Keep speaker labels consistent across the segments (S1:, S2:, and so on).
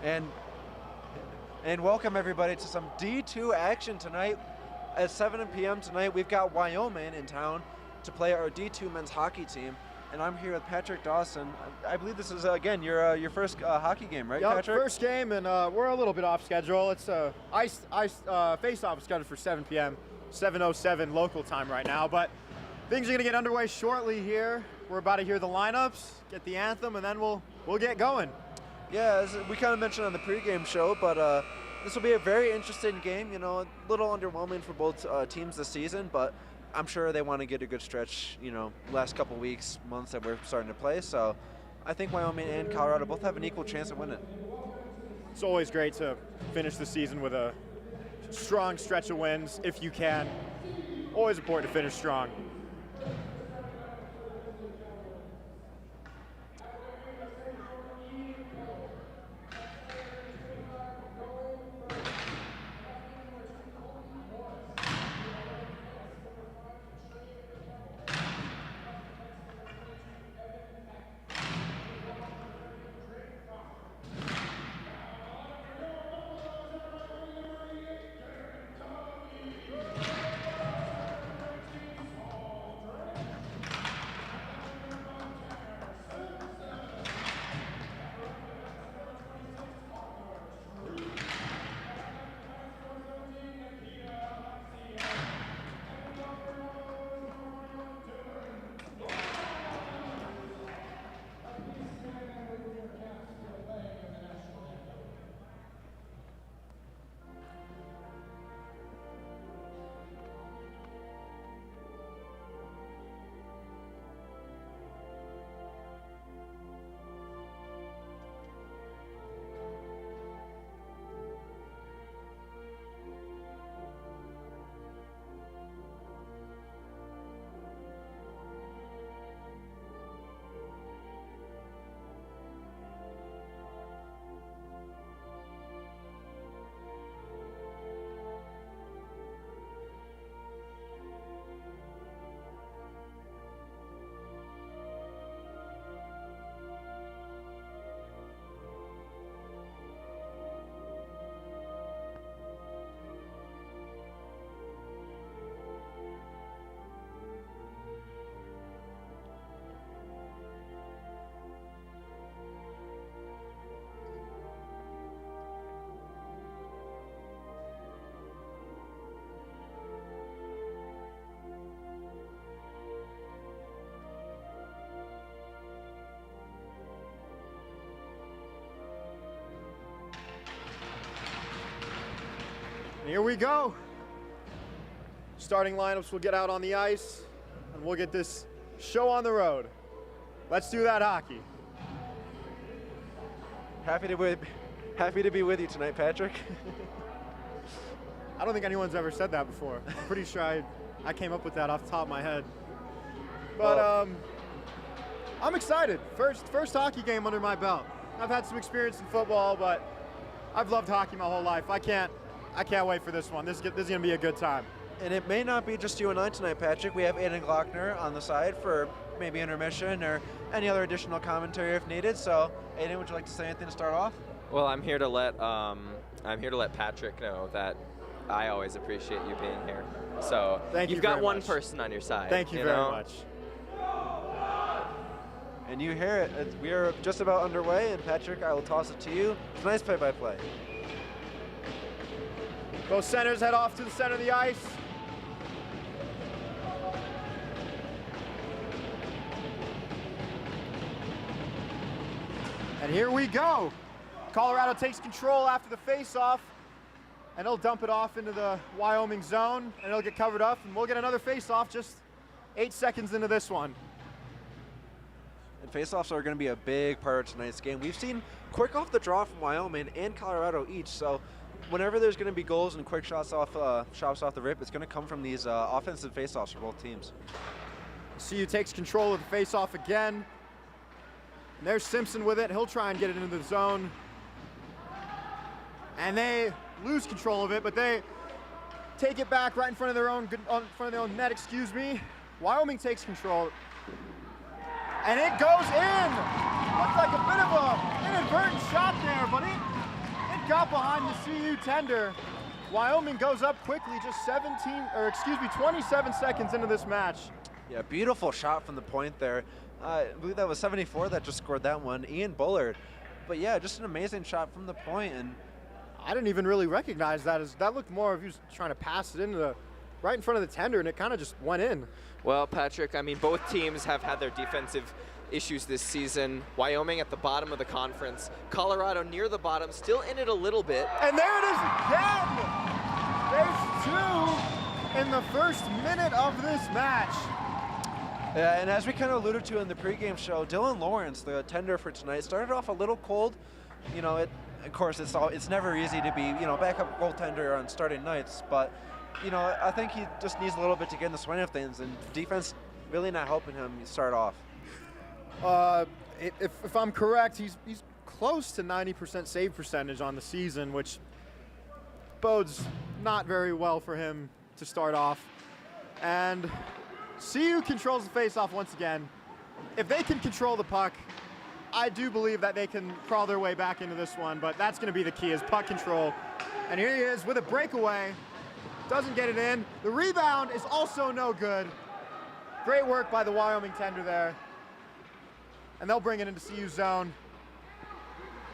S1: And welcome everybody to some D2 action tonight. At 7 p.m. tonight, we've got Wyoming in town to play our D2 men's hockey team. And I'm here with Patrick Dawson. I believe this is, again, your first hockey game, right,
S2: yep,
S1: Patrick?
S2: First game, and we're a little bit off schedule. It's face-off is scheduled for 7 p.m., 7:07 local time right now. But things are going to get underway shortly here. We're about to hear the lineups, get the anthem, and then we'll get going.
S1: Yeah, as we kind of mentioned on the pregame show, but this will be a very interesting game. You know, a little underwhelming for both teams this season, but I'm sure they want to get a good stretch, you know, last couple weeks, months that we're starting to play. So I think Wyoming and Colorado both have an equal chance of winning.
S2: It's always great to finish the season with a strong stretch of wins, if you can. Always important to finish strong. Here we go. Starting lineups will get out on the ice, and we'll get this show on the road. Let's do that hockey.
S1: Happy to be with you tonight, Patrick.
S2: I don't think anyone's ever said that before. I'm pretty sure I came up with that off the top of my head. But I'm excited. First hockey game under my belt. I've had some experience in football, but I've loved hockey my whole life. I can't wait for this one. This is going to be a good time.
S1: And it may not be just you and I tonight, Patrick. We have Aiden Glockner on the side for maybe intermission or any other additional commentary if needed. So, Aiden, would you like to say anything to start off?
S3: Well, I'm here to let Patrick know that I always appreciate you being here. So you've got one person on your side.
S2: Thank you very much.
S1: And you hear it. We are just about underway, and Patrick, I will toss it to you. Tonight's play-by-play.
S2: Both centers head off to the center of the ice. And here we go. Colorado takes control after the face-off, and he'll dump it off into the Wyoming zone, and it'll get covered up, and we'll get another face-off just 8 seconds into this one.
S1: And face-offs are going to be a big part of tonight's game. We've seen quick off the draw from Wyoming and Colorado each, so whenever there's going to be goals and quick shots off the rip, it's going to come from these offensive face-offs for both teams.
S2: CU takes control of the face-off again. And there's Simpson with it. He'll try and get it into the zone. And they lose control of it, but they take it back right in front of their own net, excuse me. Wyoming takes control. And it goes in. Looks like a bit of an inadvertent shot there, but got behind the CU tender. Wyoming goes up quickly, just 27 seconds into this match.
S1: Yeah, beautiful shot from the point there. I believe that was 74 that just scored that one, Ian Bullard. But yeah, just an amazing shot from the point, and
S2: I didn't even really recognize that. That looked more of he was trying to pass it into the right in front of the tender, and it kind of just went in.
S3: Well, Patrick, I mean, both teams have had their defensive issues this season. Wyoming at the bottom of the conference, Colorado near the bottom, still in it a little bit.
S2: And there it is again! There's 2 in the first minute of this match.
S1: yeah, and as we kind of alluded to in the pregame show, Dylan Lawrence, the tender for tonight, started off a little cold. You know, of course, it's never easy to be, backup goaltender on starting nights, but I think he just needs a little bit to get in the swing of things, and defense really not helping him start off.
S2: If I'm correct, he's close to 90% save percentage on the season, which bodes not very well for him to start off. And CU controls the faceoff once again. If they can control the puck, I do believe that they can crawl their way back into this one, but that's going to be the key, is puck control. And here he is with a breakaway. Doesn't get it in. The rebound is also no good. Great work by the Wyoming tender there. And they'll bring it into CU zone.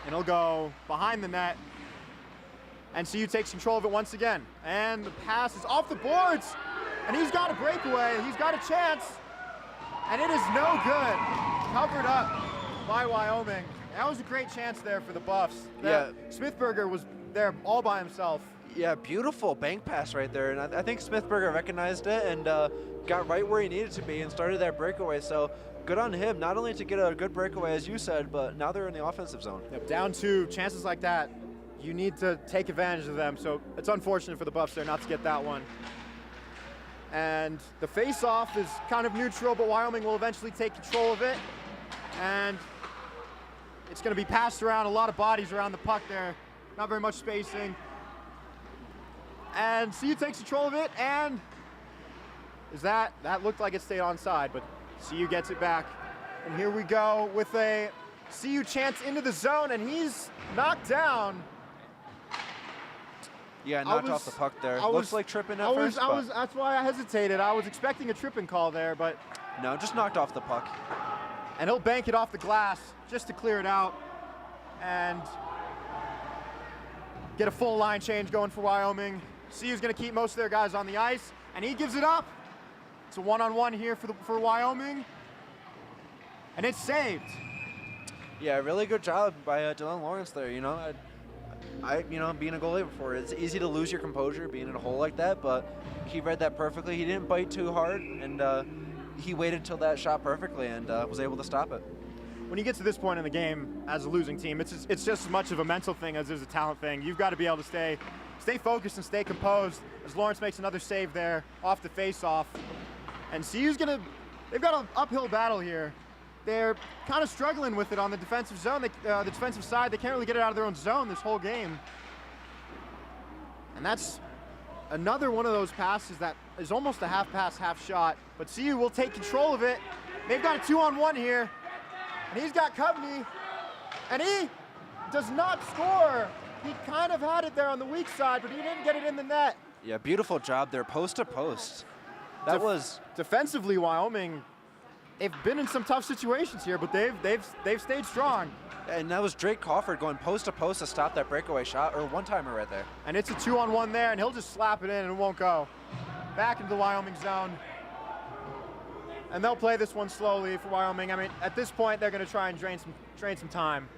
S2: And he'll go behind the net. And CU takes control of it once again. And the pass is off the boards. And he's got a breakaway. He's got a chance. And it is no good. Covered up by Wyoming. That was a great chance there for the Buffs.
S1: Yeah.
S2: Smithberger was there all by himself.
S1: Yeah, beautiful bank pass right there, and I think Smithberger recognized it and got right where he needed to be and started that breakaway. So good on him, not only to get a good breakaway, as you said, but now they're in the offensive zone.
S2: Yep, down 2, chances like that, you need to take advantage of them. So it's unfortunate for the Buffs there not to get that one. And the face-off is kind of neutral, but Wyoming will eventually take control of it. And it's going to be passed around, a lot of bodies around the puck there, not very much spacing. And CU takes control of it, and that looked like it stayed onside, but CU gets it back. And here we go with a CU chance into the zone, and he's knocked down.
S1: Yeah, knocked off the puck there. Looks like tripping at first.
S2: That's why I hesitated. I was expecting a tripping call there, but
S1: no, just knocked off the puck.
S2: And he'll bank it off the glass just to clear it out and get a full line change going for Wyoming. CU's going to keep most of their guys on the ice, and he gives it up. It's a one-on-one here for Wyoming, and it's saved.
S1: Yeah, really good job by Dylan Lawrence there. I being a goalie before, it's easy to lose your composure being in a hole like that, but he read that perfectly. He didn't bite too hard, and he waited till that shot perfectly and was able to stop it.
S2: When you get to this point in the game as a losing team, it's just as much of a mental thing as it is a talent thing. You've got to be able to stay focused and stay composed as Lawrence makes another save there off the face-off. And CU's they've got an uphill battle here. They're kind of struggling with it on the defensive zone, the defensive side. They can't really get it out of their own zone this whole game. And that's another one of those passes that is almost a half pass, half shot. But CU will take control of it. They've got a 2-on-1 here. And he's got company. And he does not score. He kind of had it there on the weak side, but he didn't get it in the net.
S1: Yeah, beautiful job there, post to post. That was
S2: defensively, Wyoming. They've been in some tough situations here, but they've stayed strong.
S1: And that was Drake Crawford going post to post to stop that breakaway shot, or one-timer right there.
S2: And it's a 2-on-1 there, and he'll just slap it in and it won't go. Back into the Wyoming zone. And they'll play this one slowly for Wyoming. I mean, at this point, they're going to try and drain some time,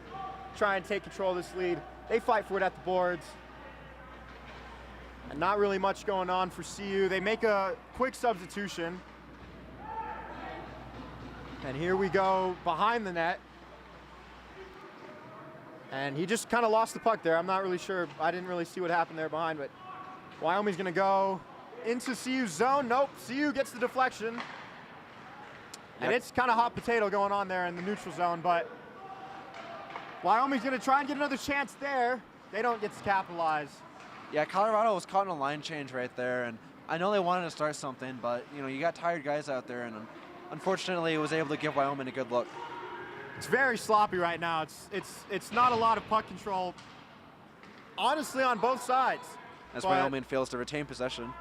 S2: try and take control of this lead. They fight for it at the boards. And not really much going on for CU. They make a quick substitution. And here we go behind the net. And he just kind of lost the puck there. I'm not really sure. I didn't really see what happened there behind, but Wyoming's going to go into CU's zone. Nope, CU gets the deflection. And it's kind of hot potato going on there in the neutral zone, but Wyoming's going to try and get another chance there. They don't get to capitalize.
S1: Yeah, Colorado was caught in a line change right there, and I know they wanted to start something, but you got tired guys out there, and unfortunately, it was able to give Wyoming a good look.
S2: It's very sloppy right now. It's not a lot of puck control honestly on both sides.
S1: As
S2: But
S1: Wyoming fails to retain possession.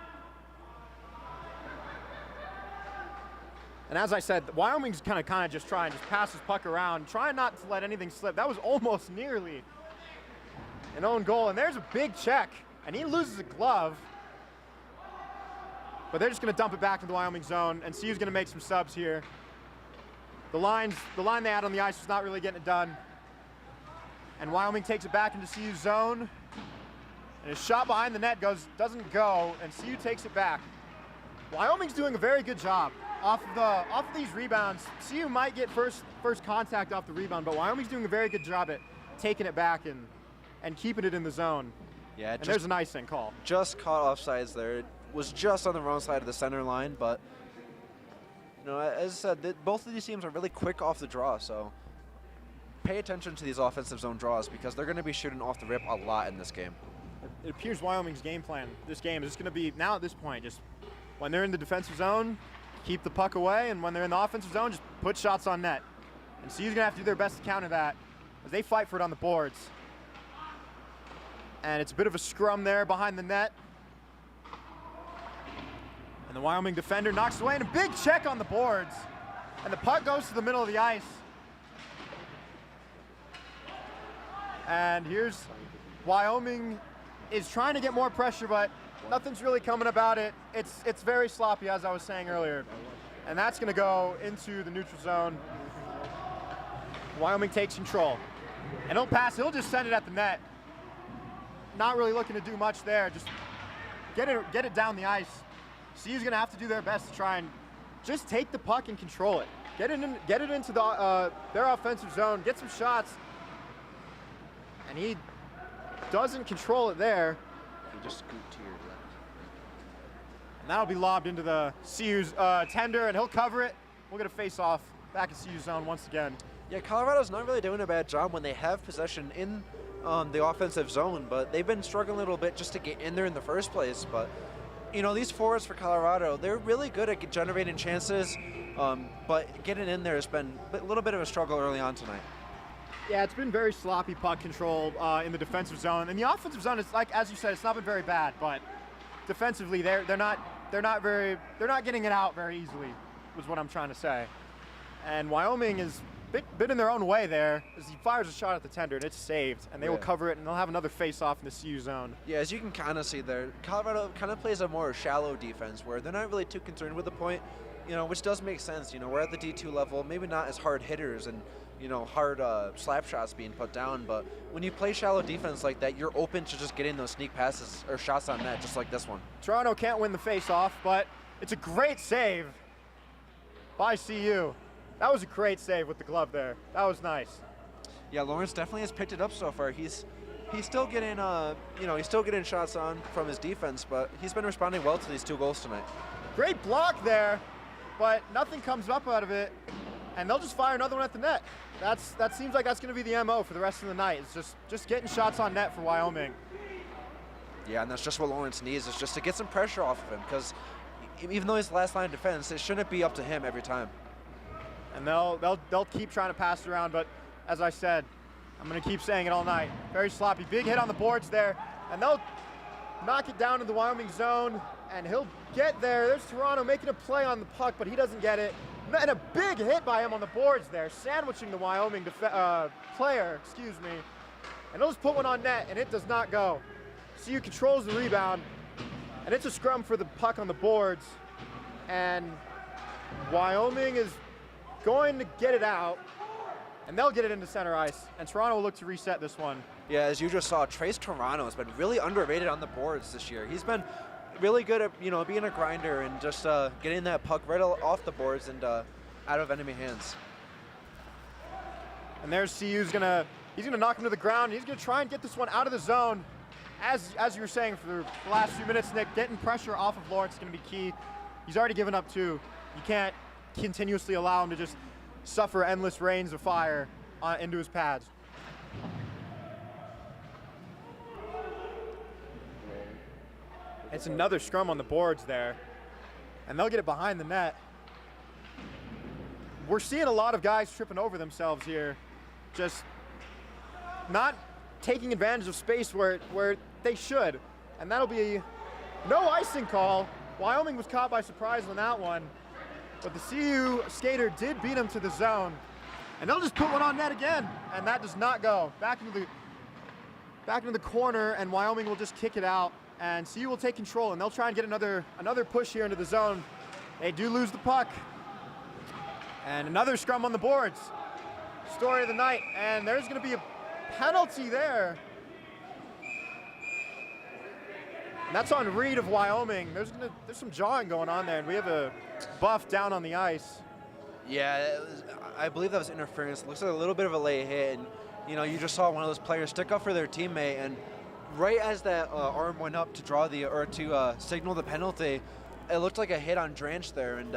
S2: And as I said, Wyoming's kind of just trying to just pass his puck around, trying not to let anything slip. That was almost nearly an own goal. And there's a big check, and he loses a glove. But they're just going to dump it back into the Wyoming zone, and CU's going to make some subs here. The line they had on the ice was not really getting it done. And Wyoming takes it back into CU's zone. And his shot behind the net doesn't go, and CU takes it back. Wyoming's doing a very good job off of these rebounds. CU might get first contact off the rebound, but Wyoming's doing a very good job at taking it back and keeping it in the zone.
S1: Yeah,
S2: and there's an icing call. Just
S1: caught offsides there. It was just on the wrong side of the center line, but you know, as I said, both of these teams are really quick off the draw, so pay attention to these offensive zone draws because they're going to be shooting off the rip a lot in this game.
S2: It appears Wyoming's game plan this game is just going to be, now at this point, just when they're in the defensive zone, keep the puck away, and when they're in the offensive zone, just put shots on net. And CU's going to have to do their best to counter that as they fight for it on the boards. And it's a bit of a scrum there behind the net. And the Wyoming defender knocks away, and a big check on the boards. And the puck goes to the middle of the ice. And here's Wyoming is trying to get more pressure, but nothing's really coming about it. It's very sloppy, as I was saying earlier. And that's going to go into the neutral zone. Wyoming takes control. And he'll pass, he'll just send it at the net. Not really looking to do much there, just get it down the ice. CU's going to have to do their best to try and just take the puck and control it. Get it into their offensive zone, get some shots. And he doesn't control it there.
S1: You just scoot to your left.
S2: And that'll be lobbed into the CU's tender, and he'll cover it. We'll get a face-off back in CU's zone once again.
S1: Yeah, Colorado's not really doing a bad job when they have possession in the offensive zone, but they've been struggling a little bit just to get in there in the first place. But, you know, these forwards for Colorado, they're really good at generating chances, but getting in there has been a little bit of a struggle early on tonight.
S2: Yeah, it's been very sloppy puck control in the defensive zone, and the offensive zone is, like as you said, it's not been very bad, but defensively they're not getting it out very easily, was what I'm trying to say. And Wyoming is bit in their own way there as he fires a shot at the tender, and it's saved, and they will cover it, and they'll have another face-off in the CU zone.
S1: Yeah, as you can kind of see there, Colorado kind of plays a more shallow defense where they're not really too concerned with the point, you know, which does make sense. You know, we're at the D2 level, maybe not as hard hitters and, you know, hard slap shots being put down, but when you play shallow defense like that, you're open to just getting those sneak passes or shots on net, just like this one.
S2: Toronto can't win the face-off, but it's a great save by CU. That was a great save with the glove there. That was nice.
S1: Yeah, Lawrence definitely has picked it up so far. He's still getting he's still getting shots on from his defense, but he's been responding well to these 2 goals tonight.
S2: Great block there, but nothing comes up out of it, and they'll just fire another one at the net. That seems like that's going to be the MO for the rest of the night. It's just getting shots on net for Wyoming.
S1: Yeah, and that's just what Lawrence needs, is just to get some pressure off of him, because even though he's the last line of defense, it shouldn't be up to him every time.
S2: And they'll keep trying to pass it around, but as I said, I'm going to keep saying it all night. Very sloppy. Big hit on the boards there, and they'll knock it down to the Wyoming zone, and he'll get there. There's Toronto making a play on the puck, but he doesn't get it. And a big hit by him on the boards there, sandwiching the Wyoming player, and he'll just put one on net, and it does not go. CU controls the rebound, and it's a scrum for the puck on the boards, and Wyoming is going to get it out, and they'll get it into center ice, and Toronto will look to reset this one.
S1: Yeah, as you just saw, Trace Toronto has been really underrated on the boards this year. He's been really good at, you know, being a grinder and just getting that puck right off the boards and out of enemy hands.
S2: And there's CU's he's gonna knock him to the ground. He's gonna try and get this one out of the zone. As you were saying for the last few minutes, Nick, getting pressure off of Lawrence is gonna be key. He's already given up 2. You can't continuously allow him to just suffer endless rains of fire into his pads. It's another scrum on the boards there, and they'll get it behind the net. We're seeing a lot of guys tripping over themselves here, just not taking advantage of space where they should. And that'll be no icing call. Wyoming was caught by surprise on that one. But the CU skater did beat him to the zone. And they'll just put one on net again. And that does not go. Back into the corner, and Wyoming will just kick it out. And CU will take control, and they'll try and get another push here into the zone. They do lose the puck. And another scrum on the boards. Story of the night, and there's gonna be a penalty there. And that's on Reed of Wyoming. There's some jawing going on there, and we have a buff down on the ice.
S1: Yeah, I believe that was interference. Looks like a little bit of a late hit, and you just saw one of those players stick up for their teammate, and right as that arm went up to draw to signal the penalty, it looked like a hit on Dranch there, and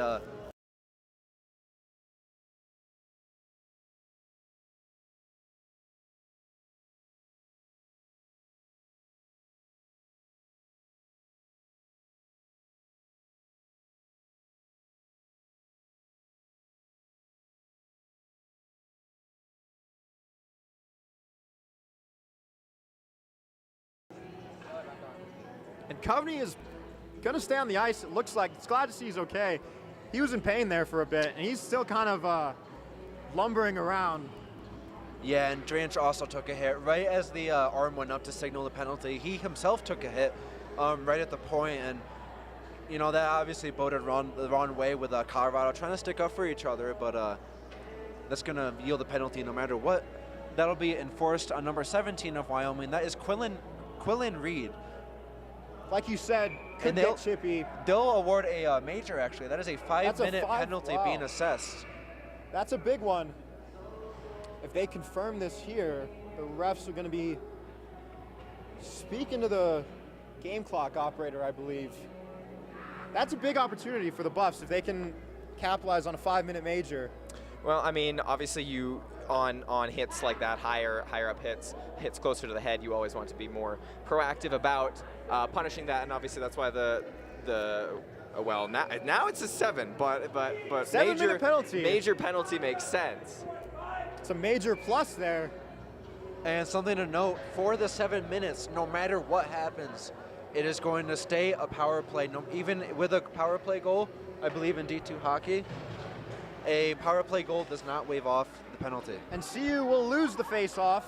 S2: And Coveney is going to stay on the ice, it looks like. It's glad to see he's okay. He was in pain there for a bit, and he's still kind of lumbering around.
S1: yeah, and Dranch also took a hit. Right as the arm went up to signal the penalty, he himself took a hit right at the point, and that obviously boded the wrong way with Colorado trying to stick up for each other, but that's going to yield a penalty no matter what. That'll be enforced on number 17 of Wyoming. That is Quillen Reed.
S2: Like you said, could get chippy.
S1: They'll award a major, actually. That is a 5-minute penalty being assessed.
S2: That's a big one. If they confirm this here, the refs are going to be speaking to the game clock operator, I believe. That's a big opportunity for the Buffs if they can capitalize on a 5-minute major.
S3: Well, I mean, obviously you on hits like that, higher up hits closer to the head, you always want to be more proactive about punishing that, and obviously that's why well, now it's a 7, but
S2: 7-minute penalty.
S3: Major penalty makes sense.
S2: It's a major plus there.
S1: And something to note, for the 7 minutes, no matter what happens, it is going to stay a power play. Even with a power play goal, I believe in D2 hockey, a power play goal does not waive off the penalty.
S2: And CU will lose the face-off,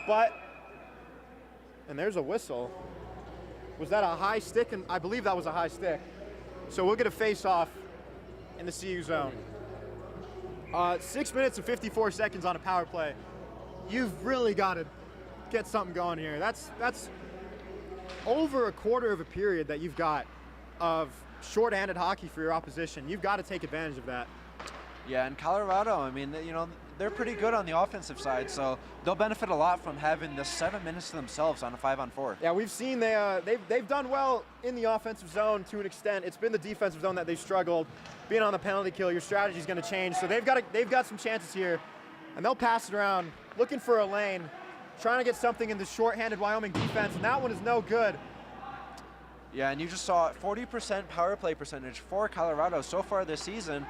S2: and there's a whistle. Was that a high stick? And I believe that was a high stick. So we'll get a face-off in the CU zone. 6 minutes and 54 seconds on a power play. You've really got to get something going here. That's over a quarter of a period that you've got of shorthanded hockey for your opposition. You've got to take advantage of that.
S1: Yeah, and Colorado, I mean, they're pretty good on the offensive side, so they'll benefit a lot from having the 7 minutes to themselves on a 5-on-4.
S2: Yeah, we've seen they've done well in the offensive zone to an extent. It's been the defensive zone that they've struggled. Being on the penalty kill, your strategy is going to change. So they've got some chances here, and they'll pass it around, looking for a lane, trying to get something in the shorthanded Wyoming defense, and that one is no good.
S1: Yeah, and you just saw 40% power play percentage for Colorado so far this season.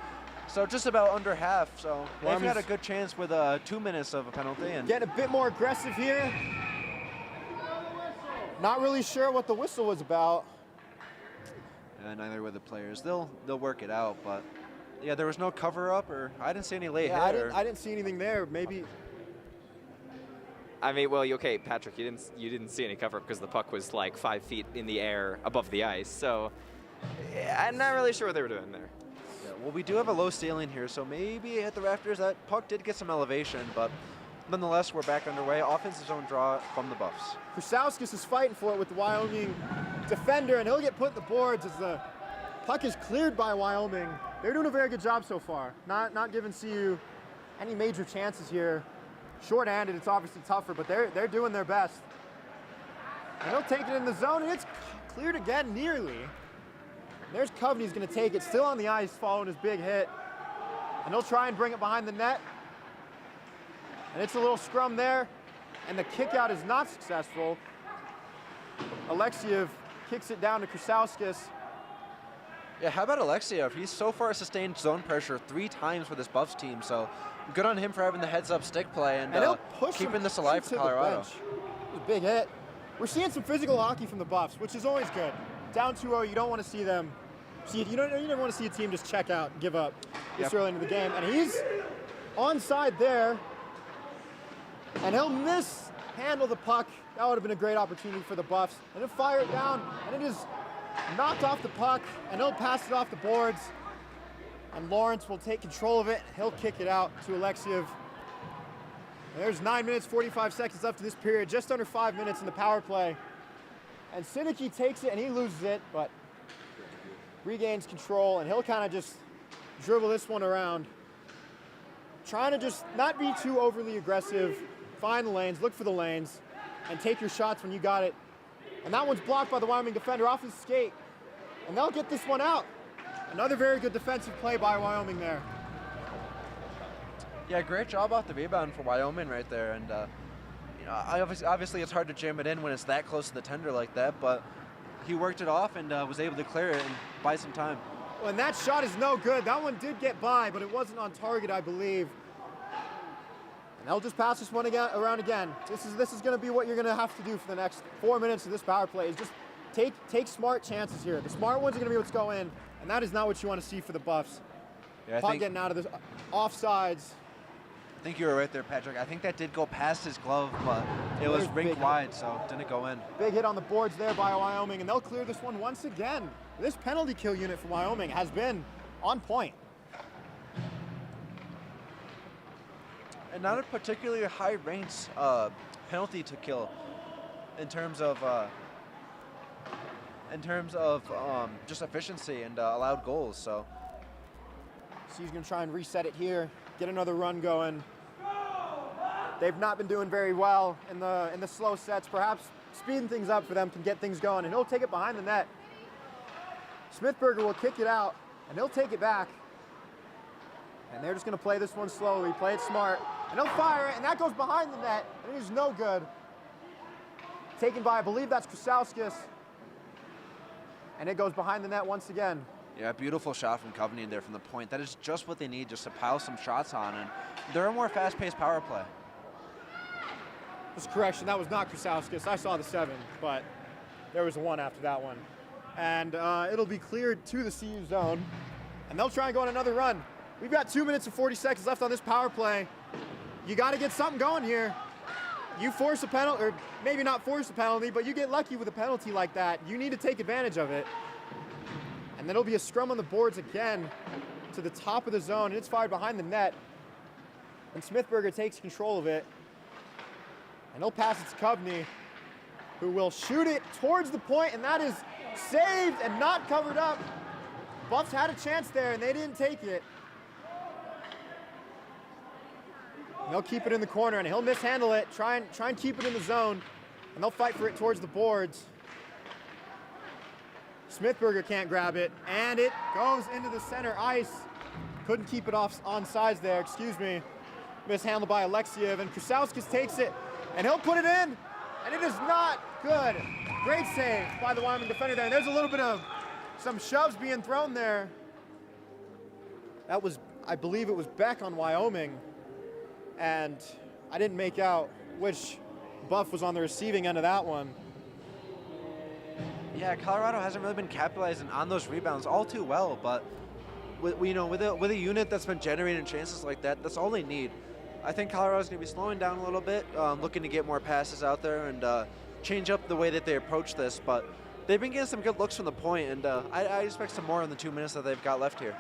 S1: So just about under half. So they've had a good chance with 2 minutes of a penalty. And
S2: getting a bit more aggressive here. Not really sure what the whistle was about.
S1: Neither were the players. They'll work it out. But yeah, there was no cover up, or I didn't see any late hit.
S2: I didn't see anything there. Maybe.
S3: I mean, well, okay, Patrick, you didn't see any cover up because the puck was like 5 feet in the air above the ice. So yeah, I'm not really sure what they were doing there.
S1: Well, we do have a low ceiling here, so maybe at the rafters that puck did get some elevation, but nonetheless, we're back underway. Offensive zone draw from the Buffs.
S2: Krasauskis is fighting for it with the Wyoming defender, and he'll get put in the boards as the puck is cleared by Wyoming. They're doing a very good job so far, not giving CU any major chances here. Short-handed, it's obviously tougher, but they're doing their best. And they'll take it in the zone, and it's cleared again nearly. There's Coveney, he's going to take it, still on the ice following his big hit. And they'll try and bring it behind the net. And it's a little scrum there, and the kick out is not successful. Alexiev kicks it down to Krasauskis.
S1: Yeah, how about Alexiev? He's so far sustained zone pressure 3 times for this Buffs team, so good on him for having the heads-up stick play and
S2: he'll push
S1: keeping this alive for Colorado.
S2: It was a big hit. We're seeing some physical hockey from the Buffs, which is always good. Down 2-0, you don't want to see them. You never want to see a team just check out, give up this early into the game. And he's onside there, and he'll mishandle the puck. That would have been a great opportunity for the Buffs. And he'll fire it down, and it is knocked off the puck, and he'll pass it off the boards. And Lawrence will take control of it. He'll kick it out to Alexiev. And there's 9 minutes, 45 seconds left of this period, just under 5 minutes in the power play. And Sinicki takes it, and he loses it, but regains control, and he'll kind of just dribble this one around. Trying to just not be too overly aggressive, find the lanes, look for the lanes, and take your shots when you got it. And that one's blocked by the Wyoming defender off his skate, and they'll get this one out. Another very good defensive play by Wyoming there.
S1: Yeah, great job off the rebound for Wyoming right there. And you know, obviously it's hard to jam it in when it's that close to the tender like that, but he worked it off and was able to clear it and buy some time.
S2: Well, and that shot is no good. That one did get by, but it wasn't on target, I believe. And they'll just pass this one around again. This is going to be what you're going to have to do for the next 4 minutes of this power play, is just take smart chances here. The smart ones are going to be able to go in, and that is not what you want to see for the Buffs.
S1: Yeah,
S2: Puck getting out of the offsides.
S1: I think you were right there, Patrick. I think that did go past his glove, but it was rinked wide, so didn't go in.
S2: Big hit on the boards there by Wyoming, and they'll clear this one once again. This penalty kill unit for Wyoming has been on point.
S1: And not a particularly high range penalty to kill in terms of just efficiency and allowed goals. So
S2: he's going to try and reset it here, get another run going. They've not been doing very well in the slow sets. Perhaps speeding things up for them can get things going, and he'll take it behind the net. Smithberger will kick it out, and he'll take it back. And they're just going to play this one slowly, play it smart, and he'll fire it, and that goes behind the net, and it is no good. Taken by, I believe that's Krasauskas, and it goes behind the net once again.
S1: Yeah, beautiful shot from Coveney there from the point. That is just what they need, just to pile some shots on, and they're a more fast-paced power play.
S2: Just correction, that was not Krasauskas. I saw the 7, but there was a 1 after that one. And it'll be cleared to the CU zone, and they'll try and go on another run. We've got 2 minutes and 40 seconds left on this power play. You got to get something going here. You force a penalty, or maybe not force a penalty, but you get lucky with a penalty like that. You need to take advantage of it. And then it'll be a scrum on the boards again to the top of the zone, and it's fired behind the net. And Smithberger takes control of it. And he'll pass it to Coveney, who will shoot it towards the point, and that is saved and not covered up. Buffs had a chance there, and they didn't take it. And they'll keep it in the corner, and he'll mishandle it, try and keep it in the zone, and they'll fight for it towards the boards. Smithberger can't grab it, and it goes into the center ice. Couldn't keep it off on sides there, excuse me. Mishandled by Alexiev, and Krasauskas takes it, and he'll put it in, and it is not good. Great save by the Wyoming defender there, and there's a little bit of some shoves being thrown there. That was, I believe it was Beck on Wyoming, and I didn't make out which Buff was on the receiving end of that one.
S1: Yeah, Colorado hasn't really been capitalizing on those rebounds all too well, but with a unit that's been generating chances like that, that's all they need. I think Colorado's going to be slowing down a little bit, looking to get more passes out there and change up the way that they approach this, but they've been getting some good looks from the point, and I expect some more in the 2 minutes that they've got left here.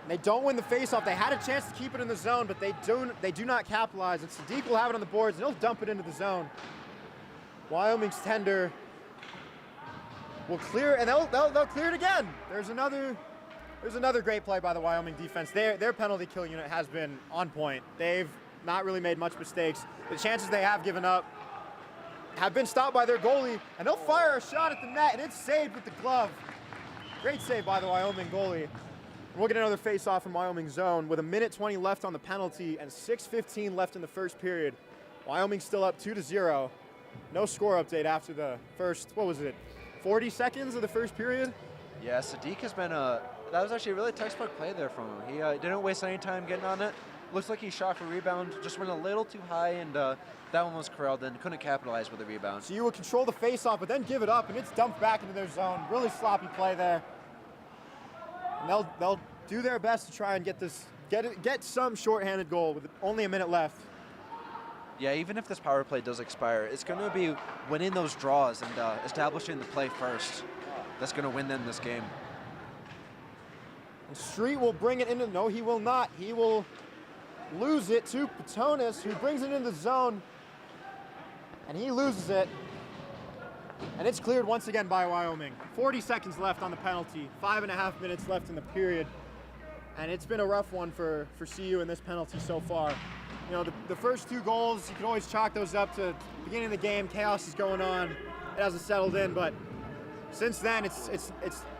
S2: They don't win the faceoff. They had a chance to keep it in the zone, but they do not capitalize. And Sadiq will have it on the boards, and he'll dump it into the zone. Wyoming's tender will clear, and they'll clear it again. There's another great play by the Wyoming defense. Their penalty kill unit has been on point. They've not really made much mistakes. The chances they have given up have been stopped by their goalie, and they'll fire a shot at the net, and it's saved with the glove. Great save by the Wyoming goalie. We'll get another face-off in Wyoming zone with 1:20 left on the penalty and 6:15 left in the first period. Wyoming still up 2-0. No score update after the first, 40 seconds of the first period?
S1: Yeah, Sadiq has been that was actually a really textbook play there from him. He didn't waste any time getting on it. Looks like he shot for rebound, just went a little too high, and that one was corralled and couldn't capitalize with the rebound.
S2: So you will control the face-off, but then give it up, and it's dumped back into their zone. Really sloppy play there. And they'll do their best to try and get some shorthanded goal with only a minute left.
S1: Yeah, even if this power play does expire, it's going to be winning those draws and establishing the play first. That's going to win them this game.
S2: And Street will bring it into, no, he will not. He will lose it to Patonis, who brings it into the zone, and he loses it. And it's cleared once again by Wyoming. 40 seconds left on the penalty, 5.5 minutes left in the period. And it's been a rough one for CU in this penalty so far. You know, the first 2 goals, you can always chalk those up to the beginning of the game. Chaos is going on. It hasn't settled in, but since then,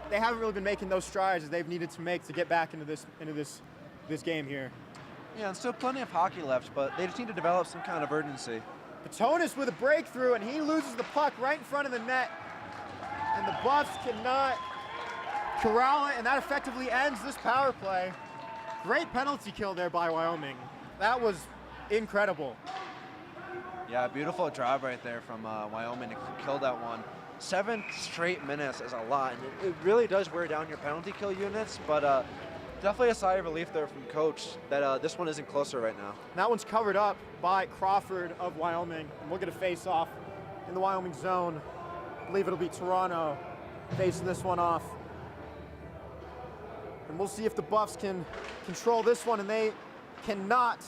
S2: they haven't really been making those strides that they've needed to make to get back into this game here.
S1: Yeah, and still plenty of hockey left, but they just need to develop some kind of urgency.
S2: Patonis with a breakthrough, and he loses the puck right in front of the net. And the Buffs cannot corral it, and that effectively ends this power play. Great penalty kill there by Wyoming. That was incredible.
S1: Yeah, beautiful job right there from Wyoming to kill that one. 7 straight minutes is a lot, and it really does wear down your penalty kill units, but definitely a sigh of relief there from Coach that this one isn't closer right now.
S2: That one's covered up by Crawford of Wyoming, and we'll get a face-off in the Wyoming zone. I believe it'll be Toronto facing this one off. And we'll see if the Buffs can control this one, and they cannot.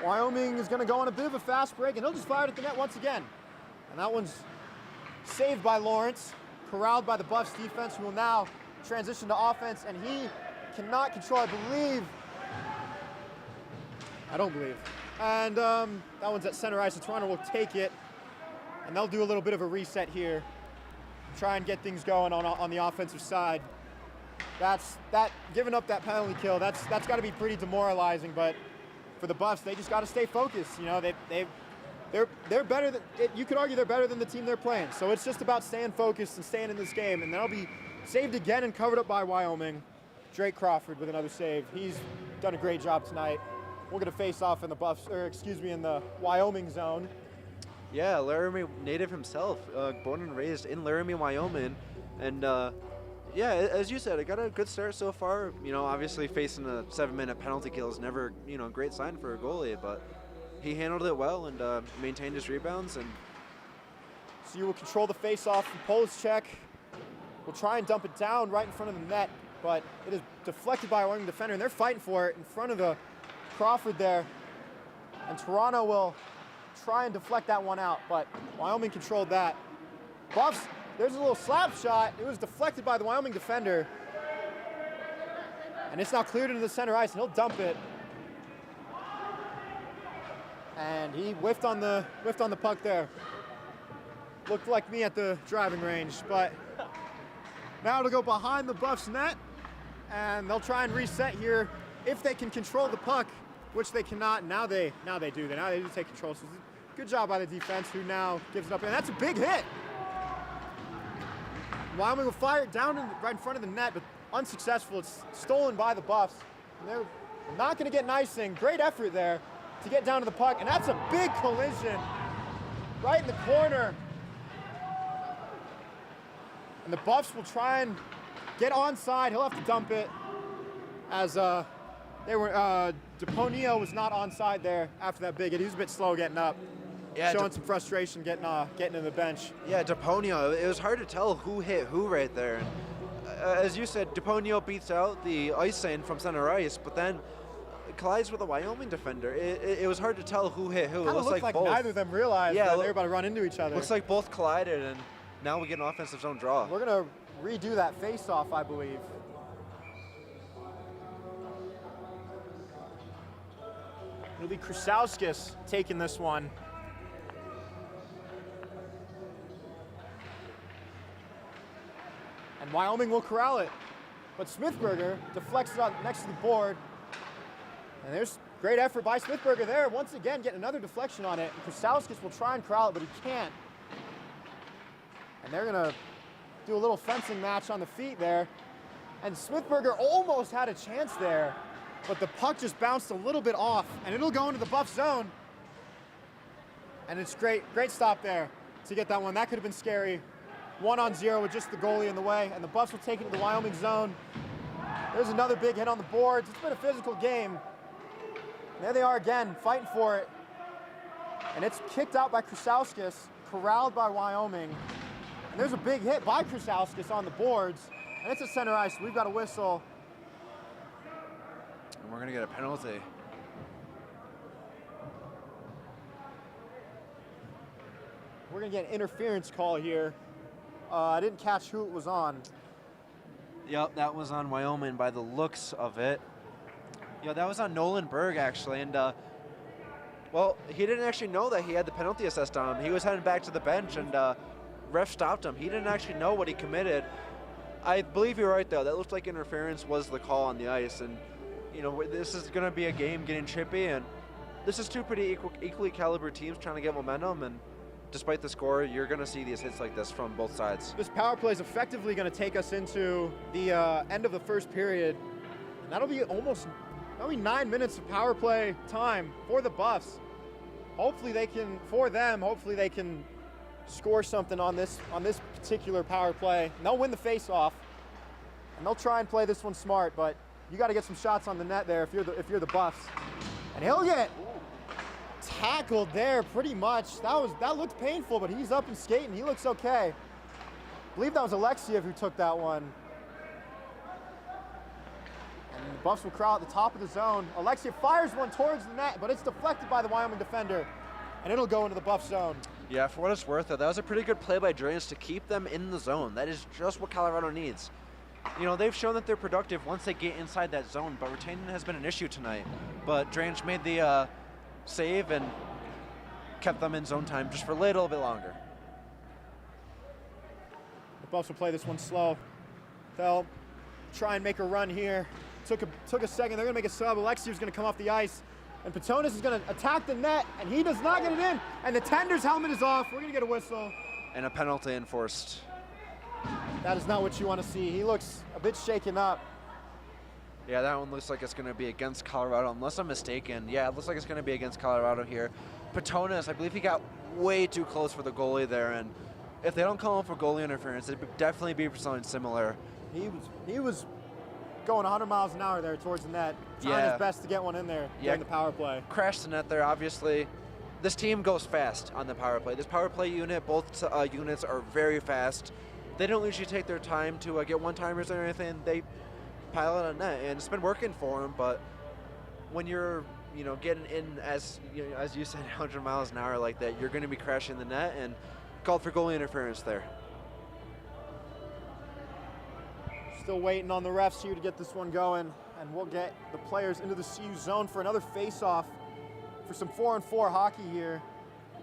S2: Wyoming is going to go on a bit of a fast break, and he'll just fire it at the net once again. And that one's saved by Lawrence, corralled by the Buffs defense, who will now transition to offense, and he cannot control, I don't believe. And that one's at center ice, so Toronto will take it, and they'll do a little bit of a reset here, try and get things going on the offensive side. Giving up that penalty kill, that's got to be pretty demoralizing, but for the Buffs, they just got to stay focused. You know, they're better than, you could argue they're better than the team they're playing. So it's just about staying focused and staying in this game, and that'll be saved again and covered up by Wyoming. Drake Crawford with another save. He's done a great job tonight. We're gonna face off in in the Wyoming zone.
S1: Yeah, Laramie native himself, born and raised in Laramie, Wyoming, and yeah, as you said, it got a good start so far. You know, obviously facing a 7-minute penalty kill is never, you know, a great sign for a goalie, but he handled it well and maintained his rebounds. And
S2: so you will control the face-off from Polishek. We'll try and dump it down right in front of the net, but it is deflected by a Wyoming defender, and they're fighting for it in front of the Crawford there. And Toronto will try and deflect that one out, but Wyoming controlled that. Buffs, there's a little slap shot. It was deflected by the Wyoming defender. And it's now cleared into the center ice, and he'll dump it. And he whiffed on the puck there. Looked like me at the driving range, but now it'll go behind the Buffs net, and they'll try and reset here if they can control the puck, which they cannot. Now they do. Now they do take control. So good job by the defense, who now gives it up, and that's a big hit. Wyoming will fire it down right in front of the net, but unsuccessful. It's stolen by the Buffs. And they're not going to get an icing. Great effort there to get down to the puck, and that's a big collision right in the corner. And the Buffs will try and get onside. He'll have to dump it, as DePonio was not onside there after that big hit. He was a bit slow getting up. Yeah, showing some frustration getting to the bench.
S1: Yeah, DePonio, it was hard to tell who hit who right there. And, as you said, DePonio beats out the icing from center ice, but then collides with a Wyoming defender. It was hard to tell who hit who.
S2: It looks like both. Neither of them realized that they were about to run into each other.
S1: Looks like both collided, and now we get an offensive zone draw.
S2: We're going to redo that face-off, I believe. It'll be Krusauskis taking this one. And Wyoming will corral it. But Smithberger deflects it out next to the board. And there's great effort by Smithberger there. Once again, getting another deflection on it. And Krusauskis will try and corral it, but he can't. And they're going to do a little fencing match on the feet there. And Smithberger almost had a chance there but the puck just bounced a little bit off, and it'll go into the Buff zone. And it's great stop there to get that one. That could have been scary. 1-on-0 with just the goalie in the way, and the Buffs will take it to the Wyoming zone. There's another big hit on the boards. It's been a physical game. There they are again, fighting for it. And it's kicked out by Krasowskis, corralled by Wyoming. And there's a big hit by Krasowskis on the boards, and it's a center ice. We've got a whistle.
S1: And we're going to get a penalty.
S2: We're going to get an interference call here. I didn't catch who it was on.
S1: Yep, that was on Wyoming by the looks of it. Yeah, that was on Nolan Berg, actually. And, well, he didn't actually know that he had the penalty assessed on him. He was heading back to the bench, and ref stopped him. He didn't actually know what he committed. I believe you're right, though. That looked like interference was the call on the ice. And, you know, this is going to be a game getting chippy. And this is two pretty equally caliber teams trying to get momentum. And despite the score, you're going to see these hits like this from both sides.
S2: This power play is effectively going to take us into the end of the first period. And that'll be 9 minutes of power play time for the Buffs. Hopefully they can score something on this particular power play. And they'll win the face-off. And they'll try and play this one smart, but you got to get some shots on the net there if you're the Buffs. And he'll get tackled there pretty much. That looked painful, but he's up and skating. He looks okay. I believe that was Alexiev who took that one. And the Buffs will crowd at the top of the zone. Alexiev fires one towards the net, but it's deflected by the Wyoming defender, and it'll go into the Buff zone.
S1: Yeah, for what it's worth, though, that was a pretty good play by Drains to keep them in the zone. That is just what Colorado needs. You know, they've shown that they're productive once they get inside that zone, but retaining has been an issue tonight. But Drains made the save and kept them in zone time just for a little bit longer.
S2: The Buffs will play this one slow. They'll try and make a run here. Took a second. They're going to make a sub. Alexiev's going to come off the ice. And Patonis is going to attack the net, and he does not get it in. And the tender's helmet is off. We're going to get a whistle.
S1: And a penalty enforced.
S2: That is not what you want to see. He looks a bit shaken up.
S1: Yeah, that one looks like it's going to be against Colorado, unless I'm mistaken. Yeah, it looks like it's going to be against Colorado here. Patonis, I believe he got way too close for the goalie there, and if they don't call him for goalie interference, it'd definitely be for something similar.
S2: He was going 100 miles an hour there towards the net, trying his best to get one in there during the power play.
S1: Crashed the net there, obviously. This team goes fast on the power play. This power play unit, both units are very fast. They don't usually take their time to get one-timers or anything. They pile it on net, and it's been working for them, but when you're getting in as you said 100 miles an hour like that, you're going to be crashing the net, and called for goalie interference there.
S2: Still waiting on the refs here to get this one going, and we'll get the players into the CU zone for another face-off for some 4-on-4 hockey here.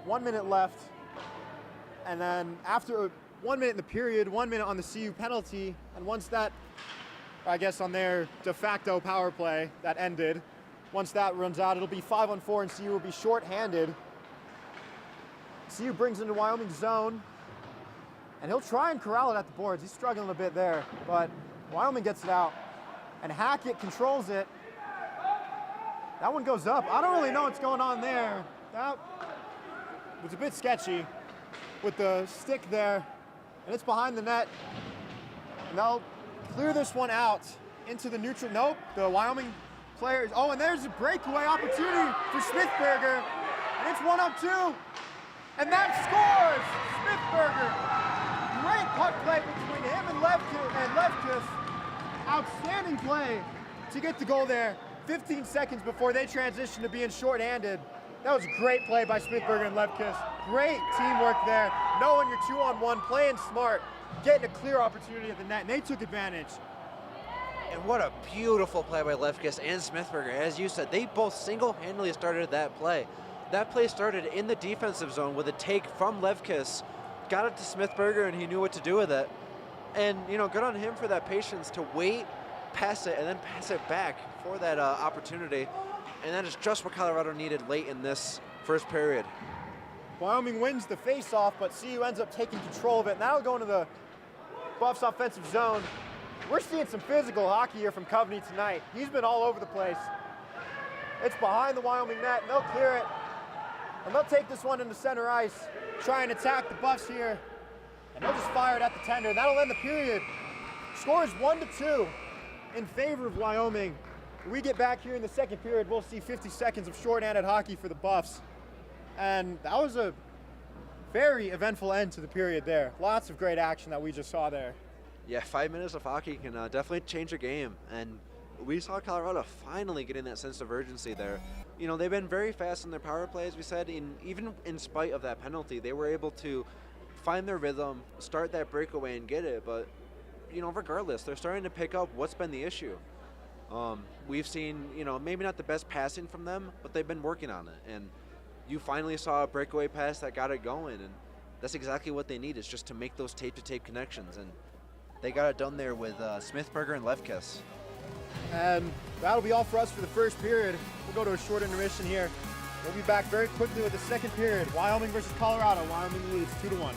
S2: 1 minute left, and then after 1 minute in the period, 1 minute on the CU penalty, and once that, I guess on their de facto power play that ended, once that runs out, it'll be 5-on-4, and CU will be short-handed. CU brings into Wyoming zone, and he'll try and corral it at the boards. He's struggling a bit there, but Wyoming gets it out, and Hackett controls it. That one goes up. I don't really know what's going on there. That was a bit sketchy with the stick there, and it's behind the net. And they'll clear this one out into the neutral. Nope, the Wyoming players. Oh, and there's a breakaway opportunity for Smithberger, and it's 1-on-2, and that scores! Smithberger, great puck play between him and Lefkis. Outstanding play to get the goal there. 15 seconds before they transition to being shorthanded. That was a great play by Smithberger and Lefkis. Great teamwork there. Knowing you're 2-on-1, playing smart, getting a clear opportunity at the net, and they took advantage.
S1: And what a beautiful play by Lefkis and Smithberger. As you said, they both single-handedly started that play. That play started in the defensive zone with a take from Lefkis, got it to Smithberger, and he knew what to do with it. And, good on him for that patience to wait, pass it, and then pass it back for that opportunity. And that is just what Colorado needed late in this first period.
S2: Wyoming wins the face-off, but CU ends up taking control of it. Now we'll go into the Buffs offensive zone. We're seeing some physical hockey here from Coveney tonight. He's been all over the place. It's behind the Wyoming net, and they'll clear it. And they'll take this one into center ice, try and attack the Buffs here. And they'll just fire it at the tender, and that'll end the period. Score is 1-2 in favor of Wyoming. When we get back here in the second period, we'll see 50 seconds of shorthanded hockey for the Buffs. And that was a very eventful end to the period there. Lots of great action that we just saw there.
S1: Yeah, 5 minutes of hockey can definitely change a game, and we saw Colorado finally getting that sense of urgency there. You know, they've been very fast in their power play, as we said, even in spite of that penalty, they were able to find their rhythm, start that breakaway and get it, but, you know, regardless, they're starting to pick up what's been the issue. We've seen, you know, maybe not the best passing from them, but they've been working on it, and you finally saw a breakaway pass that got it going, and that's exactly what they need, is just to make those tape-to-tape connections, and they got it done there with Smithberger and Lefkis.
S2: And that'll be all for us for the first period. We'll go to a short intermission here. We'll be back very quickly with the second period. Wyoming versus Colorado. Wyoming leads 2-1.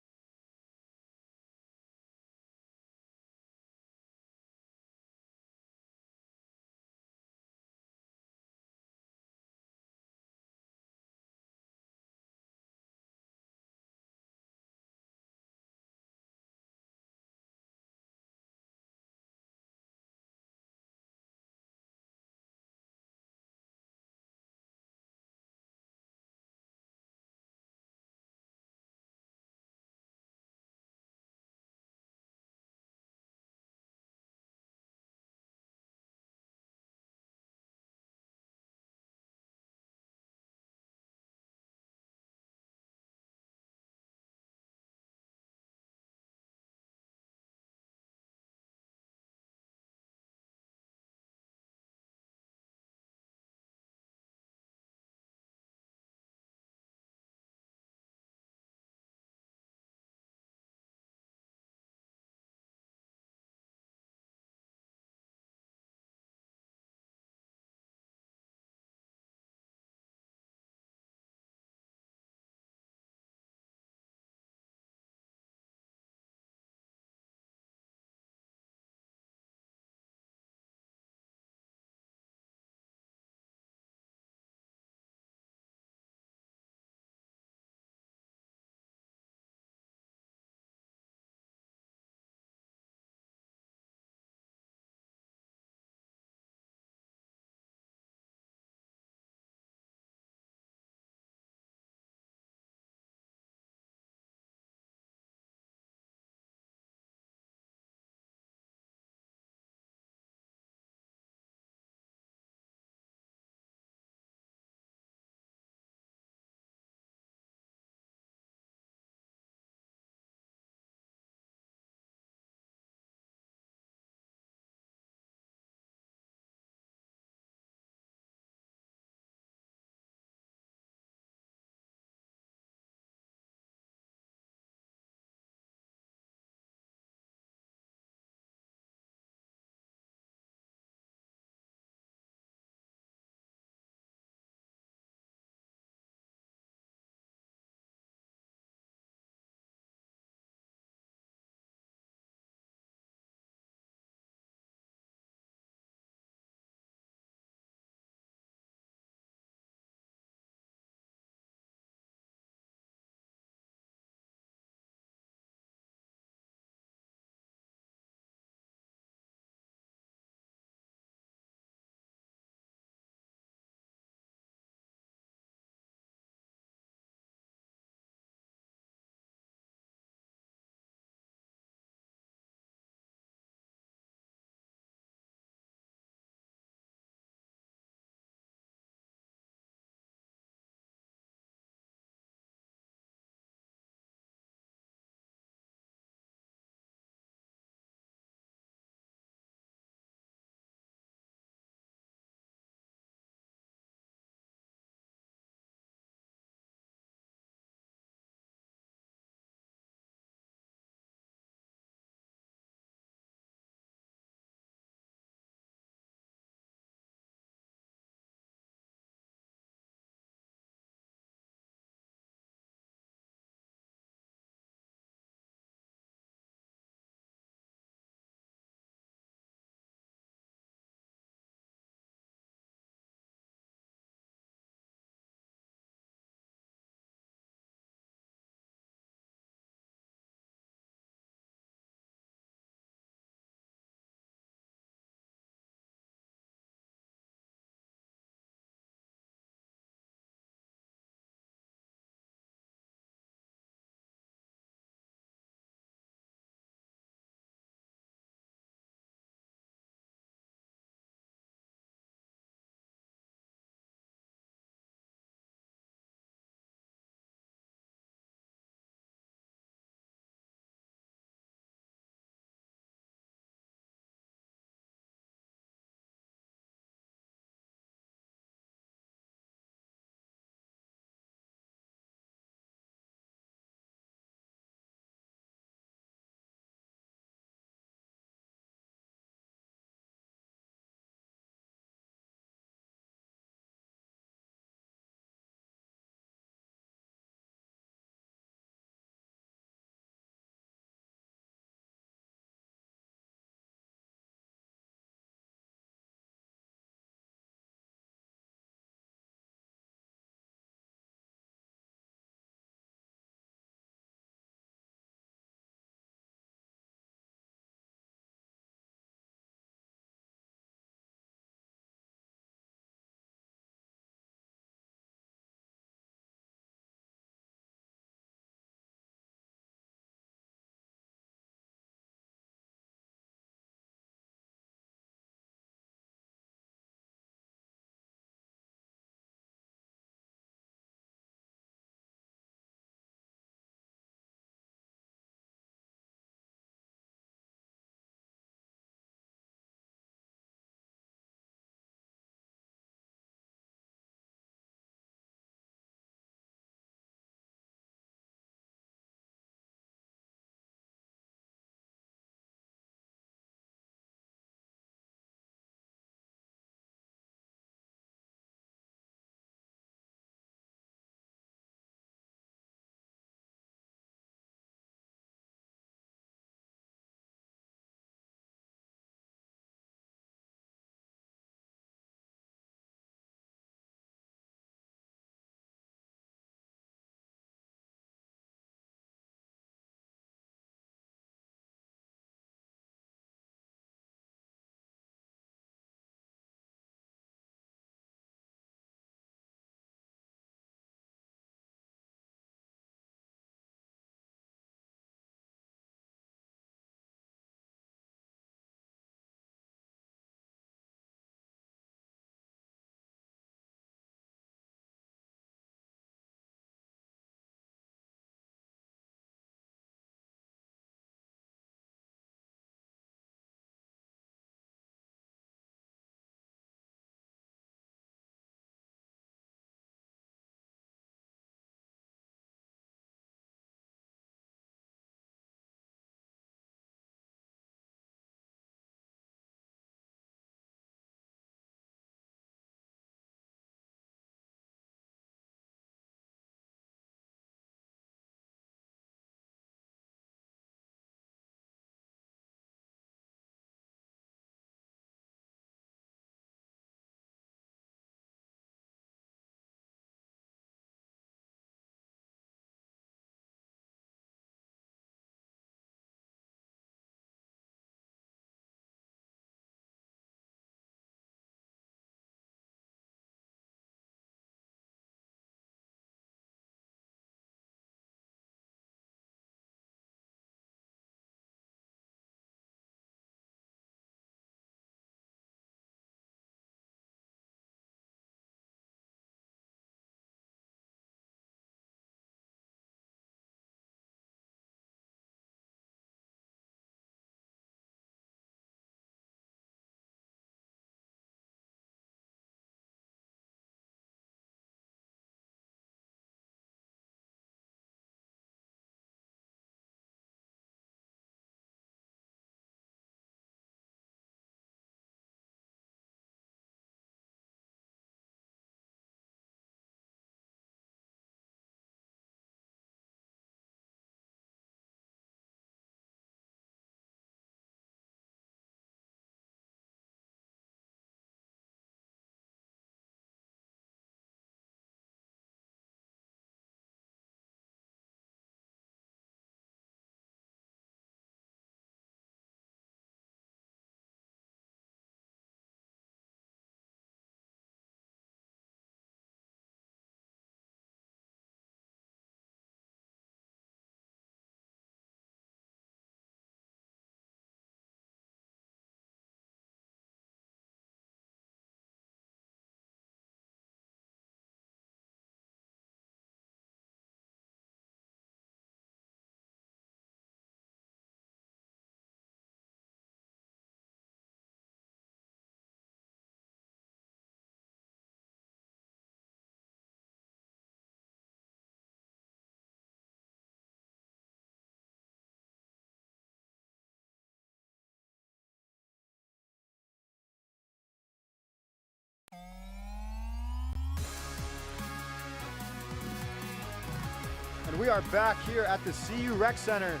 S2: And we are back here at the CU Rec Center.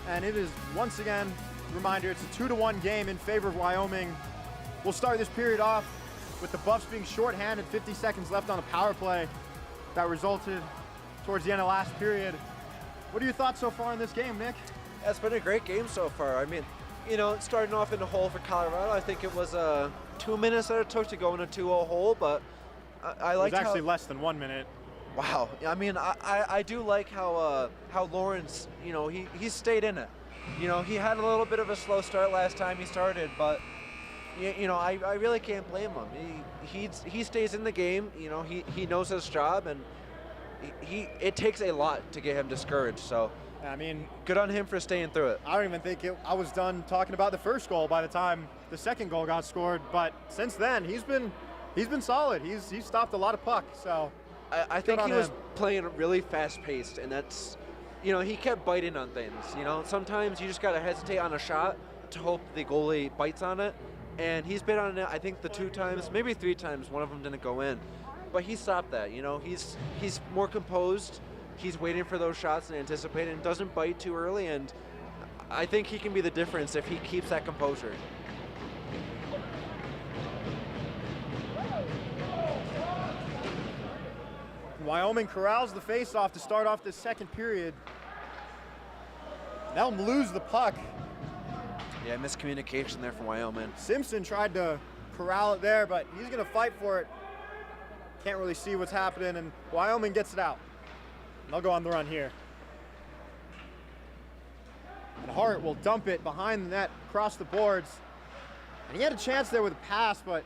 S2: And it is, once again, reminder, it's a 2-1 game in favor of Wyoming. We'll start this period off with the Buffs being shorthanded, 50 seconds left on a power play that resulted towards the end of last period. What are your thoughts so far in this game, Nick?
S1: It's been a great game so far. I mean, you know, starting off in the hole for Colorado, I think it was 2 minutes that it took to go in a 2-0 hole, but I like
S2: it was actually less than 1 minute.
S1: Wow. I mean, I do like how Lawrence, you know, he stayed in it. You know, he had a little bit of a slow start last time he started, but you know, I really can't blame him. He stays in the game. You know, he knows his job, and it takes a lot to get him discouraged. So
S2: I mean,
S1: good on him for staying through it.
S2: I don't even think I was done talking about the first goal by the time the second goal got scored. But since then, he's been solid. He's stopped a lot of puck. So
S1: I think he was playing really fast-paced, and that's, you know, he kept biting on things. You know, sometimes you just got to hesitate on a shot to hope the goalie bites on it. And he's been on it, I think, the 2 times, maybe 3 times. One of them didn't go in. But he stopped that. You know, he's more composed. He's waiting for those shots and anticipating, and doesn't bite too early. And I think he can be the difference if he keeps that composure.
S2: Wyoming corrals the faceoff to start off this second period. They'll lose the puck.
S1: Yeah, miscommunication there from Wyoming.
S2: Simpson tried to corral it there, but he's going to fight for it. Can't really see what's happening, and Wyoming gets it out. They'll go on the run here. And Hart will dump it behind the net, across the boards. And he had a chance there with a pass, but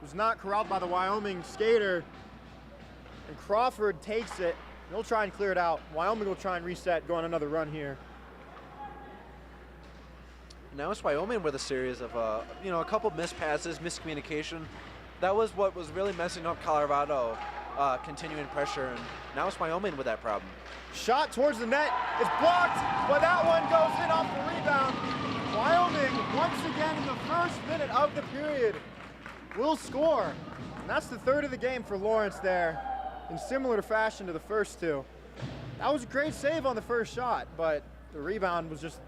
S2: was not corralled by the Wyoming skater. And Crawford takes it. He'll try and clear it out. Wyoming will try and reset, go on another run here.
S1: Now it's Wyoming with a series of, you know, a couple missed passes, miscommunication. That was what was really messing up Colorado, continuing pressure, and now it's Wyoming with that problem.
S2: Shot towards the net, it's blocked, but that one goes in off the rebound. Wyoming, once again in the first minute of the period, will score. And that's the third of the game for Lawrence there, in similar fashion to the first 2. That was a great save on the first shot, but the rebound was just,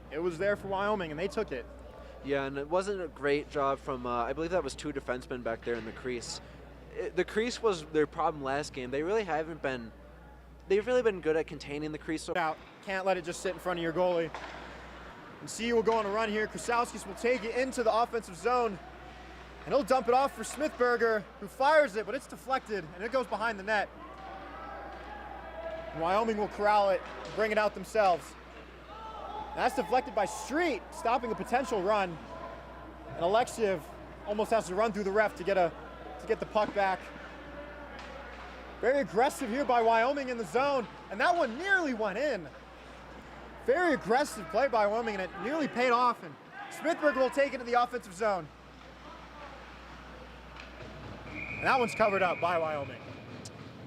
S2: it was there for Wyoming, and they took it.
S1: Yeah, and it wasn't a great job from, I believe that was 2 defensemen back there in the crease. The crease was their problem last game. They've really been good at containing the crease.
S2: Out. Can't let it just sit in front of your goalie. And CU will go on a run here. Krasowskis will take it into the offensive zone, and he'll dump it off for Smithberger, who fires it, but it's deflected, and it goes behind the net. And Wyoming will corral it, bring it out themselves. That's deflected by Street, stopping a potential run. And Alexiev almost has to run through the ref to get the puck back. Very aggressive here by Wyoming in the zone, and that one nearly went in. Very aggressive play by Wyoming, and it nearly paid off. And Smithberger will take it to the offensive zone. And that one's covered up by Wyoming.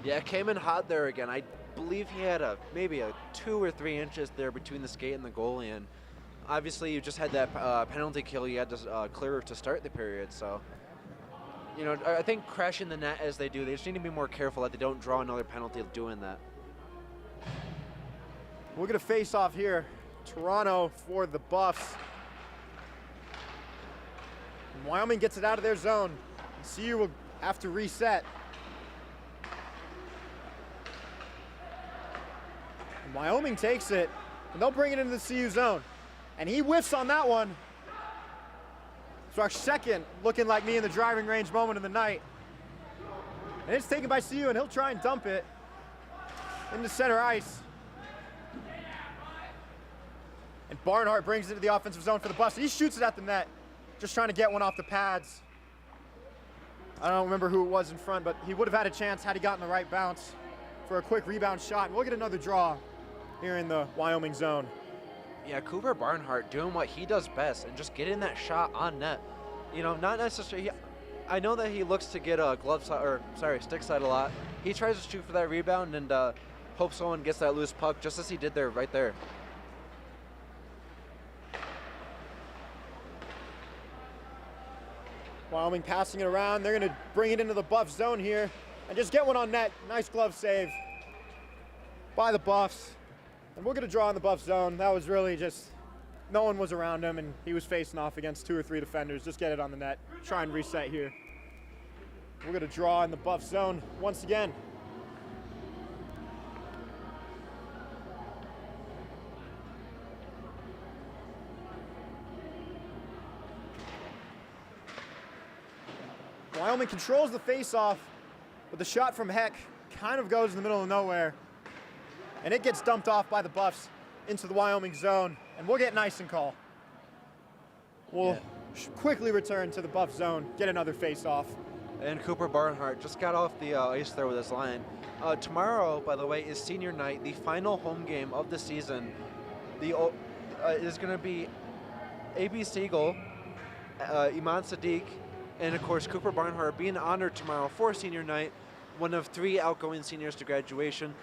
S1: Yeah, it came in hot there again. I believe he had maybe a 2 or 3 inches there between the skate and the goalie, and obviously you just had that penalty kill you had to clear to start the period. So, you know, I think crashing the net as they do, they just need to be more careful that they don't draw another penalty doing that.
S2: We're going to face off here. Toronto for the Buffs. And Wyoming gets it out of their zone. CU will have to reset. And Wyoming takes it, and they'll bring it into the CU zone. And he whiffs on that one. So our second looking like me in the driving range moment of the night. And it's taken by CU, and he'll try and dump it into center ice. And Barnhart brings it to the offensive zone for the Buffs. He shoots it at the net, just trying to get one off the pads. I don't remember who it was in front, but he would have had a chance had he gotten the right bounce for a quick rebound shot. And we'll get another draw here in the Wyoming zone.
S1: Yeah, Cooper Barnhart doing what he does best and just getting that shot on net. You know, not necessarily. I know that he looks to get a stick side a lot. He tries to shoot for that rebound and hopes someone gets that loose puck, just as he did there, right there.
S2: Wyoming passing it around. They're going to bring it into the Buff zone here and just get one on net. Nice glove save by the Buffs. And we're going to draw in the Buff zone. That was really just, no one was around him, and he was facing off against 2 or 3 defenders. Just get it on the net. Try and reset here. We're going to draw in the Buff zone once again. Wyoming controls the face-off, but the shot from Heck kind of goes in the middle of nowhere. And it gets dumped off by the Buffs into the Wyoming zone, and we'll get an icing call. We'll quickly return to the Buff zone, get another face-off.
S1: And Cooper Barnhart just got off the ice there with his line. Tomorrow, by the way, is senior night, the final home game of the season. Is going to be A.B. Siegel, Iman Sadiq, and of course Cooper Barnhart being honored tomorrow for senior night, one of 3 outgoing seniors to graduation.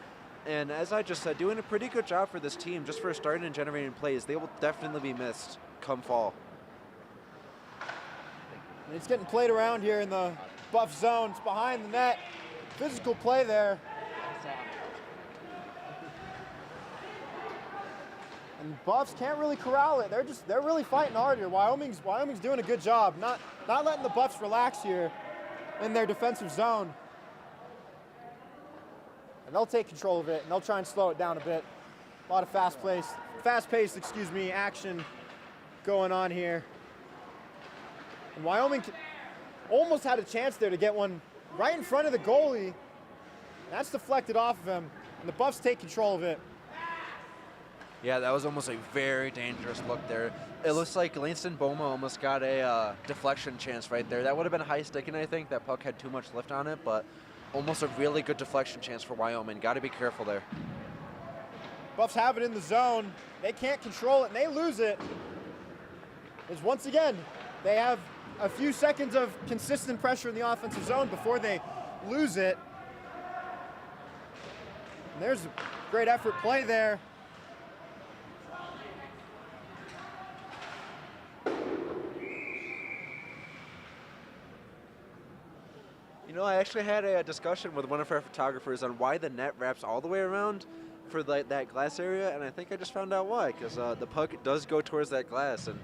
S1: And as I just said, doing a pretty good job for this team just for starting and generating plays. They will definitely be missed come fall.
S2: And it's getting played around here in the Buff zone. It's behind the net. Physical play there. And the Buffs can't really corral it. They're really fighting hard here. Wyoming's doing a good job, not letting the Buffs relax here in their defensive zone. And they'll take control of it, and they'll try and slow it down a bit. A lot of fast-paced, action going on here. And Wyoming almost had a chance there to get one right in front of the goalie. That's deflected off of him, and the Buffs take control of it.
S1: Yeah, that was almost a very dangerous look there. It looks like Langston Boma almost got a deflection chance right there. That would have been high sticking, I think. That puck had too much lift on it, but almost a really good deflection chance for Wyoming. Got to be careful there.
S2: Buffs have it in the zone. They can't control it, and they lose it. As once again, they have a few seconds of consistent pressure in the offensive zone before they lose it. And there's a great effort play there.
S1: You know, I actually had a discussion with one of our photographers on why the net wraps all the way around for that glass area, and I think I just found out why, because the puck does go towards that glass, and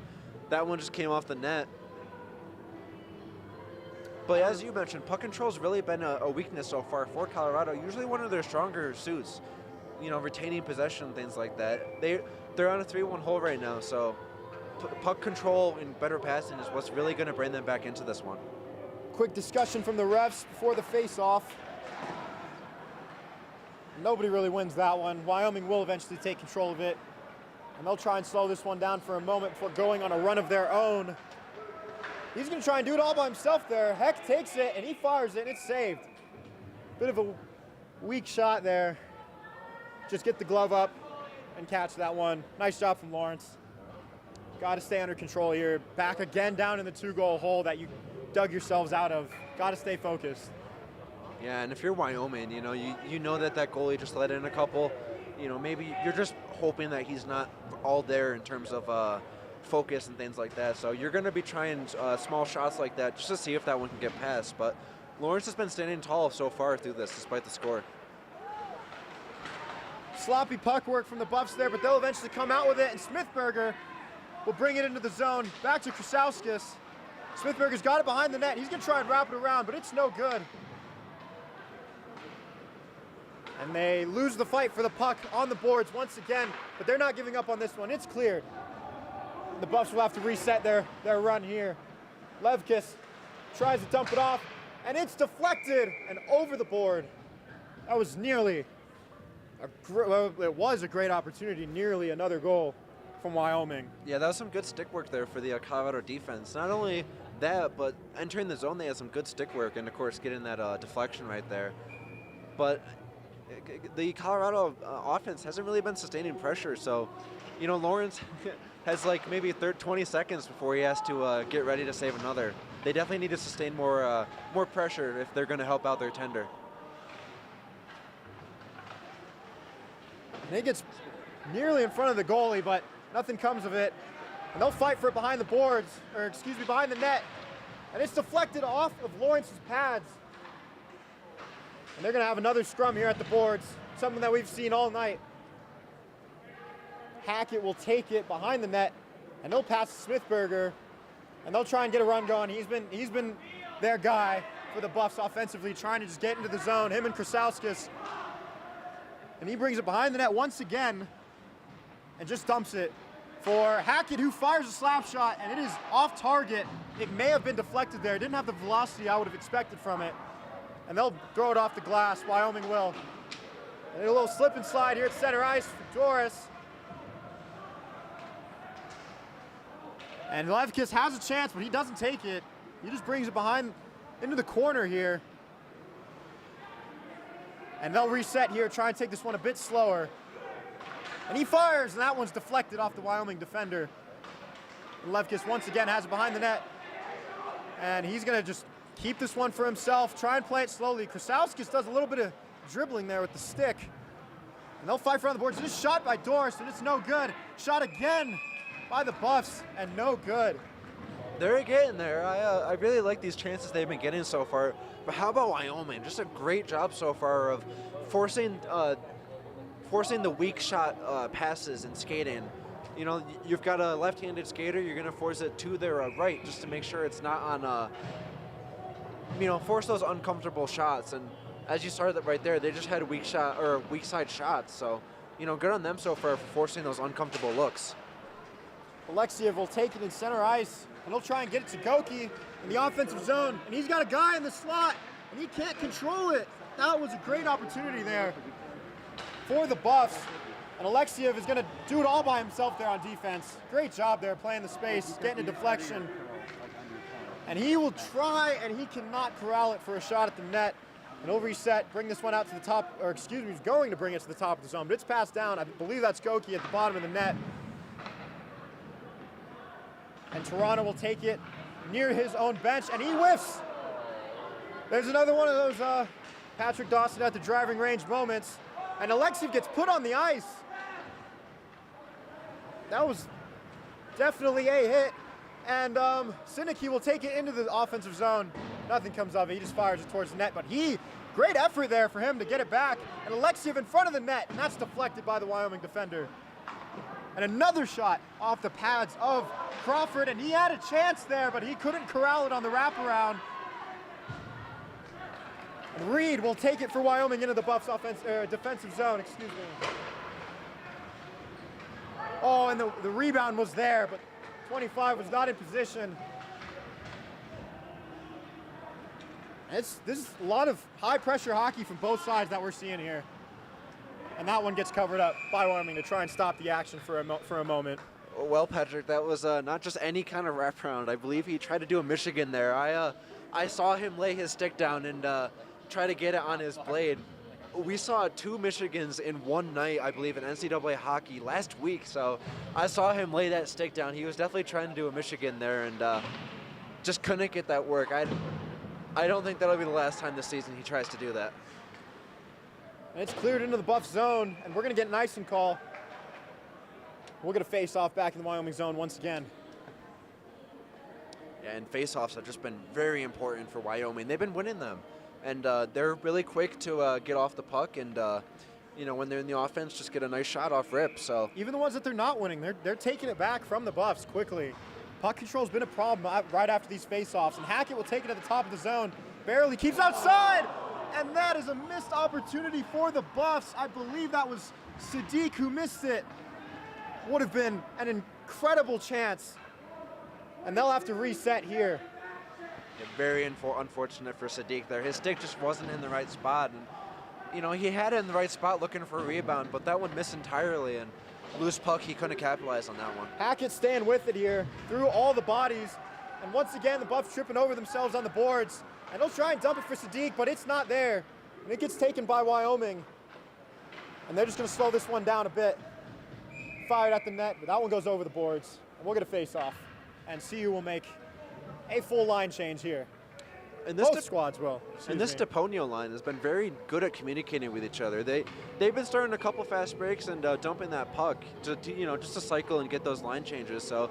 S1: that one just came off the net. But as you mentioned, puck control's really been a weakness so far for Colorado, usually one of their stronger suits, you know, retaining possession, things like that. They're on a 3-1 hole right now, so puck control and better passing is what's really going to bring them back into this one.
S2: Quick discussion from the refs before the face-off. Nobody really wins that one. Wyoming will eventually take control of it, and they'll try and slow this one down for a moment before going on a run of their own. He's going to try and do it all by himself there. Heck takes it, and he fires it, and it's saved. Bit of a weak shot there. Just get the glove up and catch that one. Nice job from Lawrence. Got to stay under control here. Back again down in the 2-goal hole that you dug yourselves out of. Got to stay focused.
S1: Yeah, and if you're Wyoming, you know, you know that goalie just let in a couple. You know, maybe you're just hoping that he's not all there in terms of focus and things like that. So you're going to be trying small shots like that just to see if that one can get past. But Lawrence has been standing tall so far through this, despite the score.
S2: Sloppy puck work from the Buffs there, but they'll eventually come out with it, and Smithberger will bring it into the zone. Back to Krasauskas. Smithberger's got it behind the net. He's going to try and wrap it around, but it's no good. And they lose the fight for the puck on the boards once again, but they're not giving up on this one. It's cleared. The Buffs will have to reset their run here. Levkis tries to dump it off, and it's deflected and over the board. That was nearly it was a great opportunity, nearly another goal from Wyoming.
S1: Yeah, that was some good stick work there for the Colorado defense. Not only that, but entering the zone, they had some good stick work, and of course getting that deflection right there. But the Colorado offense hasn't really been sustaining pressure, so, you know, Lawrence has like maybe 20 seconds before he has to get ready to save another. They definitely need to sustain more pressure if they're going to help out their tender.
S2: And he gets nearly in front of the goalie, but nothing comes of it. And they'll fight for it behind the boards, or excuse me, behind the net. And it's deflected off of Lawrence's pads. And they're going to have another scrum here at the boards, something that we've seen all night. Hackett will take it behind the net, and they'll pass to Smithberger, and they'll try and get a run going. He's been their guy for the Buffs offensively, trying to just get into the zone, him and Krasauskas. And he brings it behind the net once again and just dumps it for Hackett, who fires a slap shot, and it is off target. It may have been deflected there. It didn't have the velocity I would have expected from it. And they'll throw it off the glass. Wyoming will. And a little slip and slide here at center ice for Doris. And Levkis has a chance, but he doesn't take it. He just brings it behind into the corner here. And they'll reset here, try and take this one a bit slower. And he fires, and that one's deflected off the Wyoming defender. And Levkis once again has it behind the net. And he's going to just keep this one for himself, try and play it slowly. Krasauskas does a little bit of dribbling there with the stick. And they'll fight for on the boards. This shot by Doris, and it's no good. Shot again by the Buffs, and no good.
S1: They're getting there. I really like these chances they've been getting so far. But how about Wyoming? Just a great job so far of forcing the weak shot passes and skating. You know, you've got a left-handed skater, you're going to force it to their right just to make sure it's not on, force those uncomfortable shots. And as you started right there, they just had weak side shots. So, good on them so far for forcing those uncomfortable looks.
S2: Alexiev will take it in center ice, and he'll try and get it to Goki in the offensive zone. And he's got a guy in the slot, and he can't control it. That was a great opportunity there for the Buffs. And Alexiev is going to do it all by himself there on defense. Great job there playing the space, getting a deflection. And he will try, and he cannot corral it for a shot at the net. And he'll reset, bring this one out to the top, or excuse me, he's going to bring it to the top of the zone, but it's passed down. I believe that's Goki at the bottom of the net. And Toronto will take it near his own bench, and he whiffs. There's another one of those Patrick Dawson at the driving range moments. And Alexiev gets put on the ice. That was definitely a hit. And Sinicki will take it into the offensive zone. Nothing comes of it. He just fires it towards the net. But great effort there for him to get it back. And Alexiev in front of the net, and that's deflected by the Wyoming defender. And another shot off the pads of Crawford, and he had a chance there, but he couldn't corral it on the wraparound. And Reed will take it for Wyoming into the Buffs defensive zone, excuse me. Oh, and the rebound was there, but 25 was not in position. This is a lot of high-pressure hockey from both sides that we're seeing here. And that one gets covered up by Wyoming to try and stop the action for a moment.
S1: Well, Patrick, that was not just any kind of wraparound. I believe he tried to do a Michigan there. I saw him lay his stick down and try to get it on his blade. We saw 2 Michigans in one night, I believe, in NCAA hockey last week. So I saw him lay that stick down. He was definitely trying to do a Michigan there and just couldn't get that work. I don't think that'll be the last time this season he tries to do that.
S2: And it's cleared into the Buff zone, and we're going to get an icing call. We're going to face off back in the Wyoming zone once again.
S1: Yeah, and face-offs have just been very important for Wyoming. They've been winning them, and they're really quick to get off the puck, and when they're in the offense, just get a nice shot off rip. So
S2: even the ones that they're not winning, they're taking it back from the Buffs quickly. Puck control's been a problem right after these face-offs, and Hackett will take it at the top of the zone. Barely keeps outside. And that is a missed opportunity for the Buffs. I believe that was Sadiq who missed it. Would have been an incredible chance. And they'll have to reset here.
S1: Yeah, very unfortunate for Sadiq there. His stick just wasn't in the right spot. And, he had it in the right spot looking for a rebound, but that one missed entirely. And loose puck, he couldn't capitalize on that one.
S2: Hackett staying with it here through all the bodies. And once again, the Buffs tripping over themselves on the boards. And they'll try and dump it for Sadiq, but it's not there. And it gets taken by Wyoming. And they're just going to slow this one down a bit. Fired at the net, but that one goes over the boards. And we're going to face off. And CU will make a full line change here.
S1: And this
S2: Both squads will.
S1: And this DePonio line has been very good at communicating with each other. They've been starting a couple fast breaks and dumping that puck to just to cycle and get those line changes. So,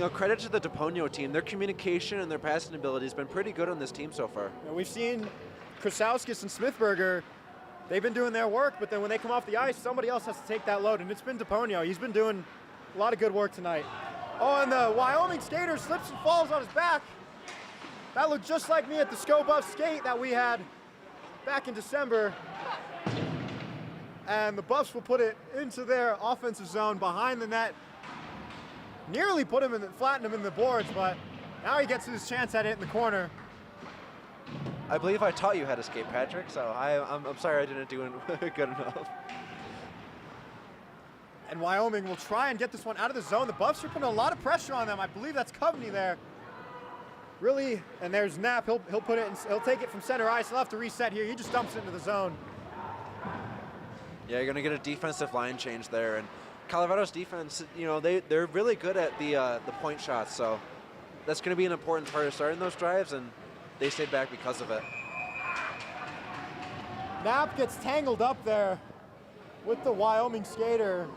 S1: credit to the DePonio team. Their communication and their passing ability has been pretty good on this team so far.
S2: And we've seen Krasauskas and Smithberger, they've been doing their work, but then when they come off the ice, somebody else has to take that load, and it's been DePonio. He's been doing a lot of good work tonight. Oh, and the Wyoming skater slips and falls on his back. That looked just like me at the Scope Up skate that we had back in December. And the Buffs will put it into their offensive zone behind the net. Nearly flattened him in the boards, but now he gets his chance at it in the corner.
S1: I believe I taught you how to skate, Patrick, so I'm sorry I didn't do it good enough.
S2: And Wyoming will try and get this one out of the zone. The Buffs are putting a lot of pressure on them. I believe that's Coveney there. Really, and there's Knapp. He'll put it. He'll take it from center ice. He'll have to reset here. He just dumps it into the zone.
S1: Yeah, you're gonna get a defensive line change there, and Colorado's defense, they're really good at the point shots, so that's gonna be an important part of starting those drives, and they stayed back because of it.
S2: Knapp gets tangled up there with the Wyoming skater.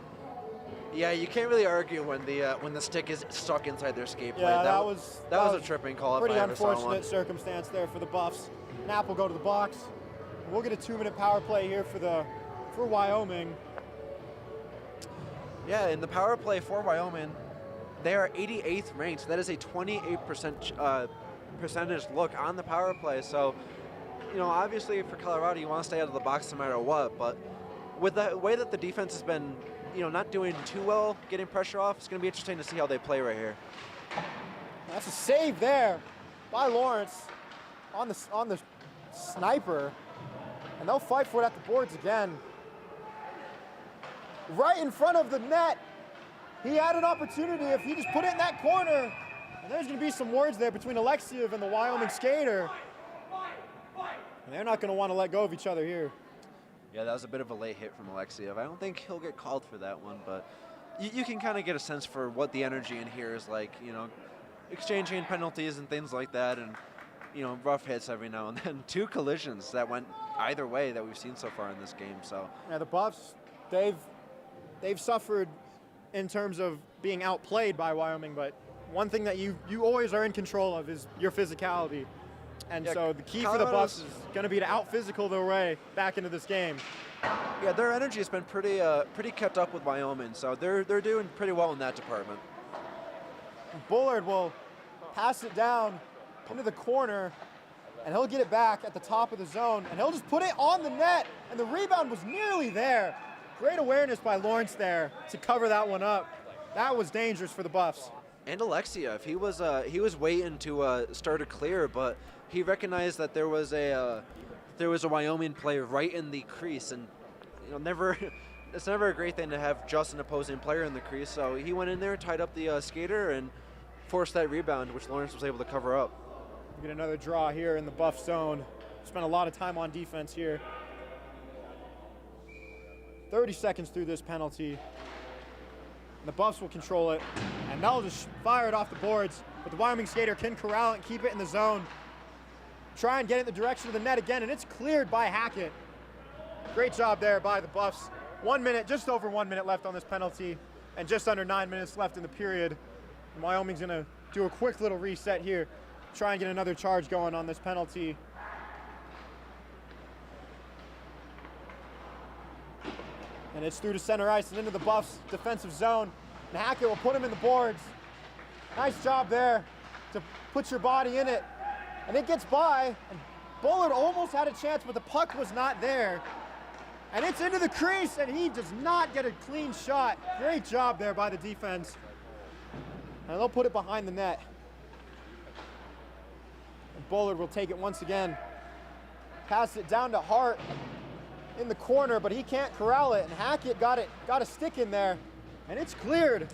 S1: Yeah, you can't really argue when the stick is stuck inside their skate plate.
S2: Yeah, that was
S1: a tripping call.
S2: Pretty
S1: if I ever saw one.
S2: unfortunate circumstance there for the Buffs. Knapp will go to the box. We'll get a 2-minute power play here for Wyoming.
S1: Yeah, in the power play for Wyoming, they are 88th ranked. That is a 28% percentage look on the power play. So, obviously for Colorado, you want to stay out of the box no matter what. But with the way that the defense has been, not doing too well getting pressure off, it's going to be interesting to see how they play right here.
S2: That's a save there by Lawrence on the sniper, and they'll fight for it at the boards again. Right in front of the net. He had an opportunity if he just put it in that corner. And there's going to be some words there between Alexiev and the Wyoming skater. And they're not going to want to let go of each other here.
S1: Yeah, that was a bit of a late hit from Alexiev. I don't think he'll get called for that one, but you can kind of get a sense for what the energy in here is like, exchanging penalties and things like that, and, rough hits every now and then. 2 collisions that went either way that we've seen so far in this game. So
S2: yeah, the Buffs, they've suffered in terms of being outplayed by Wyoming, but one thing that you always are in control of is your physicality. And
S1: yeah,
S2: so the key for the Buffs is going to be to out-physical their way back into this game.
S1: Yeah, their energy has been pretty kept up with Wyoming, so they're doing pretty well in that department.
S2: Bullard will pass it down into the corner, and he'll get it back at the top of the zone, and he'll just put it on the net, and the rebound was nearly there. Great awareness by Lawrence there to cover that one up. That was dangerous for the Buffs.
S1: And Alexiev, he was waiting to start a clear, but he recognized that there was a Wyoming player right in the crease, and it's never a great thing to have just an opposing player in the crease. So he went in there, tied up the skater, and forced that rebound, which Lawrence was able to cover up.
S2: We get another draw here in the Buff zone. Spent a lot of time on defense here. 30 seconds through this penalty. And the Buffs will control it, and they'll just fire it off the boards. But the Wyoming skater can corral it and keep it in the zone. Try and get it in the direction of the net again, and it's cleared by Hackett. Great job there by the Buffs. 1 minute, just over 1 minute left on this penalty, and just under 9 minutes left in the period. And Wyoming's gonna do a quick little reset here, try and get another charge going on this penalty. And it's through to center ice and into the Buffs' defensive zone. And Hackett will put him in the boards. Nice job there to put your body in it. And it gets by, and Bullard almost had a chance, but the puck was not there. And it's into the crease, and he does not get a clean shot. Great job there by the defense. And they'll put it behind the net. And Bullard will take it once again. Pass it down to Hart in the corner, but he can't corral it, and Hackett got a stick in there, and it's cleared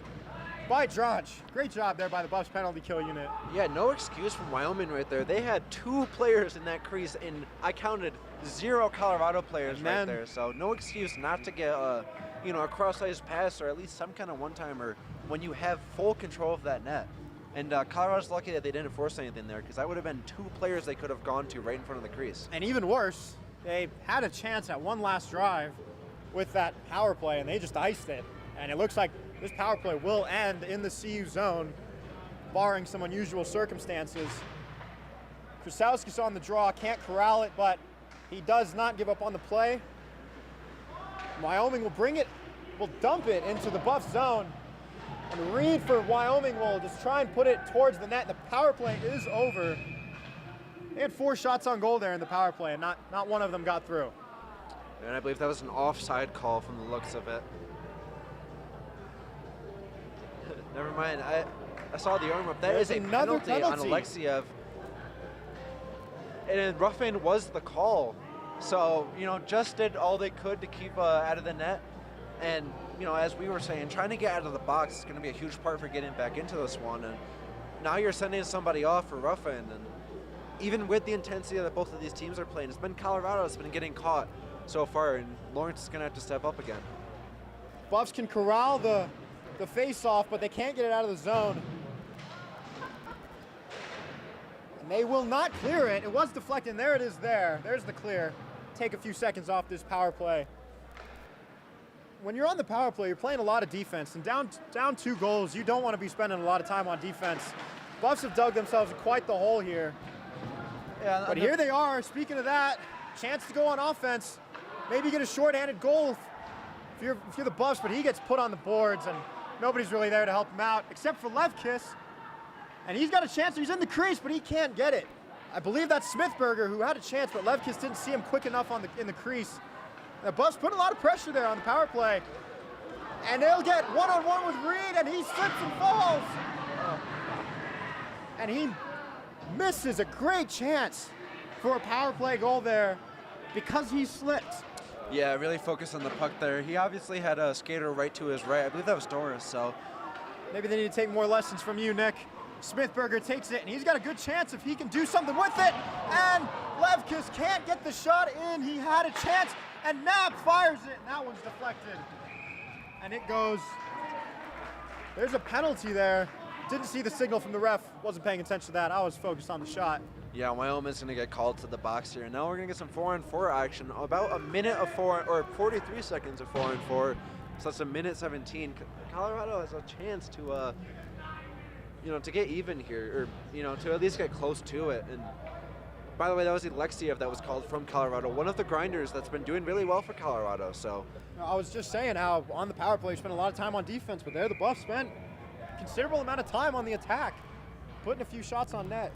S2: by Dronch. Great job there by the Buffs penalty kill unit.
S1: Yeah, no excuse from Wyoming right there. They had 2 players in that crease, and I counted 0 Colorado players right there. So no excuse not to get a cross-ice pass or at least some kind of one-timer when you have full control of that net. And Colorado's lucky that they didn't force anything there, because that would have been 2 players they could have gone to right in front of the crease.
S2: And even worse, they had a chance at one last drive with that power play, and they just iced it. And it looks like this power play will end in the CU zone. barring some unusual circumstances. Krasowski's on the draw, can't corral it, but he does not give up on the play. Wyoming will bring it, will dump it into the Buff zone. And Reed for Wyoming will just try and put it towards the net. The power play is over. They had 4 shots on goal there in the power play, and not one of them got through.
S1: And I believe that was an offside call from the looks of it. Never mind. I saw the arm up. That is
S2: another
S1: penalty on Alexiev. And roughing was the call. So, just did all they could to keep out of the net. And, as we were saying, trying to get out of the box is going to be a huge part for getting back into this one. And now you're sending somebody off for roughing. And even with the intensity that both of these teams are playing, it's been Colorado that's been getting caught so far. And Lawrence is going to have to step up again.
S2: Buffs can corral the face-off, but they can't get it out of the zone. And they will not clear it. It was deflected, and there it is there. There's the clear. Take a few seconds off this power play. When you're on the power play, you're playing a lot of defense, and down 2 goals, you don't want to be spending a lot of time on defense. Buffs have dug themselves quite the hole here. Yeah, but here they are. Speaking of that, chance to go on offense. Maybe get a shorthanded goal if you're the Buffs, but he gets put on the boards, and nobody's really there to help him out, except for Levkis. And he's got a chance. He's in the crease, but he can't get it. I believe that's Smithberger who had a chance, but Levkis didn't see him quick enough in the crease. The Buffs put a lot of pressure there on the power play. And they'll get one-on-one with Reed, and he slips and falls. And he misses a great chance for a power play goal there because he slipped.
S1: Yeah, really focused on the puck there. He obviously had a skater right to his right. I believe that was Doris, so.
S2: Maybe they need to take more lessons from you, Nick. Smithberger takes it, and he's got a good chance if he can do something with it. And Levkis can't get the shot in. He had a chance, and Knapp fires it, and that one's deflected. And it goes. There's a penalty there. Didn't see the signal from the ref. Wasn't paying attention to that. I was focused on the shot.
S1: Yeah, Wyoming's going to get called to the box here. Now we're going to get some 4-on-4 action. About a minute of 43 seconds of 4-on-4. So that's a minute 17. Colorado has a chance to, to get even here, or, to at least get close to it. And by the way, that was Alexiev that was called from Colorado. One of the grinders that's been doing really well for Colorado, so.
S2: I was just saying how on the power play, you spent a lot of time on defense, but there the Buffs spent a considerable amount of time on the attack, putting a few shots on net.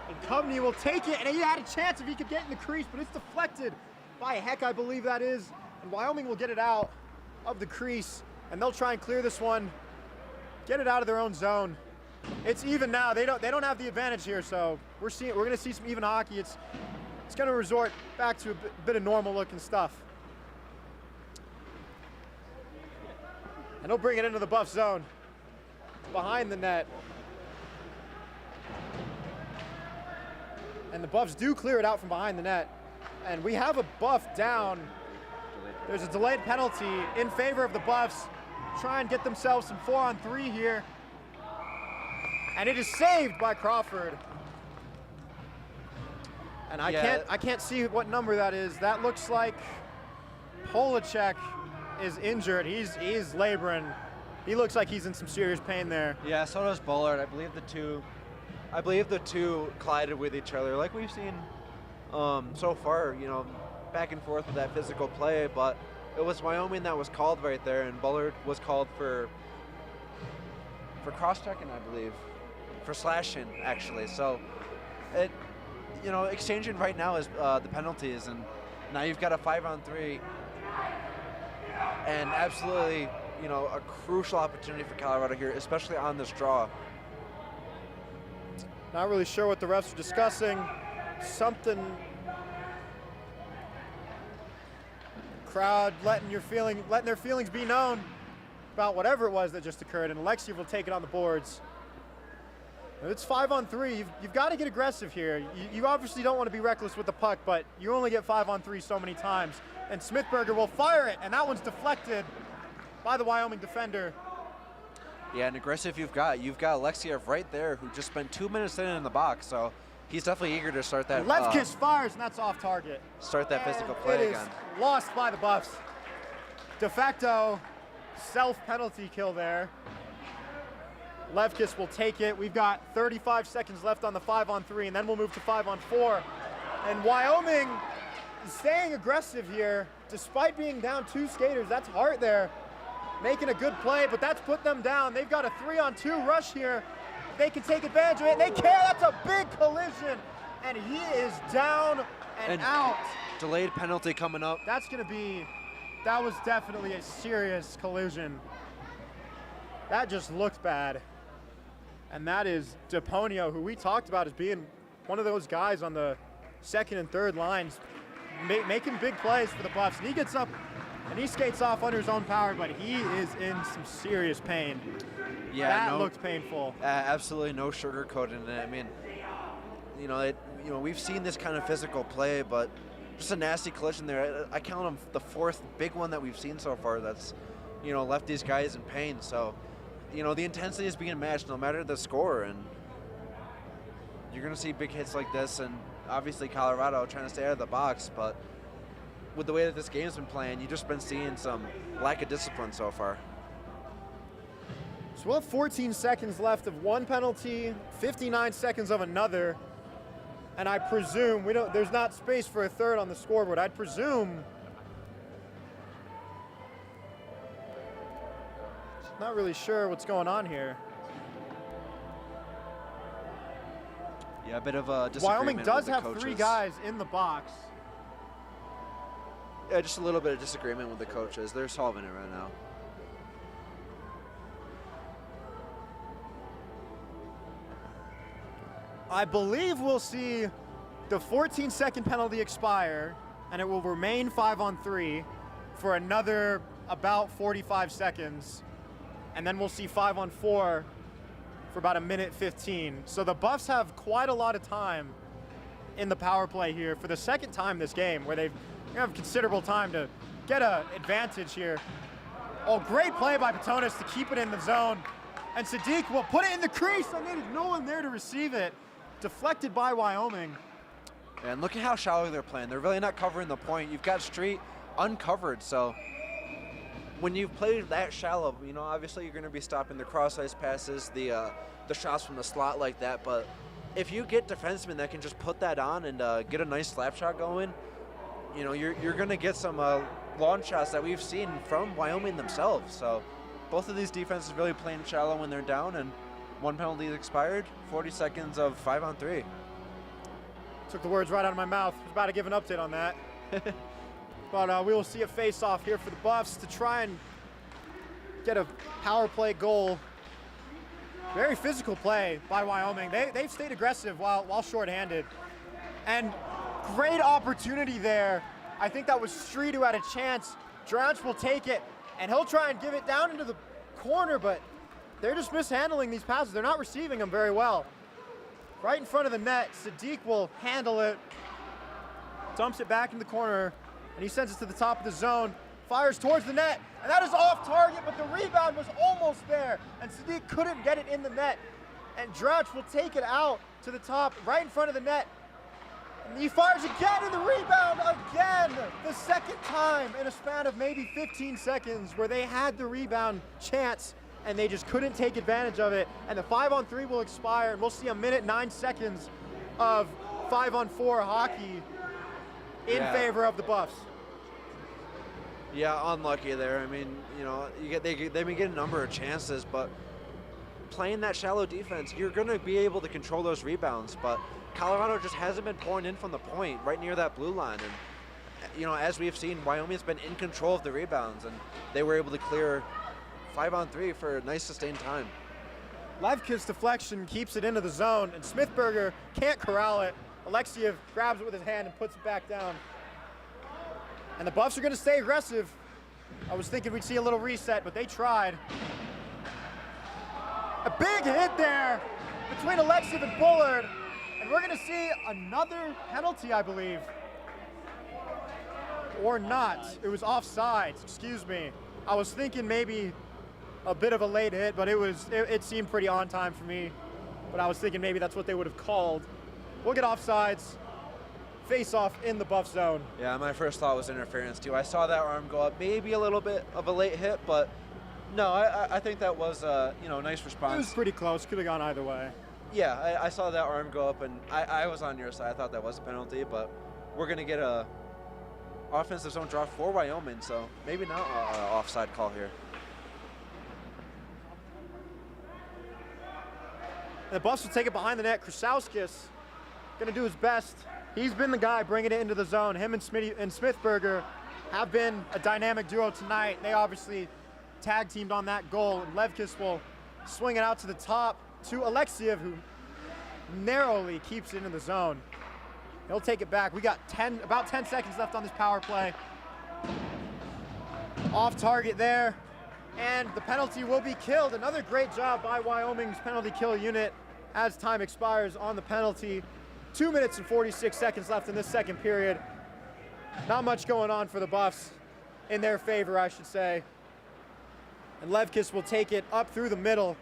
S2: And Coveney will take it, and he had a chance if he could get in the crease, but it's deflected by Heck, I believe that is. And Wyoming will get it out of the crease, and they'll try and clear this one, get it out of their own zone. It's even now. They don't have the advantage here, so we're going to see some even hockey. It's going to resort back to a bit of normal looking stuff. And they'll bring it into the Buff zone, behind the net. And the Buffs do clear it out from behind the net. And we have a Buff down. There's a delayed penalty in favor of the Buffs. Try and get themselves some 4-on-3 here. And it is saved by Crawford. And I can't see what number that is. That looks like Polacek is injured. He's laboring. He looks like he's in some serious pain there.
S1: Yeah, so does Bullard. I believe the two collided with each other, like we've seen so far. Back and forth with that physical play. But it was Wyoming that was called right there, and Bullard was called for cross-checking, I believe. For slashing, actually. So, exchanging right now is the penalties, and now you've got a 5-on-3, and absolutely, a crucial opportunity for Colorado here, especially on this draw.
S2: Not really sure what the refs are discussing. Something. Crowd letting their feelings be known about whatever it was that just occurred, and Alexiev will take it on the boards. It's 5-on-3. You've got to get aggressive here. You obviously don't want to be reckless with the puck, but you only get 5-on-3 so many times. And Smithberger will fire it, and that one's deflected by the Wyoming defender.
S1: Yeah, and aggressive you've got Alexiev right there, who just spent 2 minutes in the box. So he's definitely eager to start that.
S2: Levkis fires, and that's off target.
S1: Start that
S2: And
S1: physical play
S2: it
S1: again.
S2: is lost by the Buffs. De facto self-penalty kill there. Levkis will take it. We've got 35 seconds left on the 5-on-3, and then we'll move to 5-on-4. And Wyoming is staying aggressive here, despite being down 2 skaters. That's Hart there, making a good play, but that's put them down. They've got a 3-on-2 rush here. They can take advantage of it, and they can. That's a big collision, and he is down and out.
S1: Delayed penalty coming up.
S2: That's gonna be, that was definitely a serious collision. That just looked bad. And that is DePonio, who we talked about as being one of those guys on the second and third lines, making big plays for the Buffs. And he gets up and he skates off under his own power, but he is in some serious pain.
S1: Yeah,
S2: that looked painful.
S1: Absolutely no sugarcoating it. I mean, we've seen this kind of physical play, but just a nasty collision there. I count him the 4th big one that we've seen so far that's, left these guys in pain. So, the intensity is being matched no matter the score, and you're going to see big hits like this, and obviously Colorado trying to stay out of the box, but with the way that this game's been playing, you've just been seeing some lack of discipline so far.
S2: So we'll have 14 seconds left of one penalty, 59 seconds of another, and I presume there's not space for a third on the scoreboard. I'd presume, not really sure what's going on here.
S1: Yeah, a bit of a disagreement.
S2: Wyoming does
S1: with the
S2: have
S1: coaches.
S2: 3 guys in the box.
S1: Yeah, just a little bit of disagreement with the coaches. They're solving it right now.
S2: I believe we'll see the 14-second penalty expire, and it will remain 5-on-3 for another about 45 seconds. And then we'll see 5-on-4 for about 1:15. So the Buffs have quite a lot of time in the power play here for the second time this game, where they have considerable time to get an advantage here. Oh, great play by Patonis to keep it in the zone. And Sadiq will put it in the crease, and there's no one there to receive it. Deflected by Wyoming.
S1: And look at how shallow they're playing. They're really not covering the point. You've got Street uncovered, so when you've played that shallow, obviously you're going to be stopping the cross-ice passes, the shots from the slot like that, but if you get defensemen that can just put that on and get a nice slap shot going, you're going to get some launch shots that we've seen from Wyoming themselves. So both of these defenses really playing shallow when they're down, and one penalty is expired, 40 seconds of 5-on-3.
S2: Took the words right out of my mouth. I was about to give an update on that. But we will see a face-off here for the Buffs to try and get a power play goal. Very physical play by Wyoming. They've stayed aggressive while shorthanded. And great opportunity there. I think that was Street who had a chance. Drouch will take it, and he'll try and give it down into the corner, but they're just mishandling these passes. They're not receiving them very well. Right in front of the net, Sadiq will handle it, dumps it back in the corner, and he sends it to the top of the zone, fires towards the net, and that is off target, but the rebound was almost there, and Sadiq couldn't get it in the net. And Drouch will take it out to the top, right in front of the net. And he fires again, and the rebound again, the second time in a span of maybe 15 seconds where they had the rebound chance, and they just couldn't take advantage of it. And the 5-on-3 will expire, and we'll see 1:09 of 5-on-4 hockey in favor of the Buffs.
S1: Yeah, unlucky there. I mean, they've been getting a number of chances, but playing that shallow defense, you're going to be able to control those rebounds. But Colorado just hasn't been pouring in from the point right near that blue line. And, as we've seen, Wyoming's been in control of the rebounds, and they were able to clear 5-on-3 for a nice sustained time.
S2: Levkis deflection keeps it into the zone, and Smithberger can't corral it. Alexiev grabs it with his hand and puts it back down. And the Buffs are going to stay aggressive. I was thinking we'd see a little reset, but they tried. A big hit there between Alexiev and Bullard, and we're going to see another penalty, I believe. Or not. It was offsides, excuse me. I was thinking maybe a bit of a late hit, but it seemed pretty on time for me. But I was thinking maybe that's what they would have called. we'll get offsides. Face off in the buff zone.
S1: Yeah, my first thought was interference too. I saw that arm go up, maybe a little bit of a late hit, but no, I think that was a nice response.
S2: It was pretty close. Could have gone either way.
S1: Yeah, I saw that arm go up, and I was on your side. I thought that was a penalty, but we're gonna get a offensive zone draw for Wyoming, so maybe not an offside call here.
S2: And the Buffs will take it behind the net. Krasauskis gonna do his best. He's been the guy bringing it into the zone. Him and Smithberger have been a dynamic duo tonight. They obviously tag teamed on that goal. And Levkis will swing it out to the top to Alexiev, who narrowly keeps it in the zone. He'll take it back. We got about 10 seconds left on this power play. Off target there. And the penalty will be killed. Another great job by Wyoming's penalty kill unit as time expires on the penalty. 2 minutes and 46 seconds left in this second period. Not much going on for the Buffs, in their favor, I should say. And Levkis will take it up through the middle.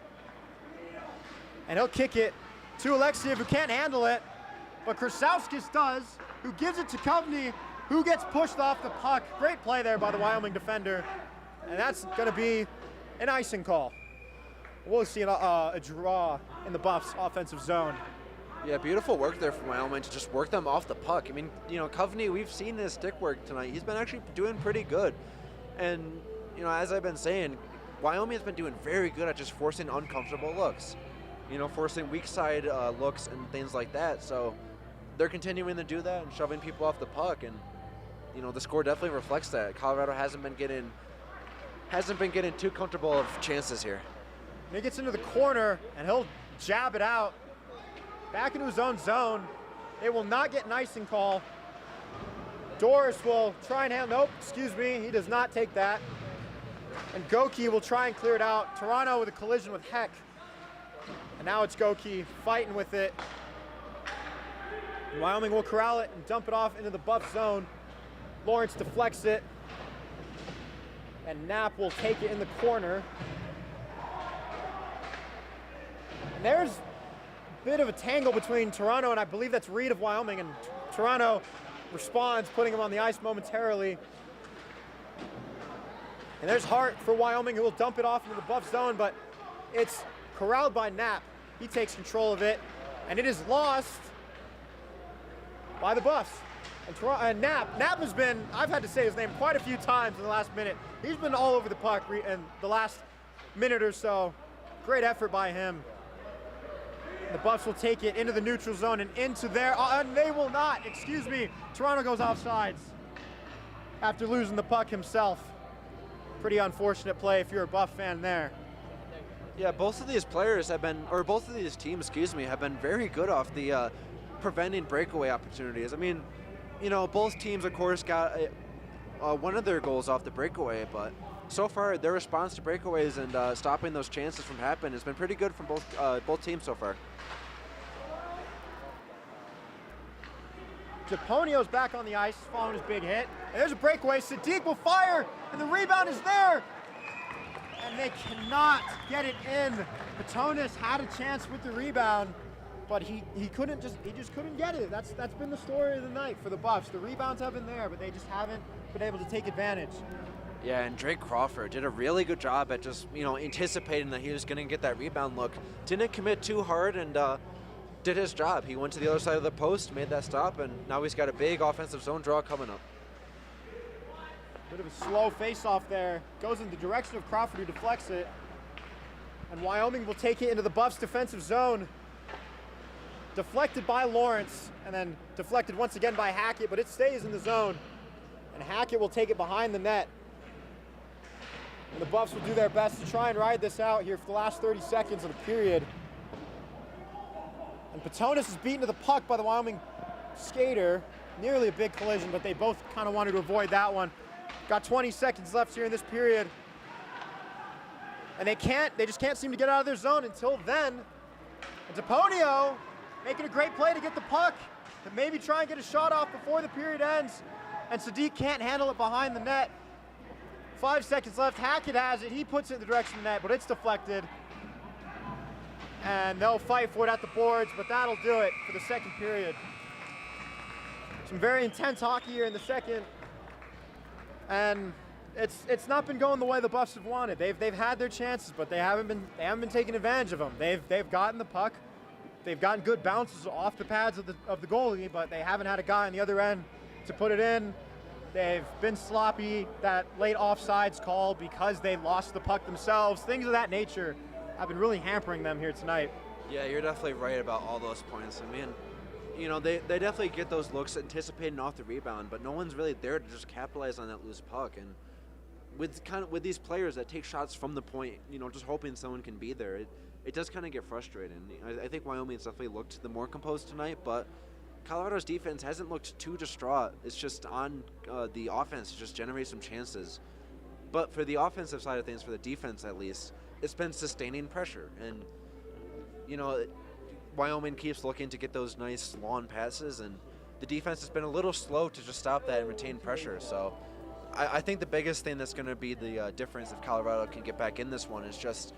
S2: And he'll kick it to Alexiev, who can't handle it. But Krasauskis does, who gives it to Kovney, who gets pushed off the puck. Great play there by the Wyoming defender. And that's going to be an icing call. We'll see a draw in the Buffs' offensive zone.
S1: Yeah, beautiful work there from Wyoming to just work them off the puck. I mean, Kovney, we've seen his stick work tonight. He's been actually doing pretty good. And, as I've been saying, Wyoming has been doing very good at just forcing uncomfortable looks. Forcing weak side looks and things like that. So they're continuing to do that and shoving people off the puck. And, the score definitely reflects that. Colorado hasn't been getting too comfortable of chances here.
S2: And he gets into the corner, and he'll jab it out. Back into his own zone. They will not get an icing call. Doris will try and handle, nope, excuse me, he does not take that. And Goki will try and clear it out. Toronto with a collision with Heck. And now it's Goki fighting with it. And Wyoming will corral it and dump it off into the Buff zone. Lawrence deflects it. And Knapp will take it in the corner. And there's bit of a tangle between Toronto and I believe that's Reed of Wyoming, and Toronto responds, putting him on the ice momentarily. And there's Hart for Wyoming, who will dump it off into the Buff zone, but it's corralled by Knapp. He takes control of it, and it is lost by the Buffs. And Knapp has been, I've had to say his name quite a few times in the last minute. He's been all over the puck in the last minute or so. Great effort by him. The Buffs will take it into the neutral zone and into there, and they will not, excuse me. Toronto goes offsides after losing the puck himself. Pretty unfortunate play if you're a Buff fan there.
S1: Yeah, both of these teams, have been very good off the preventing breakaway opportunities. I mean, both teams, of course, got one of their goals off the breakaway, but so far their response to breakaways and stopping those chances from happening has been pretty good from both teams so far.
S2: Japonio's back on the ice following his big hit. And there's a breakaway. Sadiq will fire, and the rebound is there. And they cannot get it in. Patonis had a chance with the rebound, but he just couldn't get it. That's been the story of the night for the Buffs. The rebounds have been there, but they just haven't been able to take advantage.
S1: Yeah, and Drake Crawford did a really good job at just, anticipating that he was going to get that rebound look. Didn't commit too hard and did his job. He went to the other side of the post, made that stop, and now he's got a big offensive zone draw coming up.
S2: Bit of a slow face-off there. Goes in the direction of Crawford, who deflects it. And Wyoming will take it into the Buffs' defensive zone. Deflected by Lawrence, and then deflected once again by Hackett, but it stays in the zone. And Hackett will take it behind the net. And the Buffs will do their best to try and ride this out here for the last 30 seconds of the period. And Patonis is beaten to the puck by the Wyoming skater. Nearly a big collision, but they both kind of wanted to avoid that one. Got 20 seconds left here in this period. And they just can't seem to get out of their zone until then. And Deponio making a great play to get the puck, and maybe try and get a shot off before the period ends. And Sadiq can't handle it behind the net. 5 seconds left. Hackett has it. He puts it in the direction of the net, but it's deflected. and they'll fight for it at the boards, but that'll do it for the second period. Some very intense hockey here in the second, and it's not been going the way the Buffs have wanted. They've had their chances, but they haven't been taking advantage of them. They've gotten the puck, they've gotten good bounces off the pads of the goalie, but they haven't had a guy on the other end to put it in. They've been sloppy. That late offsides call because they lost the puck themselves. Things of that nature have been really hampering them here tonight.
S1: Yeah, you're definitely right about all those points. I mean, you know, they definitely get those looks anticipating off the rebound, but no one's really there to just capitalize on that loose puck. And with these players that take shots from the point, you know, just hoping someone can be there, it does kind of get frustrating. I think Wyoming's definitely looked the more composed tonight, but Colorado's defense hasn't looked too distraught. It's just on the offense to just generate some chances. But for the offensive side of things, for the defense at least, it's been sustaining pressure. And, you know, Wyoming keeps looking to get those nice long passes, and the defense has been a little slow to just stop that and retain pressure. So I think the biggest thing that's going to be the difference if Colorado can get back in this one is just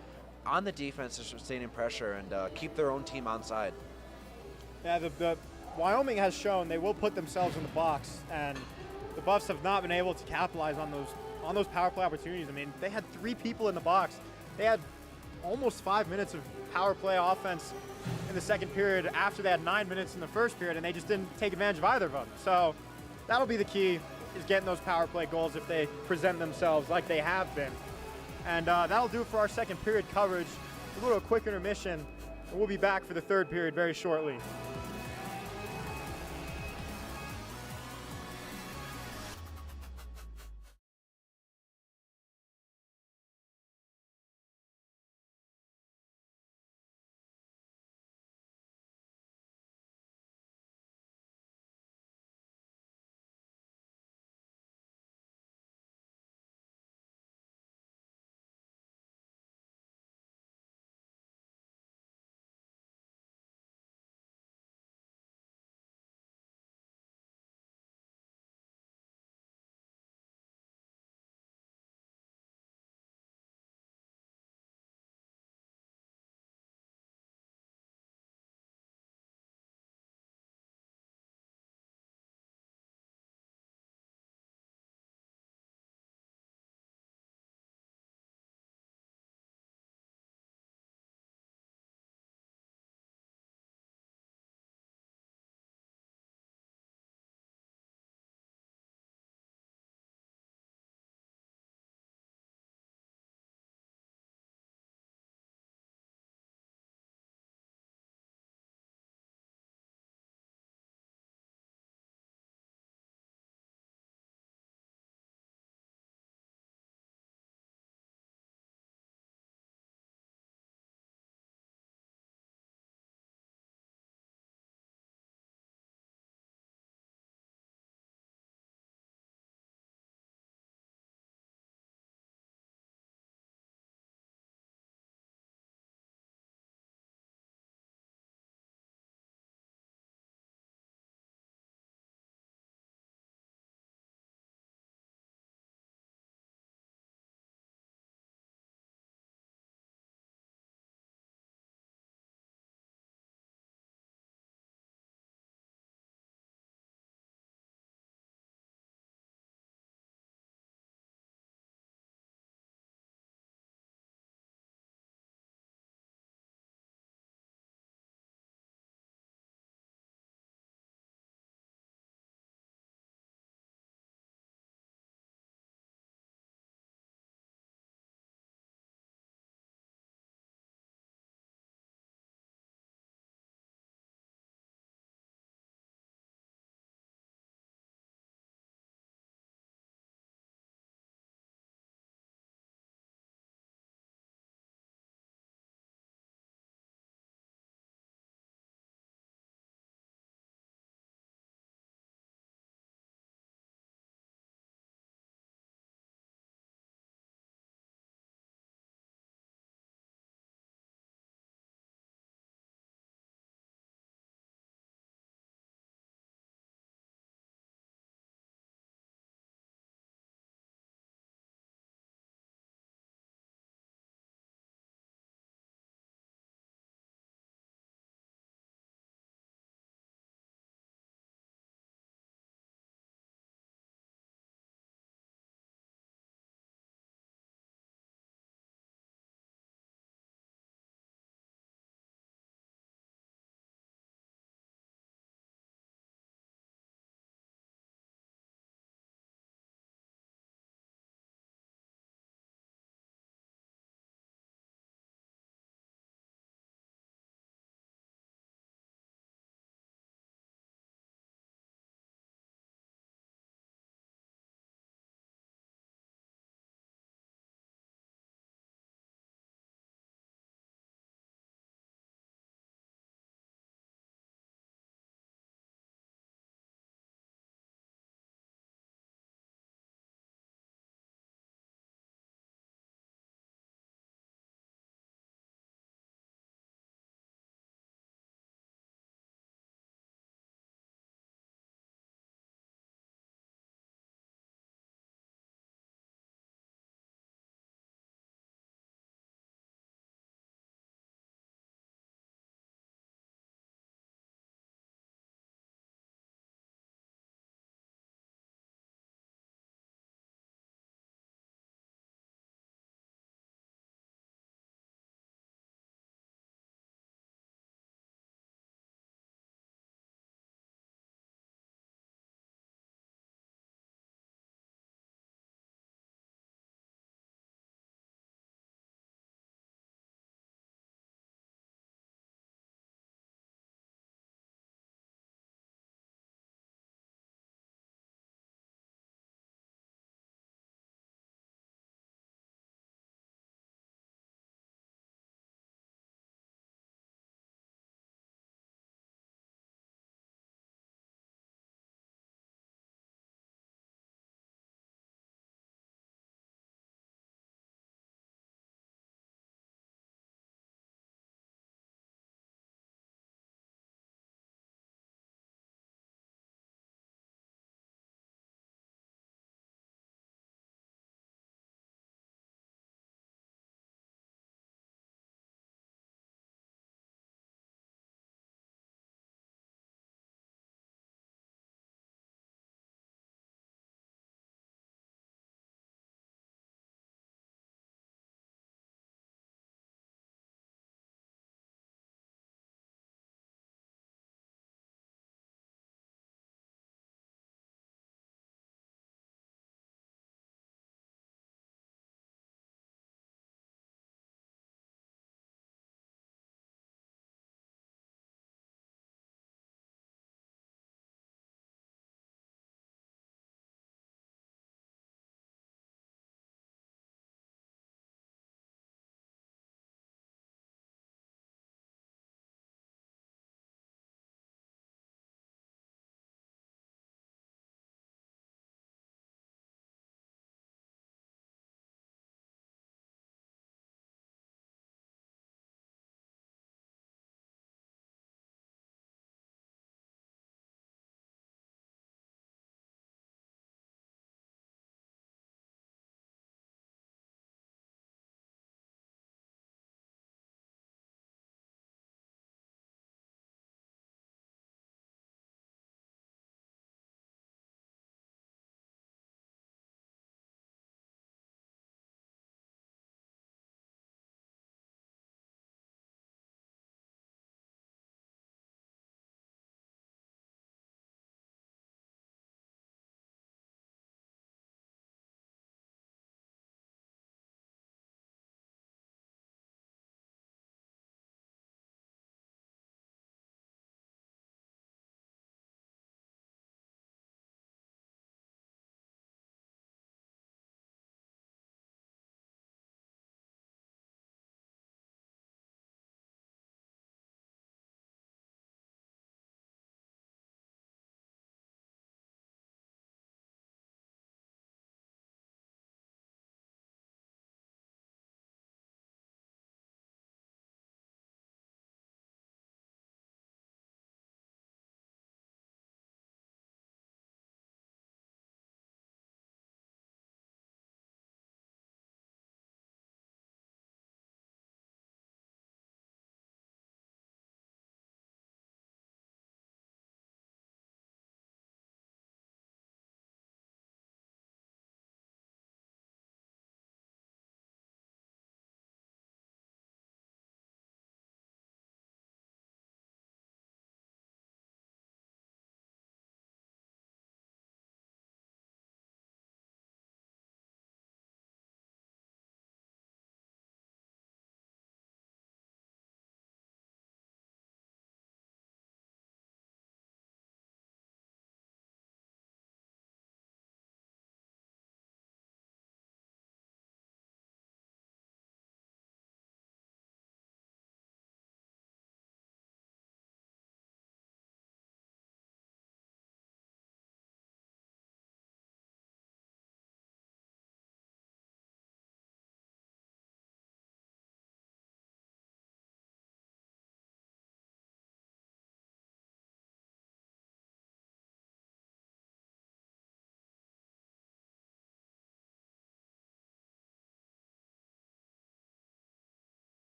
S1: on the defense is sustaining pressure and keep their own team onside.
S2: Yeah, the Wyoming has shown they will put themselves in the box, and the Buffs have not been able to capitalize on those power play opportunities. I mean, they had 3 people in the box. They had almost 5 minutes of power play offense in the second period after they had 9 minutes in the first period, and they just didn't take advantage of either of them. So that'll be the key, is getting those power play goals if they present themselves like they have been. And that'll do it for our second period coverage. A little quick intermission, and we'll be back for the third period very shortly.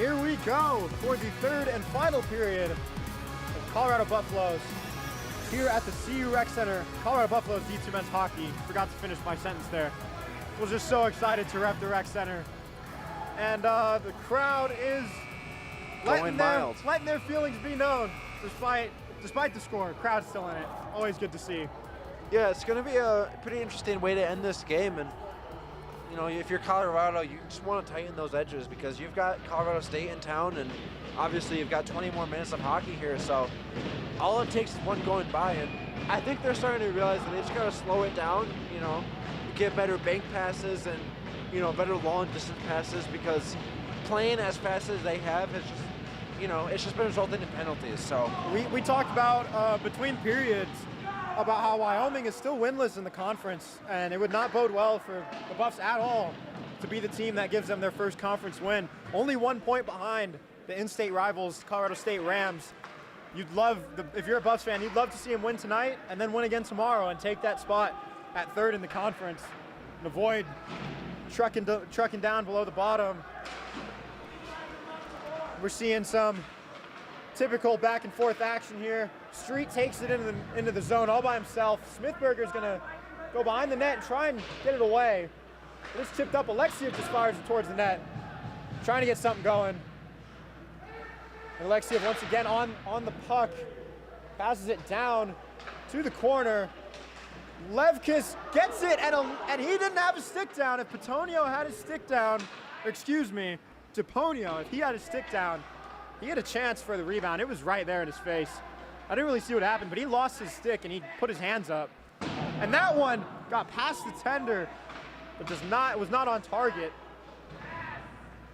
S2: here we go for the third and final period of Colorado Buffaloes here at the CU Rec Center. Colorado Buffaloes D2 men's hockey. Forgot to finish my sentence there. Was just so excited to rep the Rec Center. And the crowd is letting their feelings be known despite the score. Crowd's still in it. Always good to see.
S1: Yeah, it's going to be a pretty interesting way to end this game. And, you know, if you're Colorado, you just want to tighten those edges because you've got Colorado State in town, and obviously you've got 20 more minutes of hockey here. So all it takes is one going by. And I think they're starting to realize that they just got to slow it down, you know, get better bank passes and, you know, better long distance passes, because playing as fast as they have has just, you know, it's just been resulting in penalties. So
S2: we talked about between periods about how Wyoming is still winless in the conference, and it would not bode well for the Buffs at all to be the team that gives them their first conference win. Only 1 point behind the in-state rivals, Colorado State Rams. If you're a Buffs fan, you'd love to see them win tonight and then win again tomorrow and take that spot at third in the conference and avoid trucking down below the bottom. We're seeing some typical back and forth action here. Street takes it into the zone all by himself. Smithberger's gonna go behind the net and try and get it away. But it's tipped up. Alexiev just fires it towards the net, trying to get something going. And Alexiev once again on the puck, passes it down to the corner. Levkis gets it, and he didn't have his stick down. If Petonio had his stick down, Deponio, if he had his stick down, he had a chance for the rebound. It was right there in his face. I didn't really see what happened, but he lost his stick and he put his hands up. And that one got past the tender, but was not on target.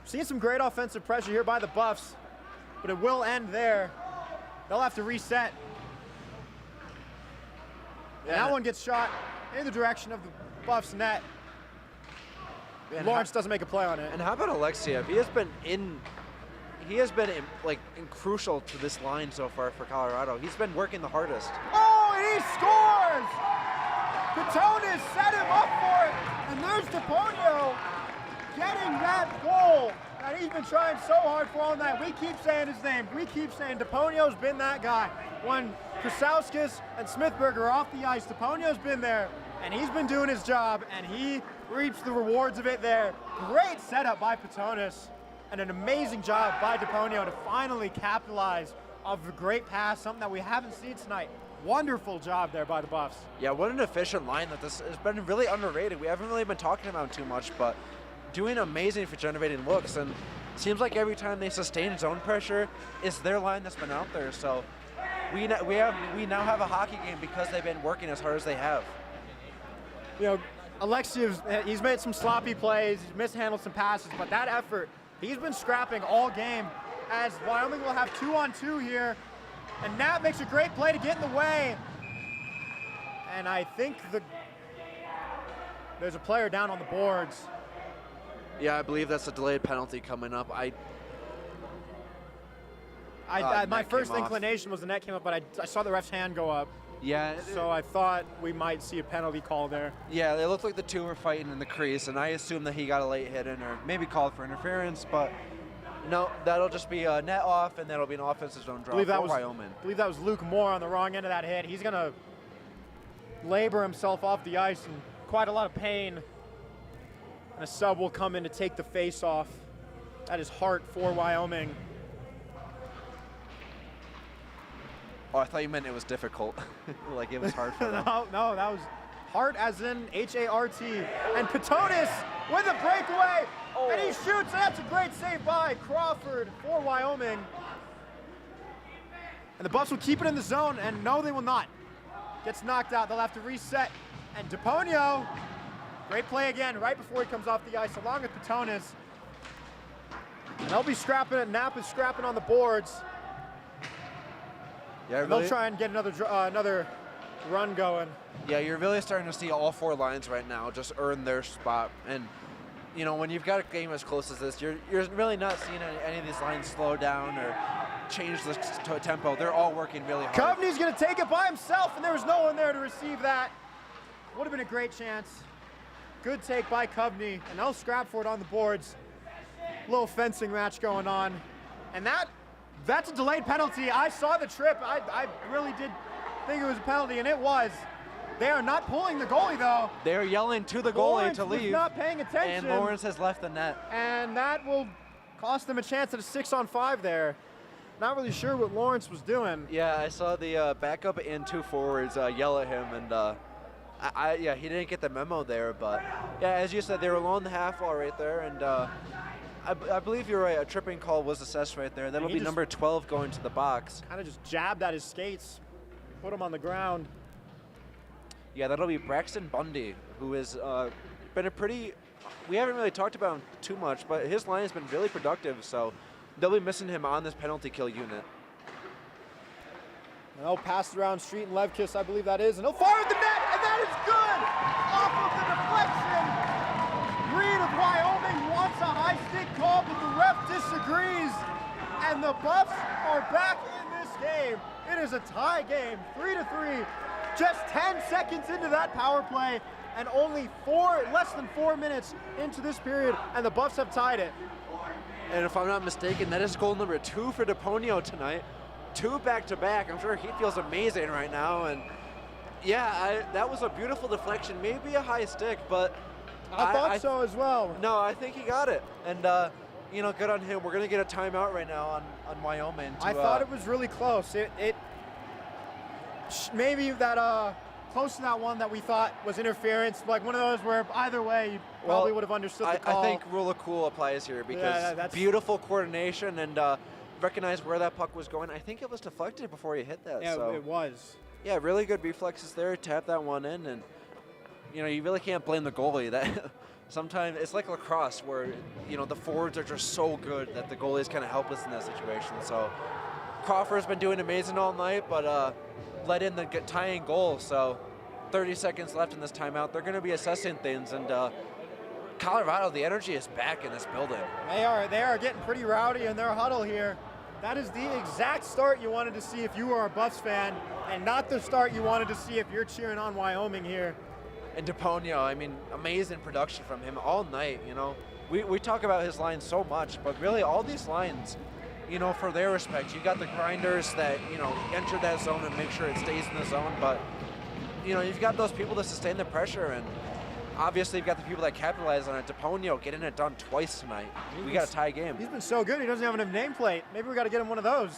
S2: Seeing some great offensive pressure here by the Buffs, but it will end there. They'll have to reset. And that one gets shot in the direction of the Buffs net. And Lawrence doesn't make a play on it.
S1: And how about Alexiev? He has been crucial to this line so far for Colorado. He's been working the hardest.
S2: Oh, and he scores! Petonis set him up for it, and there's Deponio getting that goal that he's been trying so hard for all night. We keep saying his name. We keep saying Deponio's been that guy. When Krasauskas and Smithberger are off the ice, Deponio's been there, and he's been doing his job, and he reaps the rewards of it there. Great setup by Petonis, and an amazing job by Deponio to finally capitalize off a great pass, something that we haven't seen tonight. Wonderful job there by the Buffs.
S1: Yeah, what an efficient line that this has been really underrated. We haven't really been talking about too much, but doing amazing for generating looks, and it seems like every time they sustain zone pressure, it's their line that's been out there. So we now have a hockey game because they've been working as hard as they have.
S2: You know, Alexiev's, he's made some sloppy plays, he's mishandled some passes, but that effort, he's been scrapping all game, as Wyoming will have 2-on-2 here. And Nat makes a great play to get in the way. And I think there's a player down on the boards.
S1: Yeah, I believe that's a delayed penalty coming up.
S2: My first inclination was the net came up, but I saw the ref's hand go up.
S1: Yeah.
S2: So I thought we might see a penalty call there.
S1: Yeah, they looked like the two were fighting in the crease, and I assumed that he got a late hit in or maybe called for interference, but no, that'll just be a net off, and that'll be an offensive zone draw for Wyoming.
S2: I believe that was Luke Moore on the wrong end of that hit. He's going to labor himself off the ice in quite a lot of pain. And a sub will come in to take the face off. That is Hart for Wyoming.
S1: Oh, I thought you meant it was difficult. Like it was hard for them.
S2: No, that was Hart as in H-A-R-T. And Petonis with a breakaway. Oh. And he shoots, and that's a great save by Crawford for Wyoming. And the Buffs will keep it in the zone, and no, they will not. Gets knocked out, they'll have to reset. And Deponio, great play again, right before he comes off the ice, along with Petonis. And they'll be scrapping it, Knapp is scrapping on the boards.
S1: Yeah,
S2: and they'll try and get another run going.
S1: Yeah, you're really starting to see all four lines right now just earn their spot. And you know, when you've got a game as close as this, you're really not seeing any of these lines slow down or change the tempo. They're all working really hard.
S2: Coveney's going to take it by himself, and there was no one there to receive that. Would have been a great chance. Good take by Coveney, and they'll scrap for it on the boards. little fencing match going on. And that's a delayed penalty. I saw the trip. I really did think it was a penalty, and it was. They are not pulling the goalie, though.
S1: They're yelling to the goalie
S2: Lawrence
S1: to leave.
S2: was not paying attention.
S1: And Lawrence has left the net.
S2: And that will cost them a chance at a 6-on-5 there. Not really sure what Lawrence was doing.
S1: Yeah, I saw the backup and 2 forwards yell at him, and yeah, he didn't get the memo there. But yeah, as you said, they were along the half wall right there, and I believe you're right. A tripping call was assessed right there. That'll be number 12 going to the box.
S2: Kind of just jabbed at his skates, put him on the ground.
S1: Yeah, that'll be Braxton Bundy, who has been a pretty. We haven't really talked about him too much, but his line has been really productive. So they'll be missing him on this penalty kill unit.
S2: And they'll pass it around Street and Levkis, I believe that is, and he'll fire at the net, and that is good! Off of the deflection. Reed of Wyoming wants a high stick call, but the ref disagrees. And the Buffs are back in this game. It is a tie game, 3-3. Just 10 seconds into that power play, and only less than 4 minutes into this period, and the Buffs have tied it.
S1: And if I'm not mistaken, that is goal number 2 for DePonio tonight. 2 back-to-back. I'm sure he feels amazing right now. And yeah, that was a beautiful deflection. Maybe a high stick, but
S2: I thought so as well.
S1: No, I think he got it. And you know, good on him. We're gonna get a timeout right now on Wyoming.
S2: I thought it was really close. Maybe that close to that one that we thought was interference, like one of those where either way you probably would have understood the call.
S1: I think rule of cool applies here because
S2: that's
S1: beautiful coordination and recognize where that puck was going. I think it was deflected before you hit that.
S2: Yeah,
S1: so.
S2: it was.
S1: Yeah, really good reflexes there. Tap that one in, and you know you really can't blame the goalie. That sometimes it's like lacrosse where you know the forwards are just so good that the goalie is kind of helpless in that situation. So Crawford's been doing amazing all night, but let in the tying goal. So 30 seconds left in this timeout. They're going to be assessing things, and Colorado, the energy is back in this building.
S2: They are getting pretty rowdy in their huddle here. That is the exact start you wanted to see if you were a Buffs fan, and not the start you wanted to see if you're cheering on Wyoming here.
S1: And DePonio, I mean, amazing production from him all night. You know, we talk about his lines so much, but really all these lines, you know, for their respect, you got the grinders that, you know, enter that zone and make sure it stays in the zone, but, you know, you've got those people that sustain the pressure, and obviously you've got the people that capitalize on it. DePonio getting it done twice tonight. We got a tie game.
S2: He's been so good, he doesn't have a nameplate. Maybe we got to get him one of those.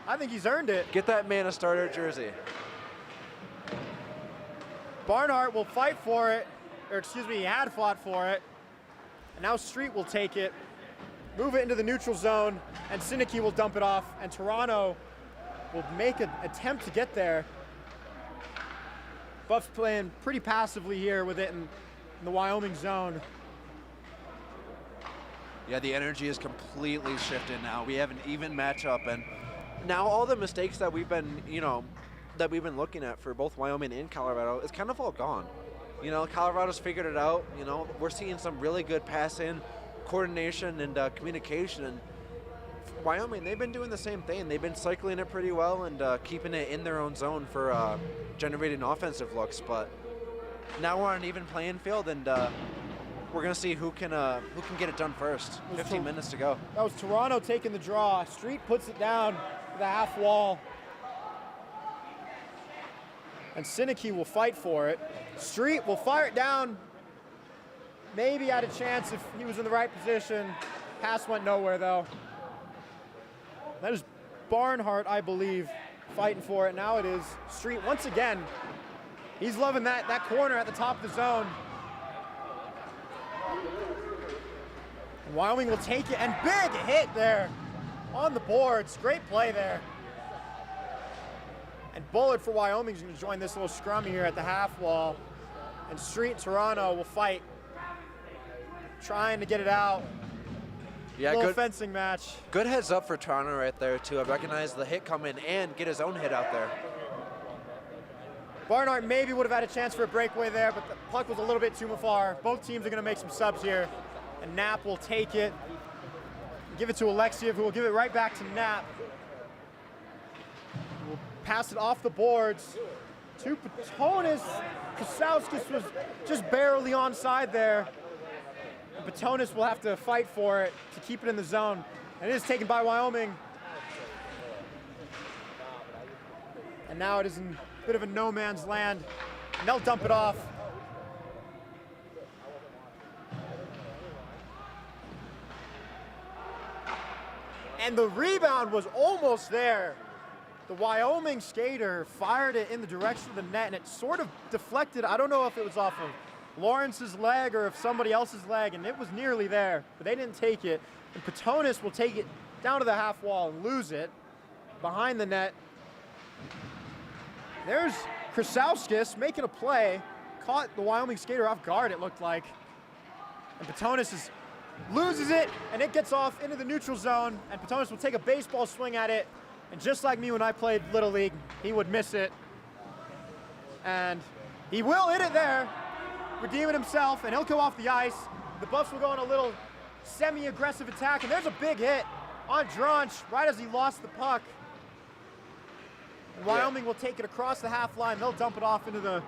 S2: I think he's earned it.
S1: Get that man a starter jersey.
S2: Barnhart will fight for it, or excuse me, he had fought for it. And now Street will take it, move it into the neutral zone, and Sinicki will dump it off, and Toronto will make an attempt to get there. Buffs playing pretty passively here with it in the Wyoming zone.
S1: Yeah, the energy is completely shifted now. We have an even matchup, and now all the mistakes that we've been, you know, that we've been looking at for both Wyoming and Colorado is kind of all gone. You know, Colorado's figured it out. You know, we're seeing some really good pass-in, coordination, and communication. And Wyoming, they've been doing the same thing. They've been cycling it pretty well and keeping it in their own zone for generating offensive looks. But now we're on an even playing field, and we're going to see who can get it done first. 15 minutes to go.
S2: That was Toronto taking the draw. Street puts it down to the half wall. And Sinicki will fight for it. Street will fire it down. Maybe had a chance if he was in the right position. Pass went nowhere, though. That is Barnhart, I believe, fighting for it. Now it is Street once again. He's loving that corner at the top of the zone. And Wyoming will take it, and big hit there on the boards. Great play there. And Bullard for Wyoming is going to join this little scrum here at the half wall. And Street and Toronto will fight, trying to get it out.
S1: Yeah,
S2: little
S1: good
S2: fencing match.
S1: Good heads up for Toronto right there, too. I recognize the hit coming and get his own hit out there.
S2: Barnhart maybe would have had a chance for a breakaway there, but the puck was a little bit too far. Both teams are going to make some subs here. And Knapp will take it, give it to Alexiev, who will give it right back to Knapp. We'll pass it off the boards to Patonis. Kasauskas was just barely onside there. And Patonis will have to fight for it to keep it in the zone. And it is taken by Wyoming. And now it is in a bit of a no man's land. And they'll dump it off. And the rebound was almost there. The Wyoming skater fired it in the direction of the net, and it sort of deflected. I don't know if it was off of Lawrence's leg or if somebody else's leg, and it was nearly there, but they didn't take it. And Patonis will take it down to the half wall and lose it behind the net. There's Krasauskas making a play, caught the Wyoming skater off guard, it looked like. And Patonis loses it, and it gets off into the neutral zone, and Patonis will take a baseball swing at it. And just like me when I played Little League, he would miss it. And he will hit it there, redeeming himself, and he'll go off the ice. The Buffs will go on a little semi-aggressive attack, and there's a big hit on Dronch right as he lost the puck. And Wyoming will take it across the half line. They'll dump it off into the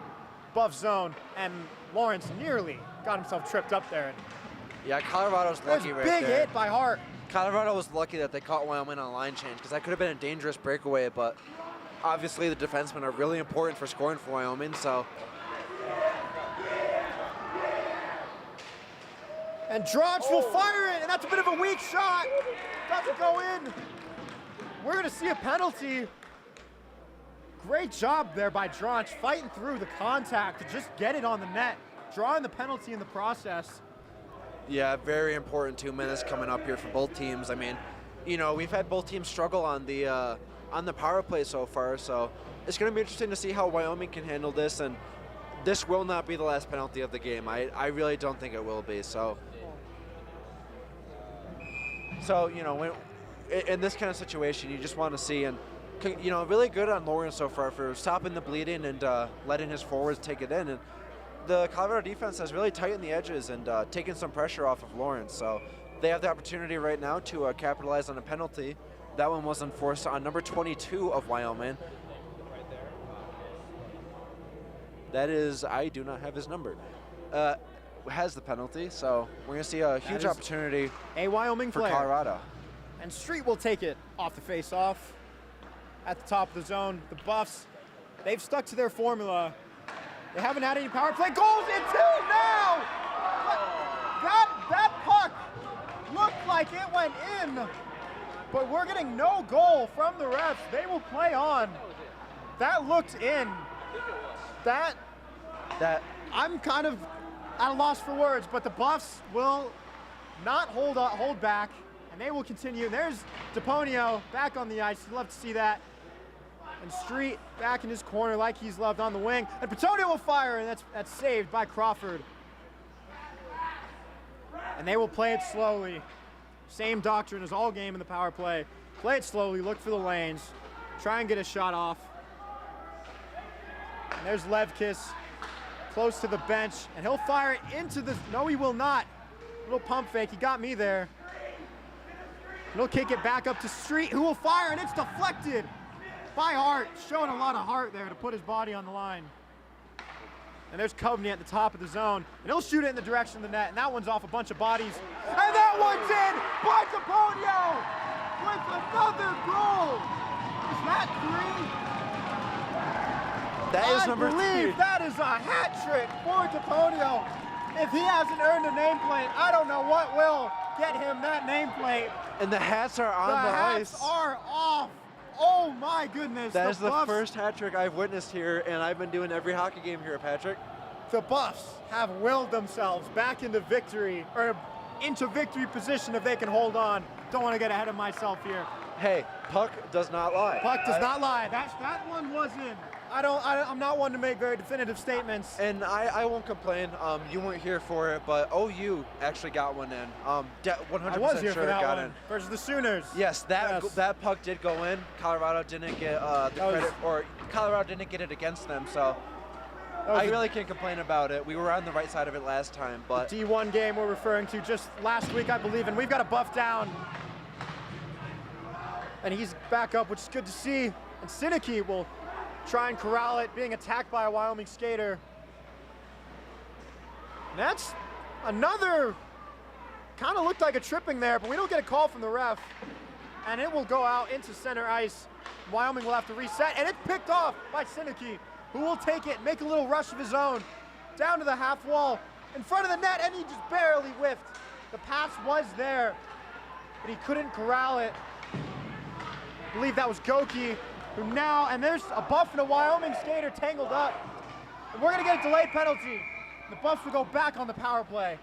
S2: Buff zone, and Lawrence nearly got himself tripped up there.
S1: Yeah, Colorado's lucky right there.
S2: Big hit by Hart.
S1: Colorado was lucky that they caught Wyoming on a line change, because that could have been a dangerous breakaway, but obviously the defensemen are really important for scoring for Wyoming, so.
S2: And Dronch will fire it, and that's a bit of a weak shot. Doesn't go in. We're gonna see a penalty. Great job there by Dronch, fighting through the contact to just get it on the net, drawing the penalty in the process.
S1: Yeah, very important 2 minutes coming up here for both teams. I mean, you know, we've had both teams struggle on the power play so far, so it's going to be interesting to see how Wyoming can handle this, and this will not be the last penalty of the game. I really don't think it will be. So you know, in this kind of situation, you just want to see, and you know, really good on Lawrence so far for stopping the bleeding and letting his forwards take it in. And the Colorado defense has really tightened the edges and taken some pressure off of Lawrence. So they have the opportunity right now to capitalize on a penalty. That one was enforced on number 22 of Wyoming. That is, I do not have his number. Has the penalty, so we're going to see a huge opportunity
S2: a Wyoming
S1: for
S2: player.
S1: Colorado.
S2: And Street will take it off the face-off at the top of the zone. The Buffs, they've stuck to their formula. They haven't had any power play goals until now! That puck looked like it went in, but we're getting no goal from the refs. They will play on. That looked in. That I'm kind of at a loss for words, but the Buffs will not hold back, and they will continue. There's DePonio back on the ice. You'd love to see that. And Street back in his corner like he's loved on the wing. And Petonio will fire, and that's saved by Crawford. And they will play it slowly. Same doctrine as all game in the power play. Play it slowly, look for the lanes, try and get a shot off. And there's Levkis close to the bench, and he'll fire it into the, no he will not. Little pump fake, he got me there. And he'll kick it back up to Street, who will fire, and it's deflected by Hart, showing a lot of heart there to put his body on the line. And there's Coveney at the top of the zone, and he'll shoot it in the direction of the net, and that one's off a bunch of bodies. And that one's in by DePonio with another goal. Is that three?
S1: That is number 3.
S2: I believe that is a hat trick for DePonio. If he hasn't earned a nameplate, I don't know what will get him that nameplate.
S1: And the hats are on the ice.
S2: The hats are off. Oh my goodness.
S1: That is the first hat trick I've witnessed here, and I've been doing every hockey game here, Patrick.
S2: The Buffs have willed themselves back into victory, or into victory position if they can hold on. Don't want to get ahead of myself here.
S1: Hey, puck does not lie.
S2: Puck does not lie. That one was in. I'm not one to make very definitive statements.
S1: And I won't complain. You weren't here for it, but OU actually got one in. 100%
S2: I was here
S1: sure
S2: for that
S1: got
S2: one
S1: in.
S2: versus the Sooners.
S1: Yes, that puck did go in. Colorado didn't get the credit, or Colorado didn't get it against them. So I really can't complain about it. We were on the right side of it last time, but
S2: the D1 game we're referring to just last week, I believe, and we've got a Buff down. And he's back up, which is good to see. And Sinicki will try and corral it, being attacked by a Wyoming skater. And that's another kind of looked like a tripping there, but we don't get a call from the ref. And it will go out into center ice. Wyoming will have to reset, and it's picked off by Sinicki, who will take it, make a little rush of his own, down to the half wall, in front of the net, and he just barely whiffed. The pass was there, but he couldn't corral it. I believe that was Goki, who now, and there's a Buff and a Wyoming skater tangled up. And we're gonna get a delay penalty. The Buffs will go back on the power play.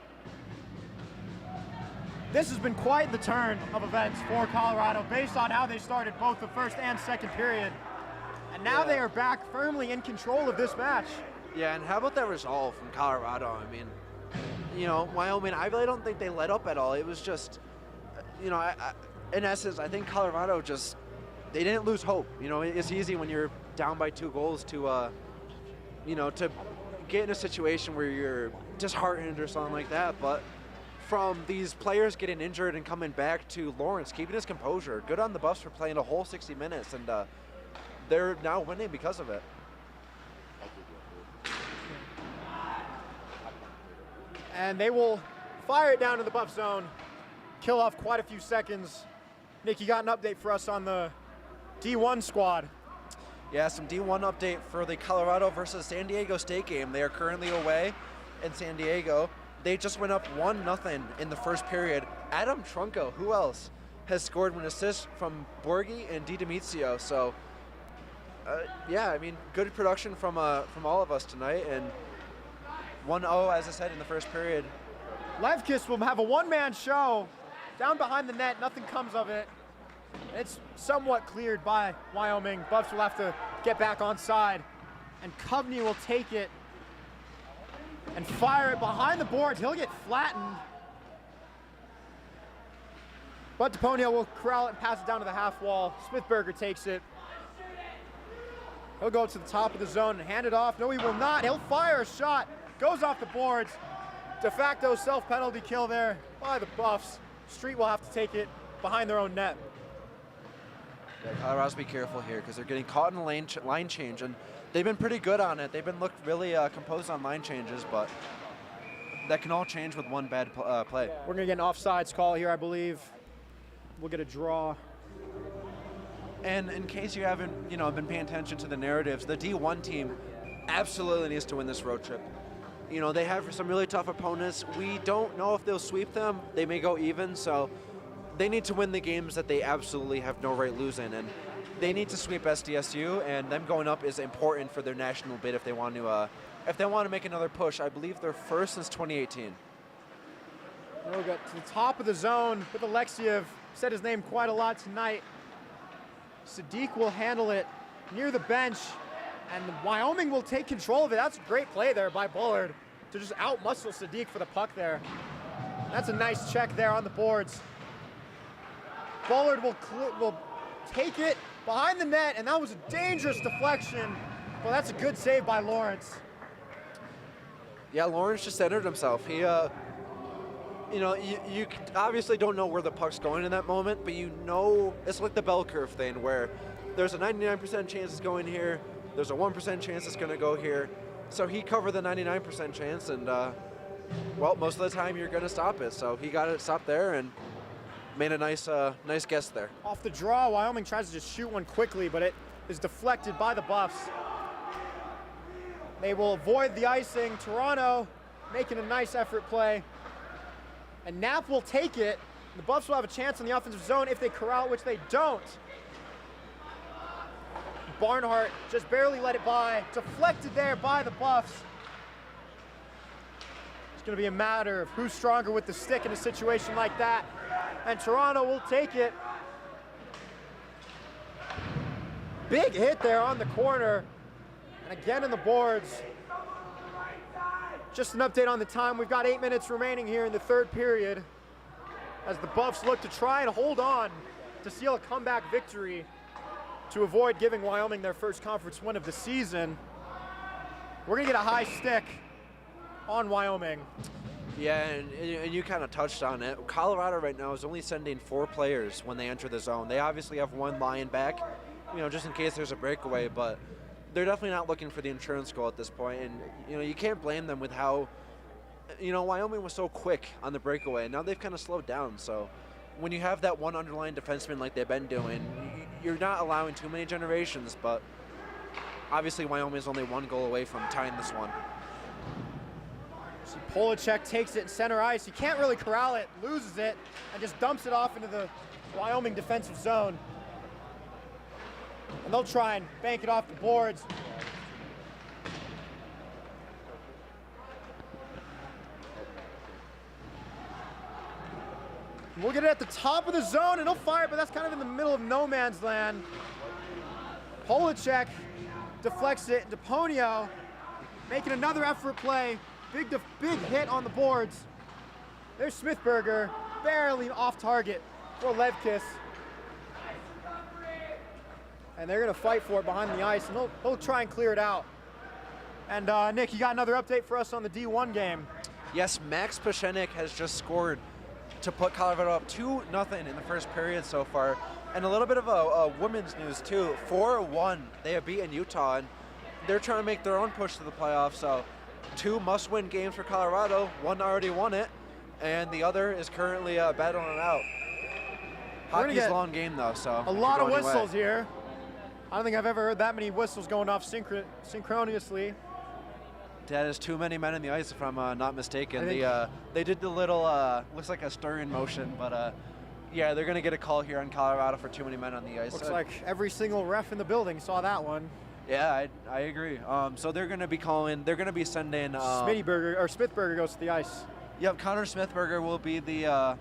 S2: This has been quite the turn of events for Colorado based on how they started both the first and second period. And now they are back firmly in control of this match.
S1: Yeah, and how about that resolve from Colorado? I mean, you know, Wyoming, I really don't think they let up at all. It was just, you know, in essence, I think Colorado just, they didn't lose hope. You know, it's easy when you're down by 2 goals to, you know, to get in a situation where you're disheartened or something like that. But from these players getting injured and coming back to Lawrence keeping his composure, good on the Buffs for playing a whole 60 minutes, and they're now winning because of it.
S2: And they will fire it down to the Buff zone, kill off quite a few seconds. Nick, you got an update for us on the D1 squad.
S1: Yeah, some D1 update for the Colorado versus San Diego State game. They are currently away in San Diego. They just went up 1-0 in the first period. Adam Trunco, who else, has scored an assist from Borghi and Di Demizio. So, yeah, I mean, good production from all of us tonight. And 1-0, as I said, in the first period.
S2: Levkis will have a one-man show. Down behind the net, nothing comes of it. It's somewhat cleared by Wyoming. Buffs will have to get back on side. And Coveney will take it and fire it behind the boards. He'll get flattened. But DePonio will corral it and pass it down to the half wall. Smithberger takes it. He'll go to the top of the zone and hand it off. No, he will not. He'll fire a shot. Goes off the boards. De facto self-penalty kill there by the Buffs. Street will have to take it behind their own net.
S1: Yeah, Colorado's be careful here because they're getting caught in a line change, and they've been pretty good on it. They've been looked really composed on line changes, but that can all change with one bad play.
S2: We're gonna get an offsides call here, I believe. We'll get a draw.
S1: And in case you haven't, you know, been paying attention to the narratives, the D1 team absolutely needs to win this road trip. You know, they have some really tough opponents. We don't know if they'll sweep them. They may go even, so they need to win the games that they absolutely have no right losing, and they need to sweep SDSU, and them going up is important for their national bid if they want to make another push. I believe they're first since 2018.
S2: We'll get to the top of the zone with Alexiev. Said his name quite a lot tonight. Sadiq will handle it near the bench, and Wyoming will take control of it. That's a great play there by Bullard to just out-muscle Sadiq for the puck there. That's a nice check there on the boards. Bullard will take it behind the net, and that was a dangerous deflection. Well, that's a good save by Lawrence.
S1: Yeah, Lawrence just centered himself. He, you know, you obviously don't know where the puck's going in that moment, but you know it's like the bell curve thing where there's a 99% chance it's going here, there's a 1% chance it's going to go here. So he covered the 99% chance, and well, most of the time you're going to stop it. So he got it stopped there and made a nice guess there.
S2: Off the draw, Wyoming tries to just shoot one quickly, but it is deflected by the Buffs. They will avoid the icing. Toronto making a nice effort play. And Knapp will take it. The Buffs will have a chance in the offensive zone if they corral, which they don't. Barnhart just barely let it by. Deflected there by the Buffs. It's going to be a matter of who's stronger with the stick in a situation like that. And Toronto will take it. Big hit there on the corner. And again in the boards. Just an update on the time. We've got 8 minutes remaining here in the third period as the Buffs look to try and hold on to seal a comeback victory to avoid giving Wyoming their first conference win of the season. We're going to get a high stick on Wyoming.
S1: Yeah, and you kind of touched on it. Colorado right now is only sending 4 players when they enter the zone. They obviously have 1 line back, you know, just in case there's a breakaway, but they're definitely not looking for the insurance goal at this point. And, you know, you can't blame them with how you know, Wyoming was so quick on the breakaway, and now they've kind of slowed down. So when you have that one underlying defenseman like they've been doing, you're not allowing too many generations, but obviously Wyoming is only 1 goal away from tying this one.
S2: So Polacek takes it in center ice. He can't really corral it, loses it, and just dumps it off into the Wyoming defensive zone. And they'll try and bank it off the boards. We'll get it at the top of the zone, and he'll fire it, but that's kind of in the middle of no man's land. Polacek deflects it into Ponio, making another effort play. Big hit on the boards. There's Smithberger, barely off target for Levkis. And they're going to fight for it behind the ice, and he'll try and clear it out. And Nick, you got another update for us on the D1 game?
S1: Yes, Max Pashenik has just scored to put Colorado up 2-0 in the first period so far. And a little bit of a women's news too. 4-1, they have beaten Utah, and they're trying to make their own push to the playoffs. So 2 must-win games for Colorado. One already won it, and the other is currently battling it out. Hockey's a long game though, so
S2: a lot of whistles here. I don't think I've ever heard that many whistles going off synchronously.
S1: That is too many men in the ice, if I'm not mistaken. They did the little, looks like a stirring motion, but yeah, they're going to get a call here on Colorado for too many men on the ice.
S2: Looks like every single ref in the building saw that one.
S1: Yeah, I agree. So they're going to be sending...
S2: Smithberger goes to the ice.
S1: Yep, Connor Smithberger will be the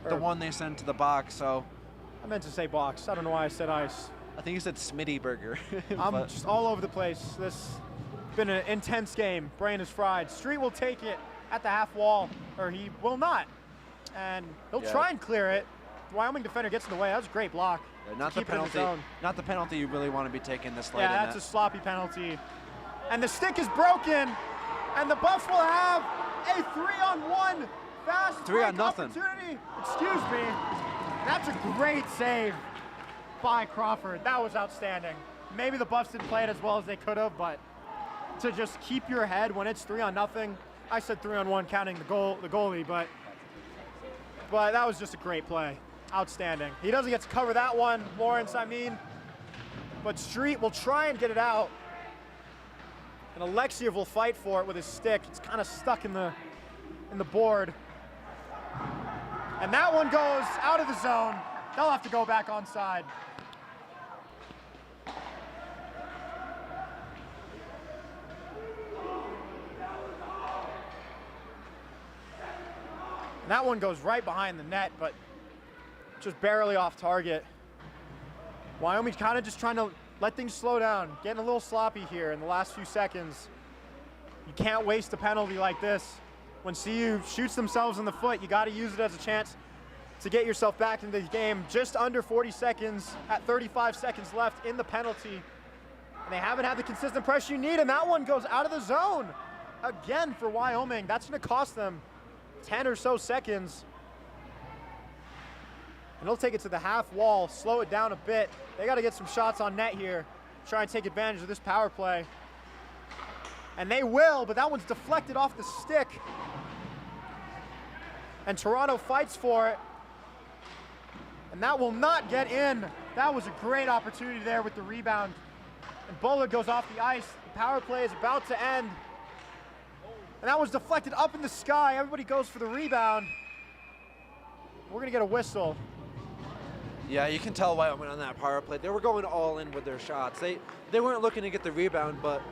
S1: one they send to the box, so...
S2: I meant to say box. I don't know why I said ice.
S1: I think you said Smitty Burger.
S2: I'm just all over the place. This has been an intense game. Brain is fried. Street will take it at the half wall, or he will not. And he'll try and clear it. The Wyoming defender gets in the way. That was a great block.
S1: Yeah, not the penalty. Not the penalty you really want to be taking this late.
S2: Yeah, that's a sloppy penalty. And the stick is broken. And the Buffs will have a 3-on-1 fast break opportunity. Excuse me. That's a great save by Crawford. That was outstanding. Maybe the Buffs didn't play it as well as they could have, but to just keep your head when it's 3-0. I said 3-on-1 counting the goalie, but that was just a great play. Outstanding. He doesn't get to cover that one, Lawrence, I mean. But Street will try and get it out. And Alexiev will fight for it with his stick. It's kind of stuck in the board. And that one goes out of the zone. They'll have to go back onside. And that one goes right behind the net, but just barely off target. Wyoming's kind of just trying to let things slow down, getting a little sloppy here in the last few seconds. You can't waste a penalty like this. When CU shoots themselves in the foot, you got to use it as a chance to get yourself back into the game. Just under 40 seconds, at 35 seconds left in the penalty. And they haven't had the consistent pressure you need, and that one goes out of the zone. Again for Wyoming. That's going to cost them 10 or so seconds. And they'll take it to the half wall, slow it down a bit. They got to get some shots on net here, try and take advantage of this power play. And they will, but that one's deflected off the stick. And Toronto fights for it. And that will not get in. That was a great opportunity there with the rebound. And Bullard goes off the ice. The power play is about to end. And that was deflected up in the sky. Everybody goes for the rebound. We're going to get a whistle.
S1: Yeah, you can tell Wyoming on that power play. They were going all in with their shots. They weren't looking to get the rebound, but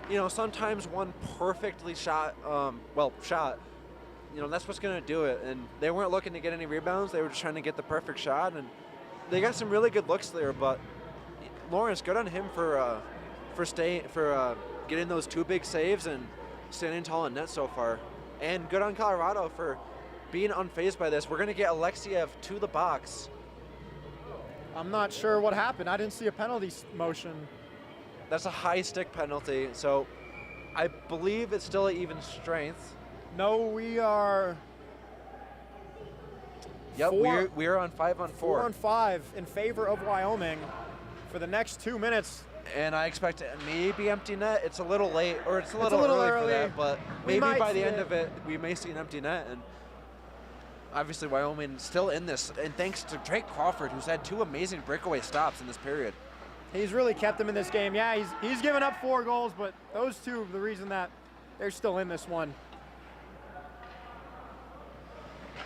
S1: you know, sometimes one perfectly shot, you know, that's what's going to do it. And they weren't looking to get any rebounds. They were just trying to get the perfect shot, and they got some really good looks there. But Lawrence, good on him for getting those 2 big saves and standing tall in net so far. And good on Colorado for being unfazed by this. We're going to get Alexiev to the box.
S2: I'm not sure what happened. I didn't see a penalty motion.
S1: That's a high stick penalty, so I believe it's still an even strength.
S2: No, we are.
S1: Yep, we are on 5-on-4.
S2: 4-on-5 in favor of Wyoming. for the next 2 minutes.
S1: And I expect maybe empty net. It's a little late, or it's a little
S2: early.
S1: for that, but
S2: We
S1: maybe
S2: might
S1: by the
S2: see
S1: end
S2: it.
S1: of it, we may see an empty net. And obviously Wyoming still in this, and thanks to Drake Crawford, who's had 2 amazing breakaway stops in this period.
S2: He's really kept them in this game. Yeah, he's given up 4 goals, but those 2 are the reason that they're still in this one.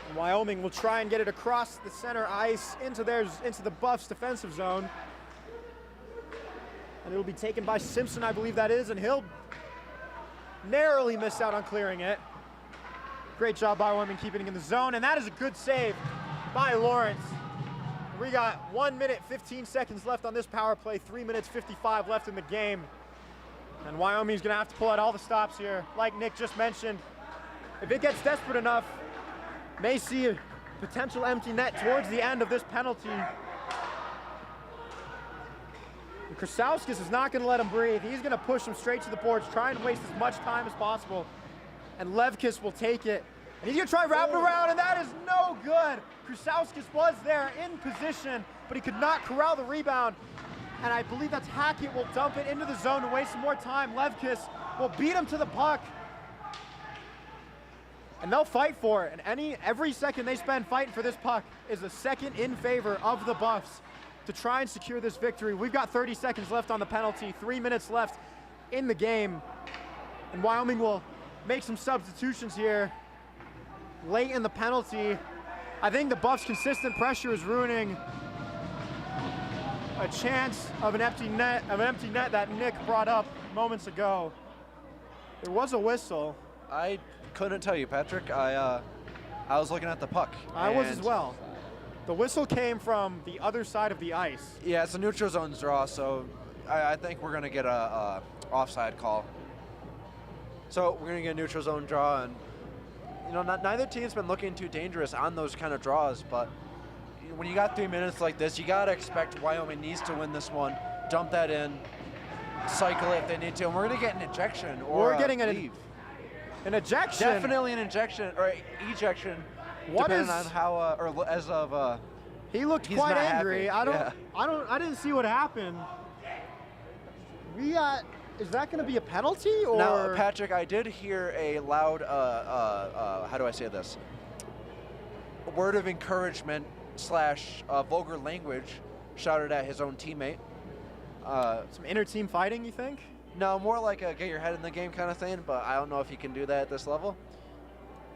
S2: And Wyoming will try and get it across the center ice into the Buffs' defensive zone. And it'll be taken by Simpson, I believe that is, and he'll narrowly miss out on clearing it. Great job by Wyoming keeping it in the zone, and that is a good save by Lawrence. We got 1 minute, 15 seconds left on this power play, 3 minutes, 55 left in the game. And Wyoming's gonna have to pull out all the stops here. Like Nick just mentioned, if it gets desperate enough, may see a potential empty net towards the end of this penalty. And Krasauskas is not gonna let him breathe. He's gonna push him straight to the boards, try and waste as much time as possible. And Levkis will take it. And he's gonna try wrapping around, and that is no good. Krasauskas was there in position, but he could not corral the rebound. And I believe that's Hackett will dump it into the zone to waste some more time. Levkis will beat him to the puck. And they'll fight for it. And every second they spend fighting for this puck is a second in favor of the Buffs to try and secure this victory. We've got 30 seconds left on the penalty, 3 minutes left in the game. And Wyoming will make some substitutions here late in the penalty. I think the Buffs' consistent pressure is ruining a chance of an empty net that Nick brought up moments ago. There was a whistle.
S1: I couldn't tell you, Patrick. I was looking at the puck.
S2: I was as well. The whistle came from the other side of the ice.
S1: Yeah, it's a neutral zone draw, so I think we're going to get a offside call. So we're going to get a neutral zone draw, and neither team's been looking too dangerous on those kind of draws, but when you got 3 minutes like this, you got to expect Wyoming needs to win this one, dump that in, cycle it if they need to, and we're going to get an ejection or
S2: we're getting
S1: leave.
S2: An ejection.
S1: Definitely an injection or ejection. Depending on how or as of
S2: he looked
S1: he's
S2: quite
S1: not
S2: angry.
S1: happy.
S2: I didn't see what happened. Is that going to be a penalty or?
S1: Now, Patrick, I did hear a loud how do I say this? A word of encouragement / vulgar language shouted at his own teammate.
S2: Some inter-team fighting, you think?
S1: No, more like a get your head in the game kind of thing, but I don't know if he can do that at this level.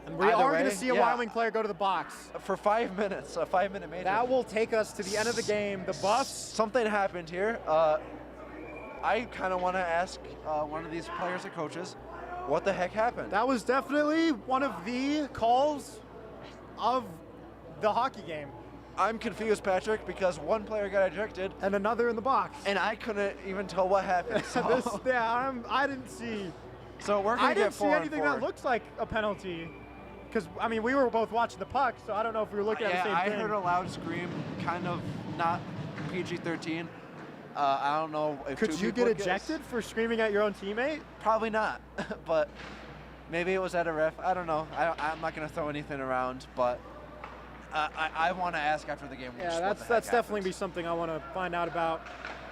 S2: And we are going to see a Wyoming player go to the box.
S1: For 5 minutes, a 5-minute major.
S2: That will take us to the end of the game. The Buffs.
S1: Something happened here. I kind of want to ask one of these players or coaches, what the heck happened?
S2: That was definitely one of the calls of the hockey game.
S1: I'm confused, Patrick, because one player got ejected.
S2: And another in the box.
S1: And I couldn't even tell what happened. So.
S2: I didn't see.
S1: So we're going to get 4
S2: I didn't see anything that looks like a penalty. Because, we were both watching the puck, so I don't know if we were looking at the same thing.
S1: I heard a loud scream, kind of not PG-13. I don't know if
S2: Could you get ejected for screaming at your own teammate?
S1: Probably not, but maybe it was at a ref. I don't know. I'm not going to throw anything around, but I want to ask after the game.
S2: Yeah, that's definitely be something I want to find out about.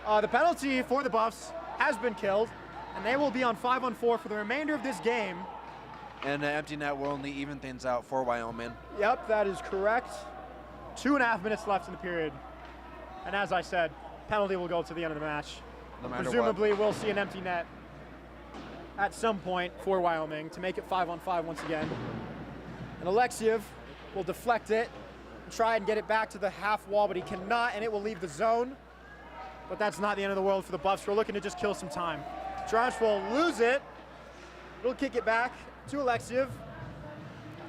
S2: The penalty for the Buffs has been killed, and they will be on 5-on-4 for the remainder of this game.
S1: And the empty net will only even things out for Wyoming.
S2: Yep, that is correct. 2.5 minutes left in the period. And as I said, penalty will go to the end of the match.
S1: No matter
S2: Presumably,
S1: what.
S2: we'll see an empty net at some point for Wyoming to make it 5-on-5 once again. And Alexiev will deflect it and try and get it back to the half wall, but he cannot, and it will leave the zone. But that's not the end of the world for the Buffs. We're looking to just kill some time. Tranch will lose it. He'll kick it back to Alexiev.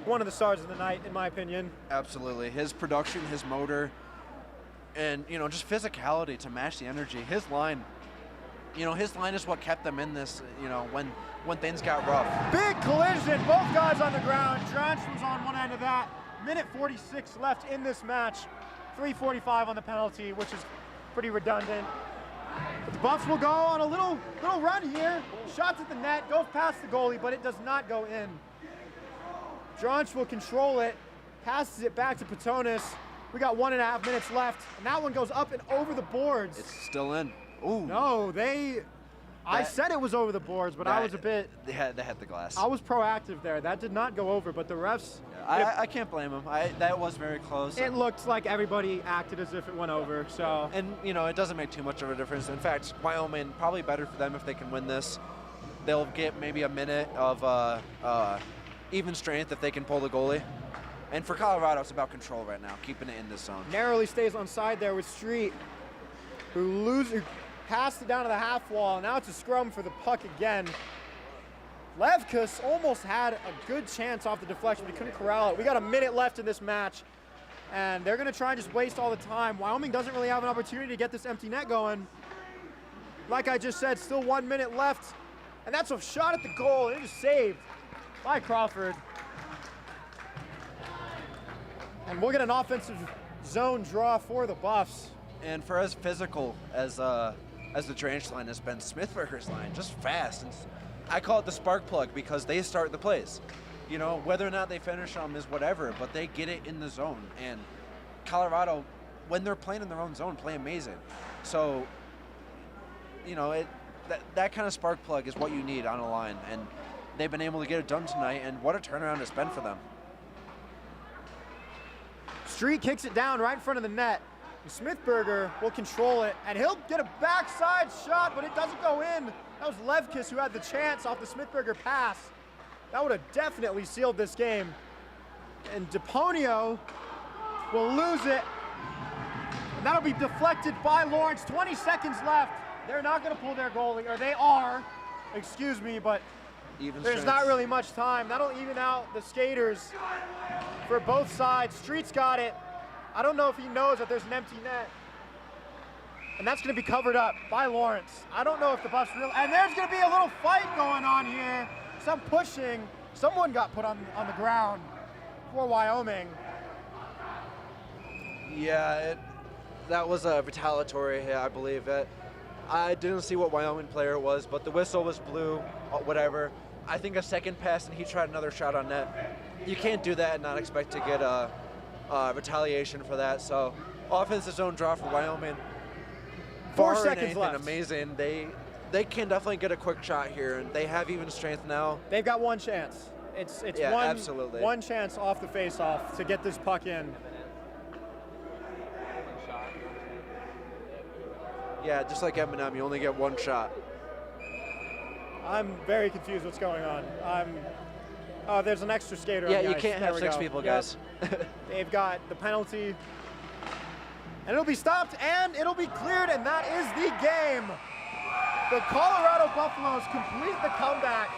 S2: One of the stars of the night, in my opinion.
S1: Absolutely. His production, his motor, and, just physicality to match the energy. His line is what kept them in this, when things got rough.
S2: Big collision, both guys on the ground. Tranch was on one end of that. Minute 46 left in this match. 3:45 on the penalty, which is pretty redundant. But the Buffs will go on a little run here. Shots at the net, goes past the goalie, but it does not go in. Dronch will control it, passes it back to Patonis. We got 1.5 minutes left, and that one goes up and over the boards.
S1: It's still in. Ooh.
S2: No, I said it was over the boards, but I was a bit.
S1: They had the glass.
S2: I was proactive there. That did not go over, but the refs.
S1: Yeah, I can't blame them. That was very close.
S2: It looked like everybody acted as if it went over. So.
S1: And it doesn't make too much of a difference. In fact, Wyoming, probably better for them if they can win this. They'll get maybe a minute of even strength if they can pull the goalie. And for Colorado, it's about control right now, keeping it in this zone.
S2: Narrowly stays on side there with Street, who passed it down to the half wall. Now it's a scrum for the puck again. Levkus almost had a good chance off the deflection, but he couldn't corral it. We got a minute left in this match, and they're going to try and just waste all the time. Wyoming doesn't really have an opportunity to get this empty net going. Like I just said, still 1 minute left, and that's a shot at the goal, and it is saved by Crawford. And we'll get an offensive zone draw for the Buffs.
S1: And for as physical as the Drainage line has been, Smithburger's line, just fast. And I call it the spark plug because they start the plays. Whether or not they finish them is whatever, but they get it in the zone. And Colorado, when they're playing in their own zone, play amazing. So, that kind of spark plug is what you need on a line. And they've been able to get it done tonight, and what a turnaround it's been for them.
S2: Street kicks it down right in front of the net. Smithburger will control it, and he'll get a backside shot, but it doesn't go in. That was Levkus who had the chance off the Smithburger pass. That would have definitely sealed this game. And DePonio will lose it, and that'll be deflected by Lawrence. 20 seconds left. They're not going to pull their goalie, or they are, excuse me, but there's not really much time. That'll even out the skaters for both sides. Street's got it. I don't know if he knows that there's an empty net. And that's going to be covered up by Lawrence. I don't know if the Buffs really. And there's going to be a little fight going on here. Some pushing. Someone got put on the ground for Wyoming.
S1: Yeah, that was a retaliatory hit, I believe. I didn't see what Wyoming player it was, but the whistle was blue, whatever. I think a second pass, and he tried another shot on net. You can't do that and not expect to get retaliation for that. So, offensive zone draw for Wyoming.
S2: 4 seconds left.
S1: Amazing. They can definitely get a quick shot here, and they have even strength now.
S2: They've got one chance. It's
S1: absolutely.
S2: One chance off the face-off to get this puck in.
S1: Yeah, just like Eminem, you only get one shot.
S2: I'm very confused what's going on. Oh, there's an extra skater on the
S1: you
S2: ice.
S1: can't have 6 people, guys.
S2: They've got the penalty. And it'll be stopped, and it'll be cleared, and that is the game. The Colorado Buffaloes complete the comeback,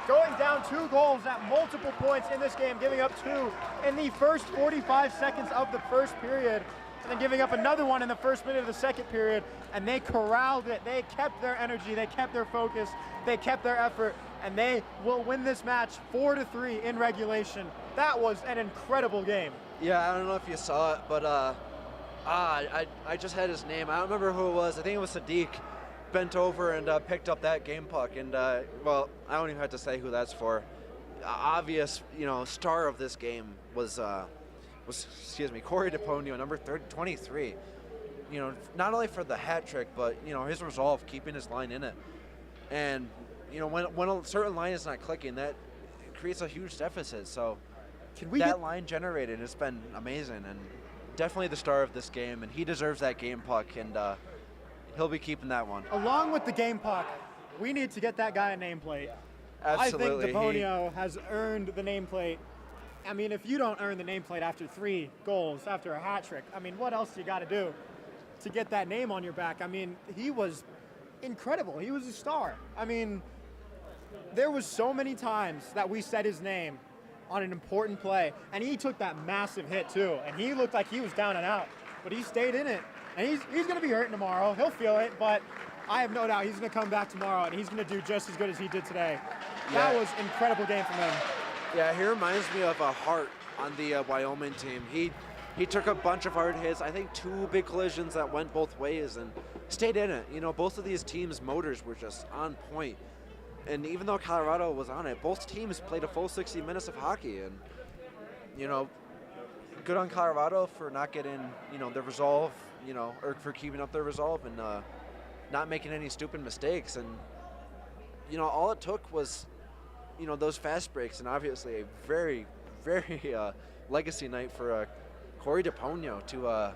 S2: going down 2 goals at multiple points in this game, giving up 2 in the first 45 seconds of the first period, and then giving up another one in the first minute of the second period, and they corralled it. They kept their energy, they kept their focus, they kept their effort, and they will win this match 4-3 in regulation. That was an incredible game.
S1: Yeah, I don't know if you saw it, but I just had his name. I don't remember who it was. I think it was Sadiq. Bent over and picked up that game puck, and well, I don't even have to say who that's for. Obvious, star of this game was Corey DePonio, number 23. Not only for the hat trick, but his resolve, keeping his line in it. And when a certain line is not clicking, that creates a huge deficit. So line generated has been amazing, and definitely the star of this game, and he deserves that game puck, and he'll be keeping that one.
S2: Along with the game puck, we need to get that guy a nameplate.
S1: Absolutely.
S2: I think DePonio has earned the nameplate. I mean, if you don't earn the nameplate after 3 goals, after a hat trick, I mean, what else do you got to do to get that name on your back? I mean, he was incredible. He was a star. I mean, there was so many times that we said his name on an important play, and he took that massive hit too, and he looked like he was down and out, but he stayed in it. And he's going to be hurting tomorrow. He'll feel it, but I have no doubt he's going to come back tomorrow, and he's going to do just as good as he did today. Yeah. That was an incredible game from him.
S1: Yeah, he reminds me of Hart on the Wyoming team. He took a bunch of hard hits, I think 2 big collisions that went both ways, and stayed in it. Both of these teams' motors were just on point. And even though Colorado was on it, both teams played a full 60 minutes of hockey, and, good on Colorado for not getting, their resolve, or for keeping up their resolve and not making any stupid mistakes. And, all it took was, those fast breaks, and obviously a very, very legacy night for Corey DePonio to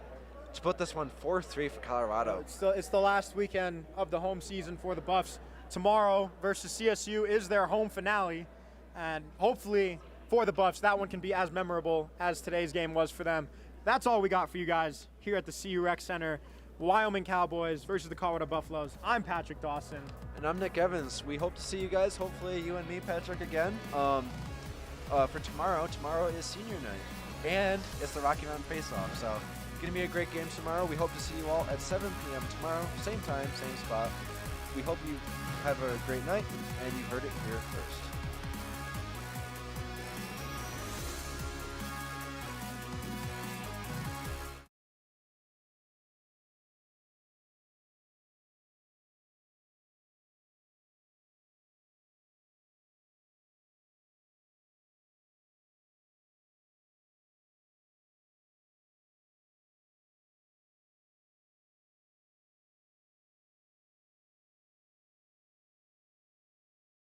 S1: put this one 4-3 for Colorado.
S2: It's the last weekend of the home season for the Buffs. Tomorrow versus CSU is their home finale, and hopefully for the Buffs, that one can be as memorable as today's game was for them. That's all we got for you guys here at the CU Rec Center. Wyoming Cowboys versus the Colorado Buffaloes. I'm Patrick Dawson.
S1: And I'm Nick Evans. We hope to see you guys, hopefully you and me, Patrick, again. For tomorrow is senior night, and it's the Rocky Mountain Face-Off. So it's going to be a great game tomorrow. We hope to see you all at 7 p.m. tomorrow, same time, same spot. We hope you have a great night, and you heard it here first.